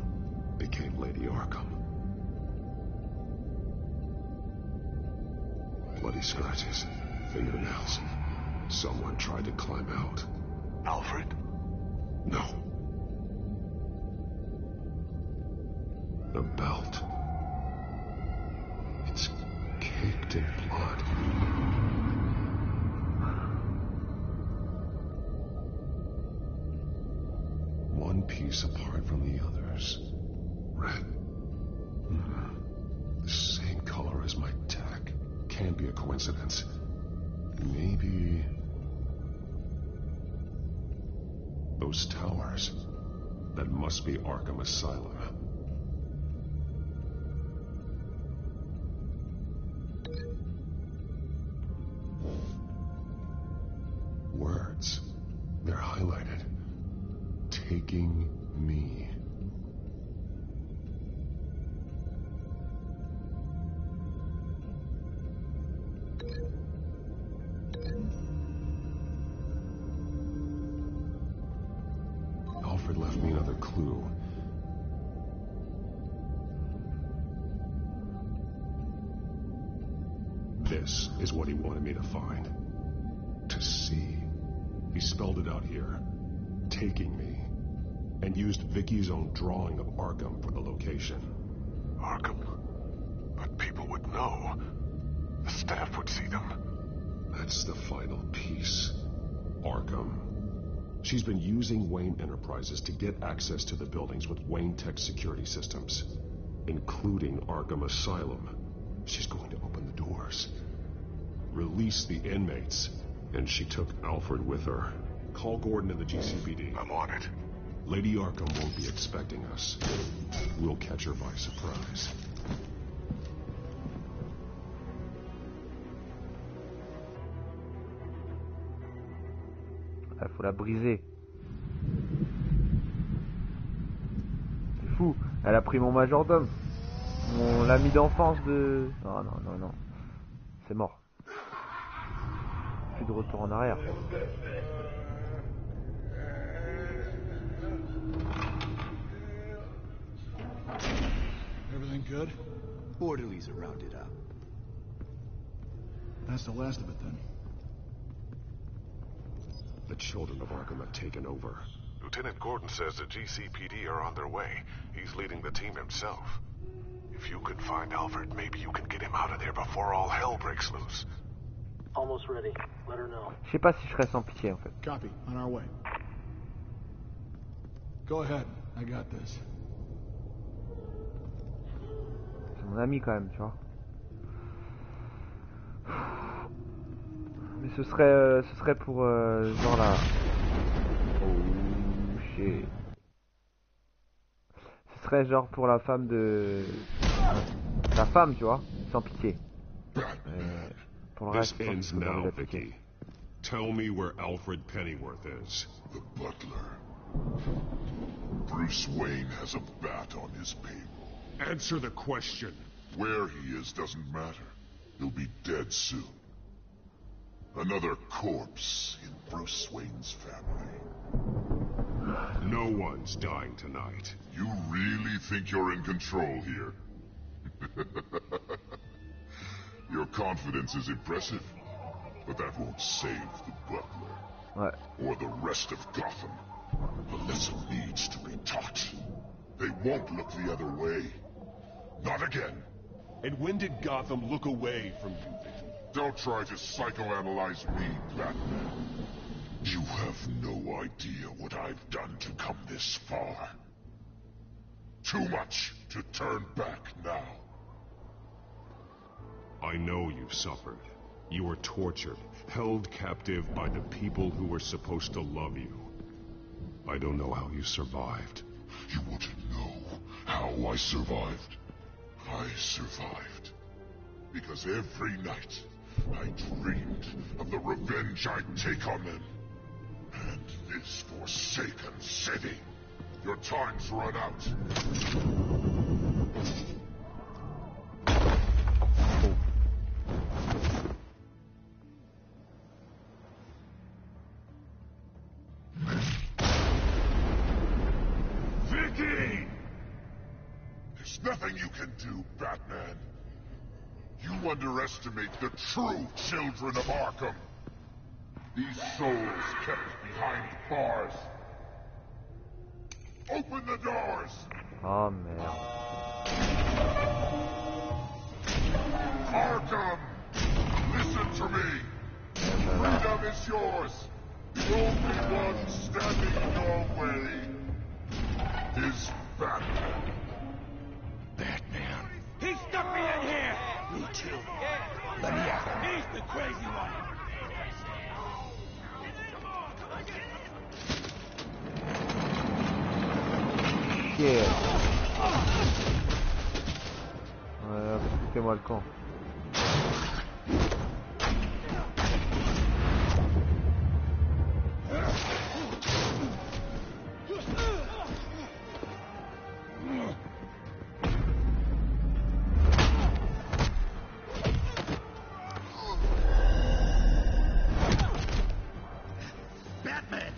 became Lady Arkham. Bloody scratches, fingernails. Someone tried to climb out. Alfred? No. The belt. It's caked in blood. One piece piece apart from the others. Red. The same color as my tech. Can't be a coincidence. Maybe... those towers. That must be Arkham Asylum. Words. They're highlighted. Taking me. Alfred left me another clue. This is what he wanted me to find. To see. He spelled it out here. Taking me. And used Vicky's own drawing of Arkham for the location. Arkham? But people would know. The staff would see them. That's the final piece. Arkham. She's been using Wayne Enterprises to get access to the buildings with Wayne Tech security systems, including Arkham Asylum. She's going to open the doors, release the inmates, and she took Alfred with her. Call Gordon and the GCPD. I'm on it. Lady Arkham won't be expecting us. We'll catch her by surprise. Il faut la briser. C'est fou. Elle a pris mon majordome. L'ami d'enfance de... Non, non, non, non. C'est mort. Plus de retour en arrière. Everything good? Orderlies are rounded up. That's the last of it then. The children of Arkham have taken over. Lieutenant Gordon says the GCPD are on their way. He's leading the team himself. If you could find Alfred, maybe you can get him out of there before all hell breaks loose. Almost ready. Let her know. Je sais pas si je serais sans pitié en fait. Copy. On our way. Go ahead. I got this. C'est mon ami quand même, tu vois. Mais ce serait pour genre là. Oh shit. Ce serait genre pour la femme de... La femme, tu vois, sans pitié. Pour le This reste, ends now, Vicky. Tell me where Alfred Pennyworth is. The butler. Bruce Wayne has a bat on his payroll. Answer the question. Where he is doesn't matter. He'll be dead soon. Another corpse in Bruce Wayne's family. No one's dying tonight. You really think you're in control here? Your confidence is impressive, but that won't save the butler. Ouais. Or the rest of Gotham. A lesson needs to be taught. They won't look the other way. Not again. And when did Gotham look away from you, Vicky? Don't try to psychoanalyze me, Batman. You have no idea what I've done to come this far. Too much to turn back now. I know you've suffered. You were tortured, held captive by the people who were supposed to love you. I don't know how you survived. You want to know how I survived? I survived because every night I dreamed of the revenge I'd take on them. And this forsaken city. Your time's run out. Vicky! There's nothing you can do, Batman. You underestimate the true children of Arkham. These souls kept behind bars. Open the doors! Oh merde. Arkham! Listen to me! Freedom is yours! The only one standing in your way! crazy one. Yeah. Voilà, foutez-moi le camp. Batman!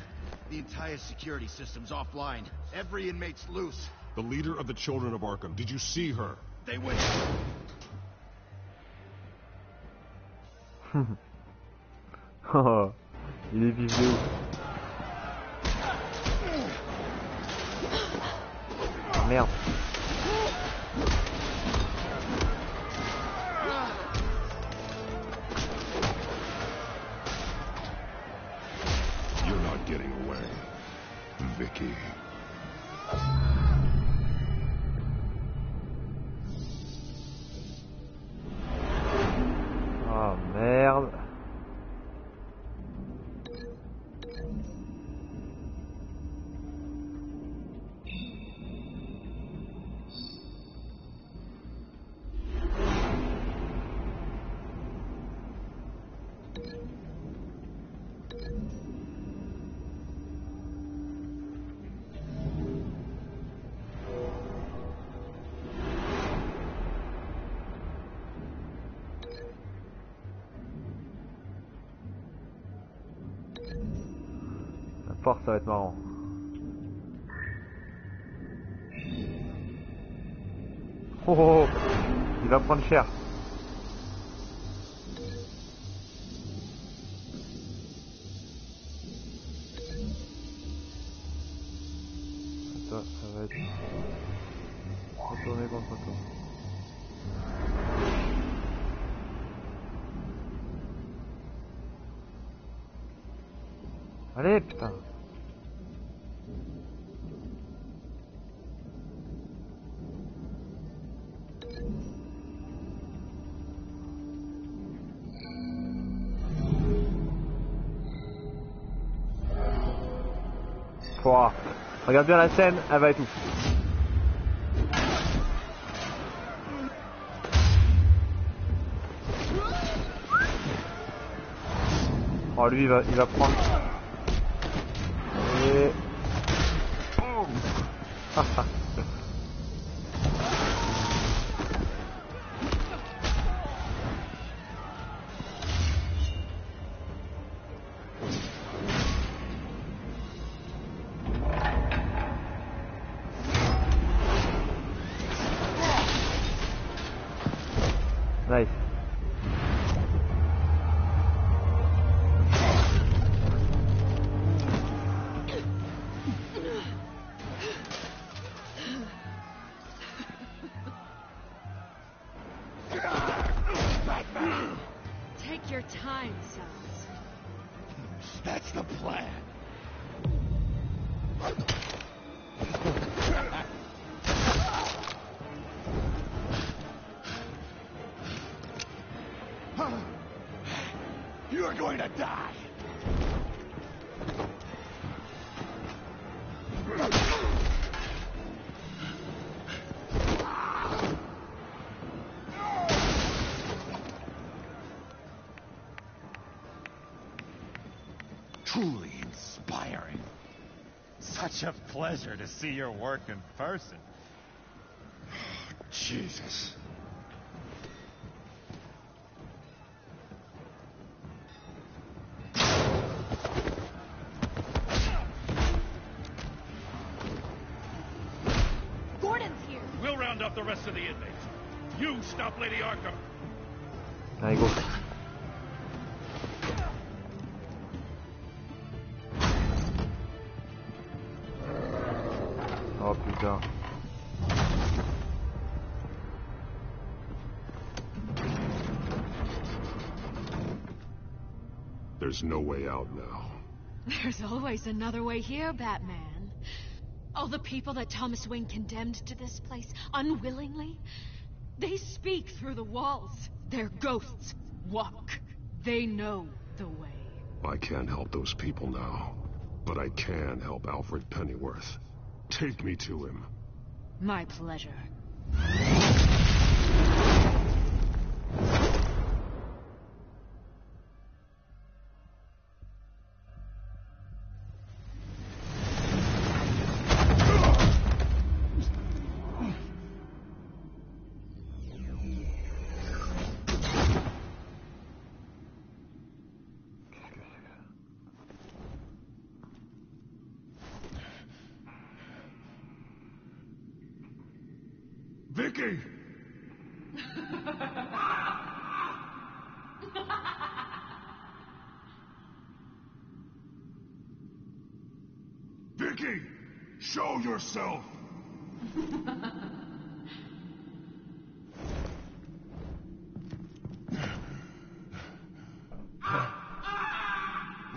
The entire security system's offline. Every inmate's loose. The leader of the Children of Arkham. Did you see her? They went... Oh, il est vif de ouf. Oh, merde. You're not getting away, Vicky. Oh merde. La porte, ça va être marrant. Oh, oh, oh. Il va prendre cher. Ça va être retourner contre toi. Allez, putain. Pouah. Regarde bien la scène, elle va étouffer. Oh lui il va prendre. Et... Nice. Take your time, Sons. That's the plan. You're going to die. Truly inspiring. Such a pleasure to see your work in person. Jesus. Gordon's here. We'll round up the rest of the inmates. You stop Lady Arkham. Allez, go. Oh putain. There's no way out now. There's always another way here, Batman. All the people that Thomas Wayne condemned to this place unwillingly, they speak through the walls. Their ghosts walk. They know the way. I can't help those people now, but I can help Alfred Pennyworth. Take me to him. My pleasure. Vicky! Vicky! Show yourself!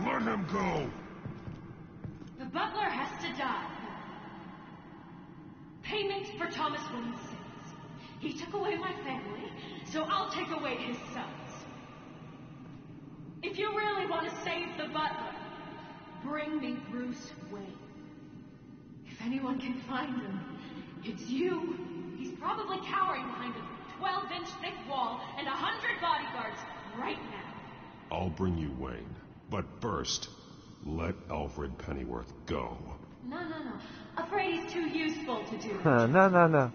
Let him go! The butler has to die. Payment for Thomas Wayne's sins. He took away my family, so I'll take away his sons. If you really want to save the butler, bring me Bruce Wayne. If anyone can find him, it's you. He's probably cowering behind a 12-inch thick wall and 100 bodyguards right now. I'll bring you Wayne, but first, let Alfred Pennyworth go. No. Afraid he's too useful to do. No.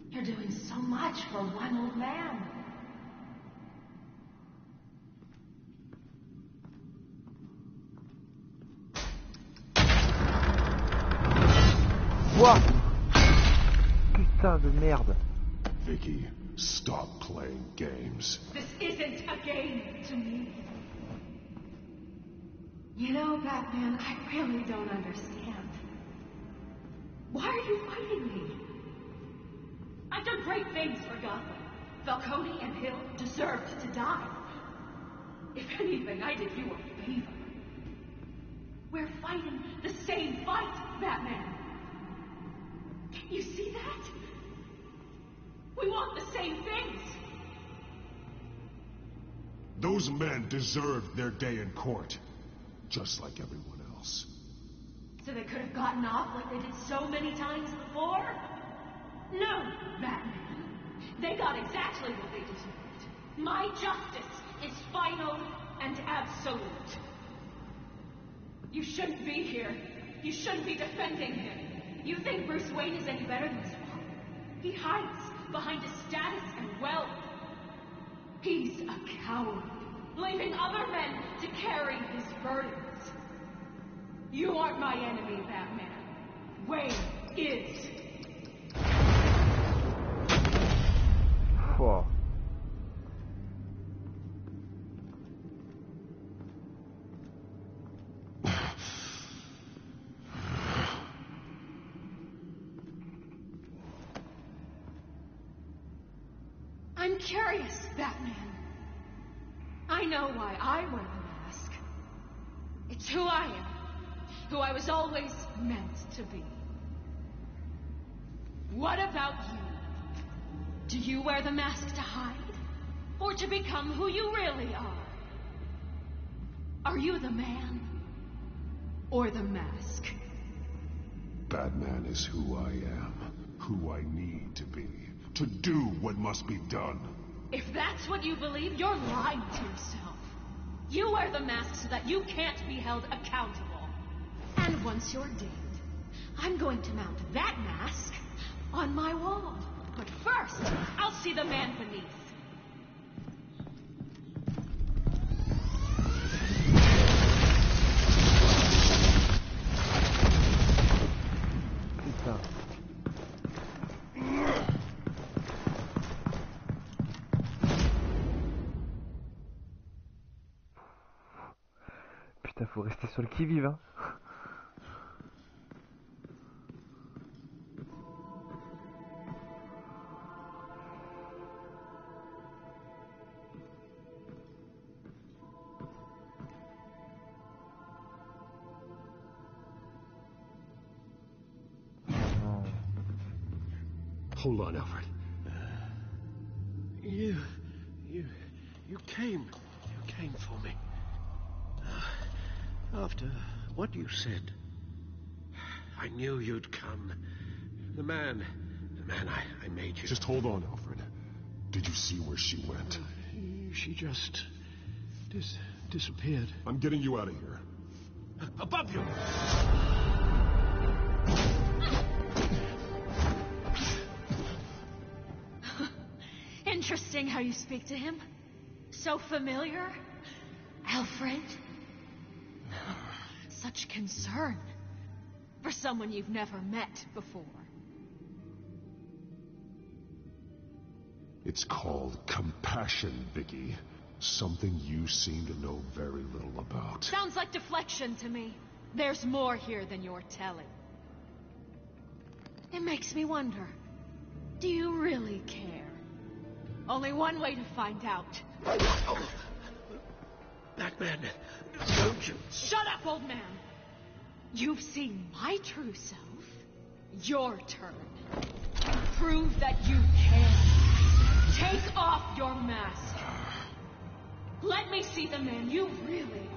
You're doing so much for one old man. What? Putain de merde. Vicky, stop playing games. This isn't a game to me. You know, Batman, I really don't understand. Why are you fighting me? I've done great things for Gotham. Falcone and Hill deserved to die. If anything, I did you a favor. We're fighting the same fight, Batman. Can't you see that? We want the same things. Those men deserved their day in court, just like everyone else. So they could have gotten off like they did so many times before? No, Batman. They got exactly what they deserved. My justice is final and absolute. You shouldn't be here. You shouldn't be defending him. You think Bruce Wayne is any better than Swamp? He hides behind his status and wealth. He's a coward, leaving other men to carry his burdens. You aren't my enemy, Batman. Wayne is. Whoa. I'm curious, Batman. I know why I wear the mask. It's who I am. Who I was always meant to be. What about you? Do you wear the mask to hide? Or to become who you really are? Are you the man? Or the mask? Batman is who I am, who I need to be, to do what must be done. If that's what you believe, you're lying to yourself. You wear the mask so that you can't be held accountable. And once you're dead, I'm going to mount that mask on my wall. But first, I'll see the man beneath. Putain. Putain, faut rester sur le qui-vive, hein. Hold on, Alfred. You came for me. After what you said, I knew you'd come. The man I made you. Just hold on, Alfred. Did you see where she went? She just disappeared. I'm getting you out of here. Above you! Interesting how you speak to him. So familiar. Alfred. Such concern for someone you've never met before. It's called compassion, Vicky. Something you seem to know very little about. Sounds like deflection to me. There's more here than you're telling. It makes me wonder, do you really care? Only one way to find out. Batman, don't you... Shut up, old man! You've seen my true self. Your turn. Prove that you can. Take off your mask. Let me see the man you really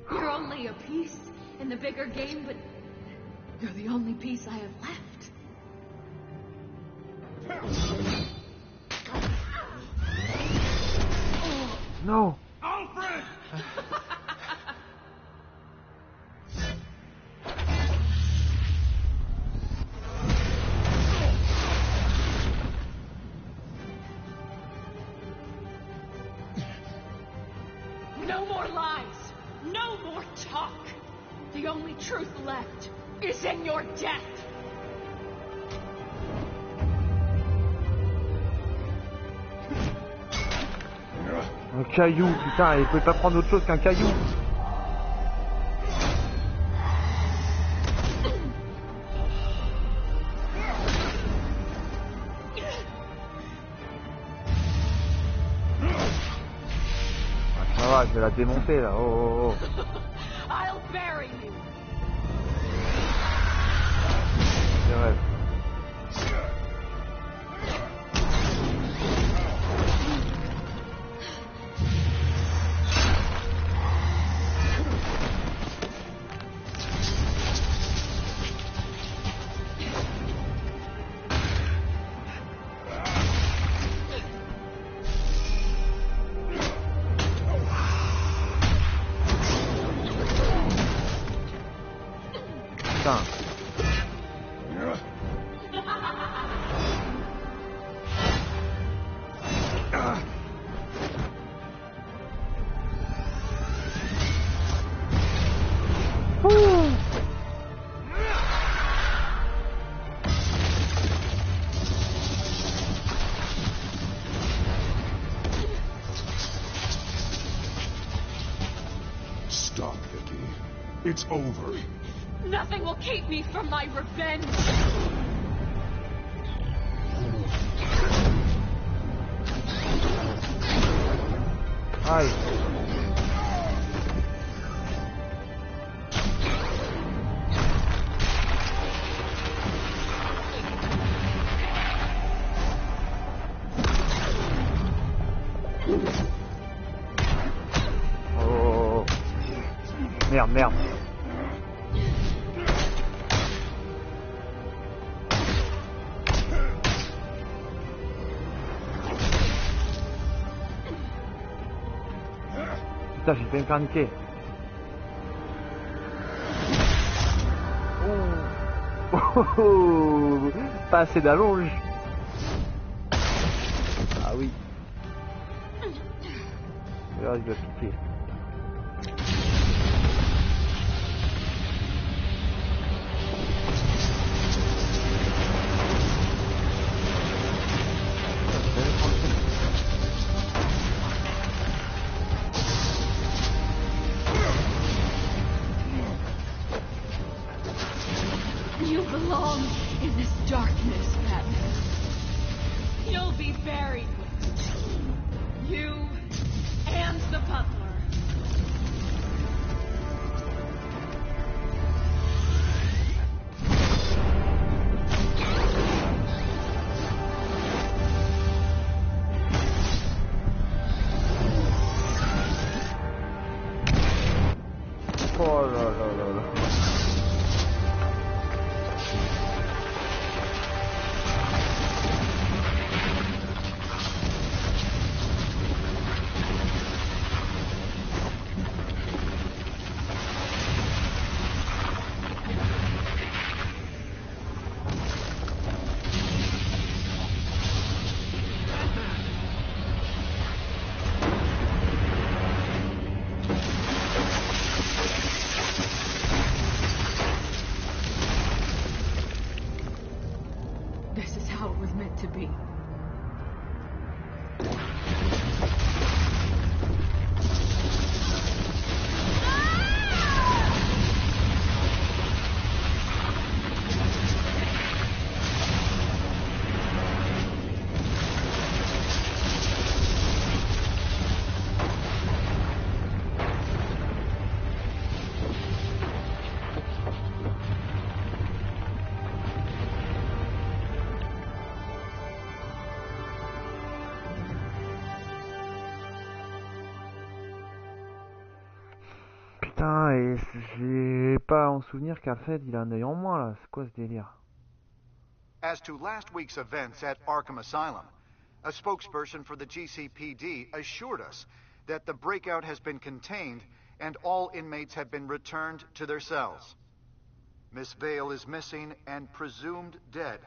are. You're only a piece in the bigger game, but you're the only piece I have left. No. Alfred! No more lies. No more talk. The only truth left is in your death. Un caillou, putain, il pouvait pas prendre autre chose qu'un caillou. Ah, ça va, je vais la démonter là. Oh, oh, oh. I'll bury you. Je rêve. Stop, Vicky. It's over. Nothing will keep me from my revenge. Aïe. Oh. Merde, merde. Putain, j'ai fait me faire niquer. Oh. Oh, oh, oh. Pas assez d'allonge. Ah oui. Alors il doit piquer. You belong in this darkness, Batman. You'll be buried with it. You and the butler. to be. Putain, et j'ai pas en souvenir qu'Alfred il a un œil en moins là, c'est quoi ce délire? As to last week's events at Arkham Asylum, a spokesperson for the GCPD assured us that the breakout has been contained and all inmates have been returned to their cells. Miss Vale is missing and presumed dead,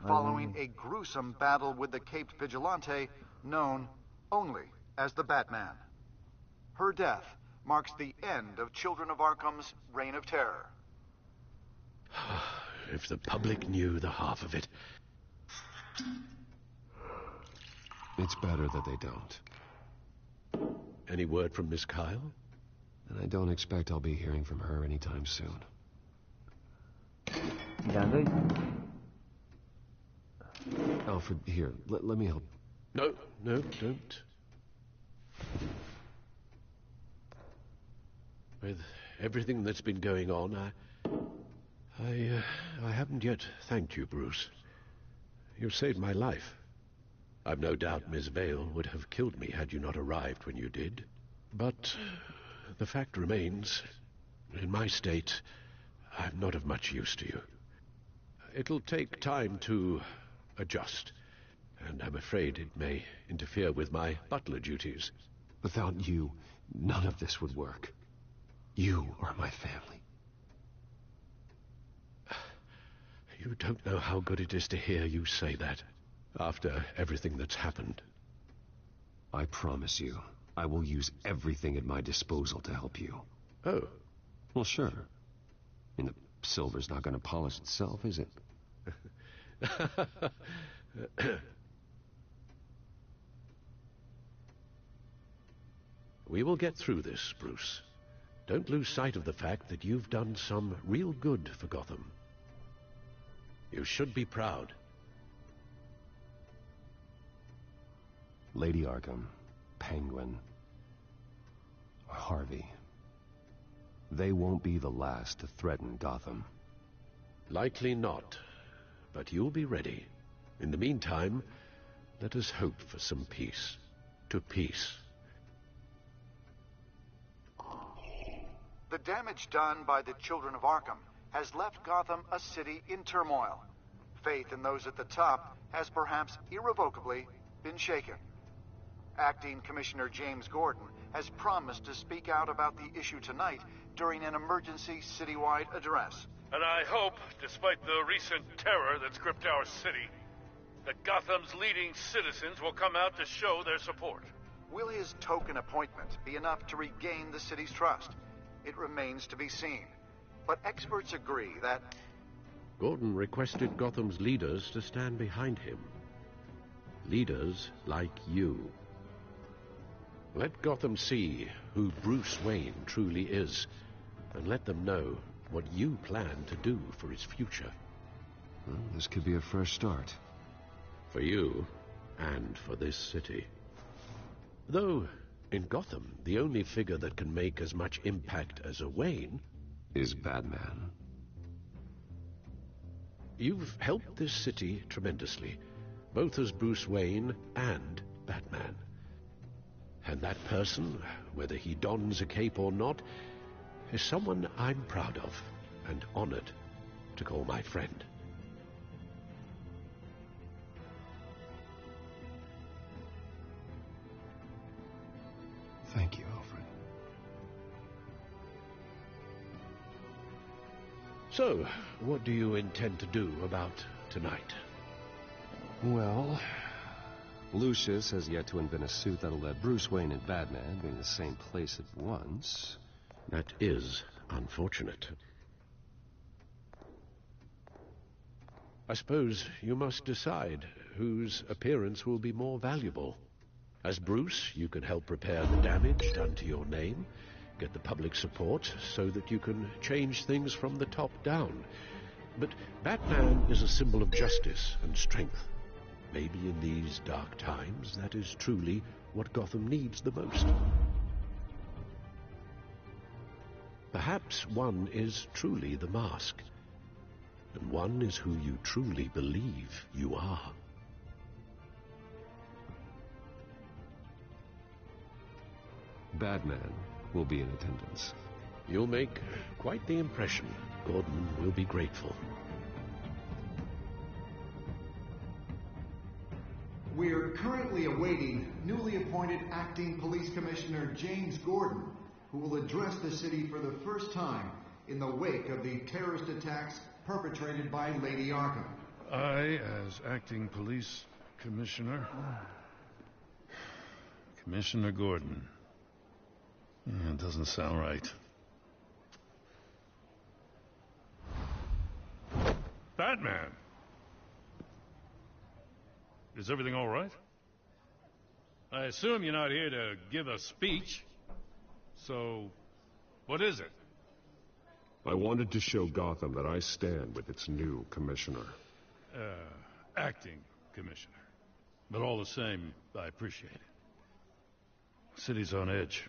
following a gruesome battle with the caped vigilante known only as the Batman. Her death marks the end of Children of Arkham's reign of terror. If the public knew the half of it. It's better that they don't. Any word from Miss Kyle? And I don't expect I'll be hearing from her anytime soon. Il a un œil. Alfred, here, let me help. No, don't. With everything that's been going on, I haven't yet thanked you, Bruce. You've saved my life. I've no doubt Miss Vale would have killed me had you not arrived when you did. But the fact remains, in my state, I'm not of much use to you. It'll take time to adjust, and I'm afraid it may interfere with my butler duties. Without you, none of this would work. You are my family. You don't know how good it is to hear you say that, after everything that's happened. I promise you, I will use everything at my disposal to help you. Oh. Well, sure. I mean, the silver's not going to polish itself, is it? We will get through this, Bruce. Don't lose sight of the fact that you've done some real good for Gotham. You should be proud. Lady Arkham, Penguin, or Harvey. They won't be the last to threaten Gotham. Likely not, but you'll be ready. In the meantime, let us hope for some peace. To peace. The damage done by the Children of Arkham has left Gotham a city in turmoil. Faith in those at the top has perhaps irrevocably been shaken. Acting Commissioner James Gordon has promised to speak out about the issue tonight during an emergency citywide address. And I hope, despite the recent terror that's gripped our city, that Gotham's leading citizens will come out to show their support. Will his token appointment be enough to regain the city's trust? It remains to be seen. But experts agree that... Gordon requested Gotham's leaders to stand behind him. Leaders like you. Let Gotham see who Bruce Wayne truly is, and let them know what you plan to do for its future. Well, this could be a fresh start. For you, and for this city. Though, in Gotham, the only figure that can make as much impact as a Wayne... is Batman. You've helped this city tremendously, both as Bruce Wayne and Batman. And that person, whether he dons a cape or not, is someone I'm proud of and honored to call my friend. Thank you, Alfred. So, what do you intend to do about tonight? Well, Lucius has yet to invent a suit that'll let Bruce Wayne and Batman be in the same place at once. That is unfortunate. I suppose you must decide whose appearance will be more valuable. As Bruce, you can help repair the damage done to your name, get the public support so that you can change things from the top down. But Batman is a symbol of justice and strength. Maybe in these dark times, that is truly what Gotham needs the most. Perhaps one is truly the mask, and one is who you truly believe you are. Batman will be in attendance. You'll make quite the impression. Gordon will be grateful. We are currently awaiting newly appointed acting police commissioner James Gordon, who will address the city for the first time in the wake of the terrorist attacks perpetrated by Lady Arkham. I, as acting police commissioner... Commissioner Gordon. Yeah, it doesn't sound right. Batman! Is everything all right? I assume you're not here to give a speech. So, what is it? I wanted to show Gotham that I stand with its new commissioner. Acting commissioner. But all the same, I appreciate it. City's on edge.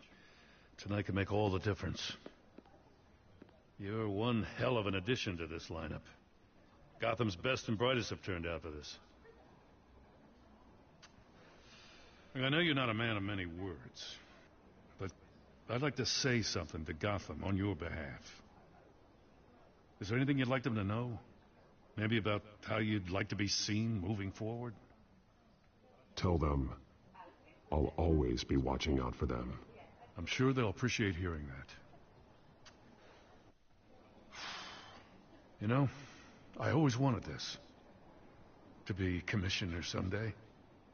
Tonight can make all the difference. You're one hell of an addition to this lineup. Gotham's best and brightest have turned out for this. I know you're not a man of many words, but I'd like to say something to Gotham on your behalf. Is there anything you'd like them to know? Maybe about how you'd like to be seen moving forward? Tell them I'll always be watching out for them. I'm sure they'll appreciate hearing that. You know, I always wanted this. To be commissioner someday.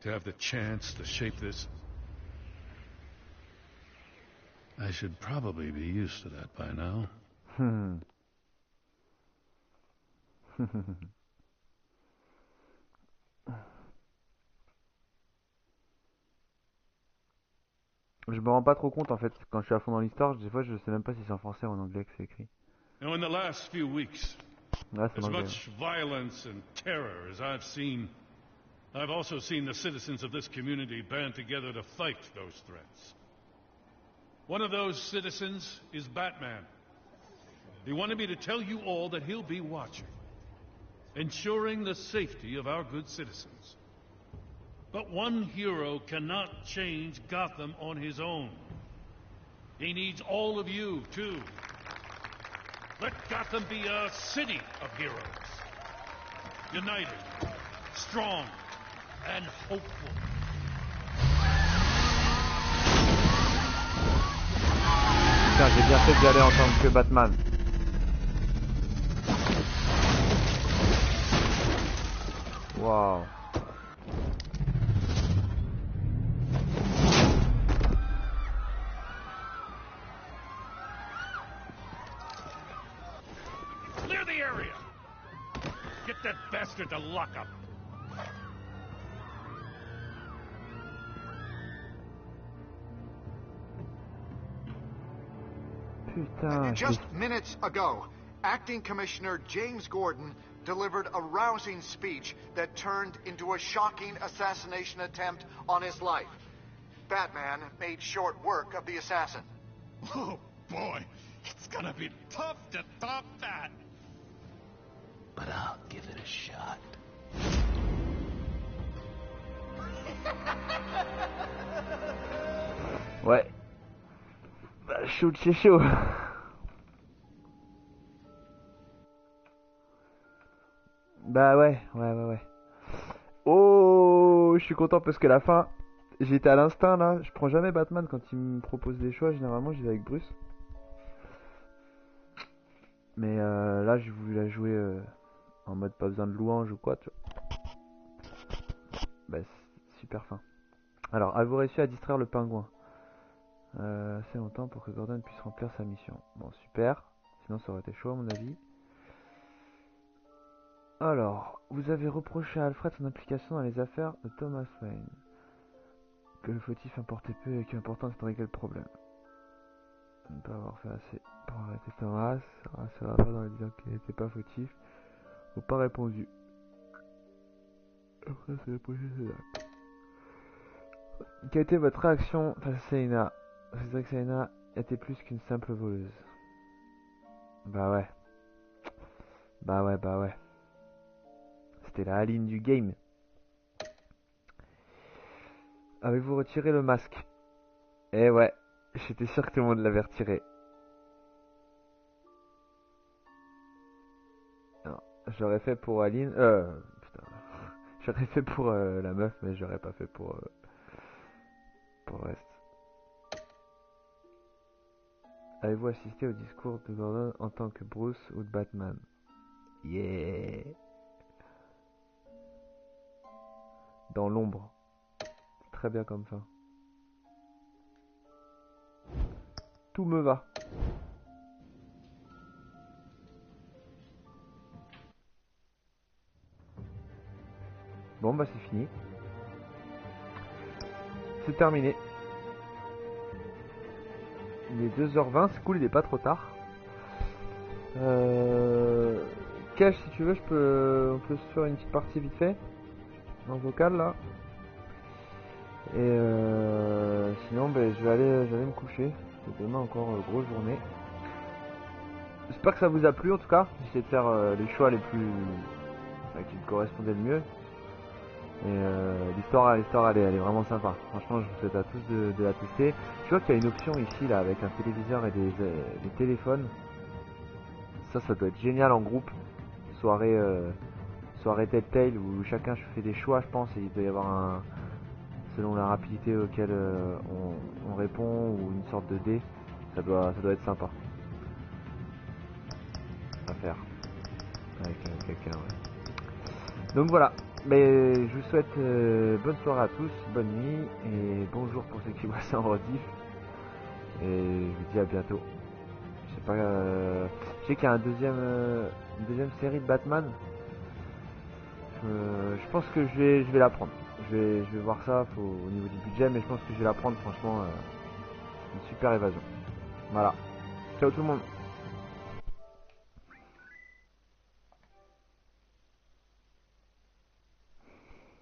To have the chance to shape this. I should probably be used to that by now. Je me rends pas trop compte en fait, quand je suis à fond dans l'histoire, des fois je sais même pas si c'est en français ou en anglais que c'est écrit. Now, in the last few weeks, Là, c'est en as anglais. much violence and terror as I've seen, I've also seen the citizens of this community band together to fight those threats. One of those citizens is Batman. He wanted me to tell you all that he'll be watching, ensuring the safety of our good citizens. But one hero cannot change Gotham on his own. He needs all of you, too. Let Gotham be a city of heroes. United, strong, and hopeful. Putain, j'ai bien fait d'y aller en tant que Batman. Waouh. Clear the area! Get that bastard to lockup! Putain, Just minutes ago, Acting Commissioner James Gordon delivered a rousing speech that turned into a shocking assassination attempt on his life. Batman made short work of the assassin. Oh, boy. It's gonna be tough to top that. But I'll give it a shot. Ouais. Bah, shoot, c'est chaud. Bah ouais. Oh, je suis content parce que la fin, j'étais à l'instinct là. Je prends jamais Batman quand il me propose des choix. Généralement, j'y vais avec Bruce. Mais là, j'ai voulu la jouer en mode pas besoin de louange ou quoi, tu vois. Bah, super fin. Alors, avez-vous réussi à distraire le pingouin assez longtemps pour que Gordon puisse remplir sa mission? Bon, super. Sinon, ça aurait été chaud à mon avis. Alors, Vous avez reproché à Alfred son implication dans les affaires de Thomas Wayne. Que le fautif importait peu et qu'important c'est de régler le problème. Ne pas avoir fait assez pour arrêter Thomas. Ça va pas dans les disant qu'il n'était pas fautif. Ou pas répondu. Après c'est la prochaine étape. Quelle a été votre réaction face à Selena? C'est vrai que Selena était plus qu'une simple voleuse. Bah ouais. Bah ouais. C'était la Aline du game. Avez-vous retiré le masque? Eh ouais, j'étais sûr que tout le monde l'avait retiré. Non, j'aurais fait pour Aline. Putain. J'aurais fait pour la meuf, mais j'aurais pas fait pour le reste. Avez-vous assisté au discours de Gordon en tant que Bruce ou de Batman? Yeah. Dans l'ombre. Très bien comme ça. Tout me va. Bon bah c'est fini. C'est terminé. Il est 2h20, c'est cool, il est pas trop tard. Cash, si tu veux, on peut se faire une petite partie vite fait. En vocal là. Et sinon ben, je vais aller me coucher. C'est demain encore grosse journée. J'espère que ça vous a plu en tout cas. J'ai essayé de faire les choix les plus qui me correspondaient le mieux. Et l'histoire elle est vraiment sympa. Franchement je vous souhaite à tous de la tester. Je vois qu'il y a une option ici là avec un téléviseur et des téléphones. Ça doit être génial en groupe. Soirée Telltale où chacun fait des choix je pense et il doit y avoir selon la rapidité auquel on répond ou une sorte de dé. Ça doit être sympa à faire avec quelqu'un. Ouais. Donc voilà. Mais je vous souhaite bonne soirée à tous, bonne nuit et bonjour pour ceux qui voient ça en rediff. Et je vous dis à bientôt. Je sais pas. Je sais qu'il y a une deuxième série de Batman. Je pense que je vais la prendre. Je vais voir ça au niveau du budget, mais je pense que je vais la prendre. Franchement, une super évasion. Voilà. Ciao tout le monde.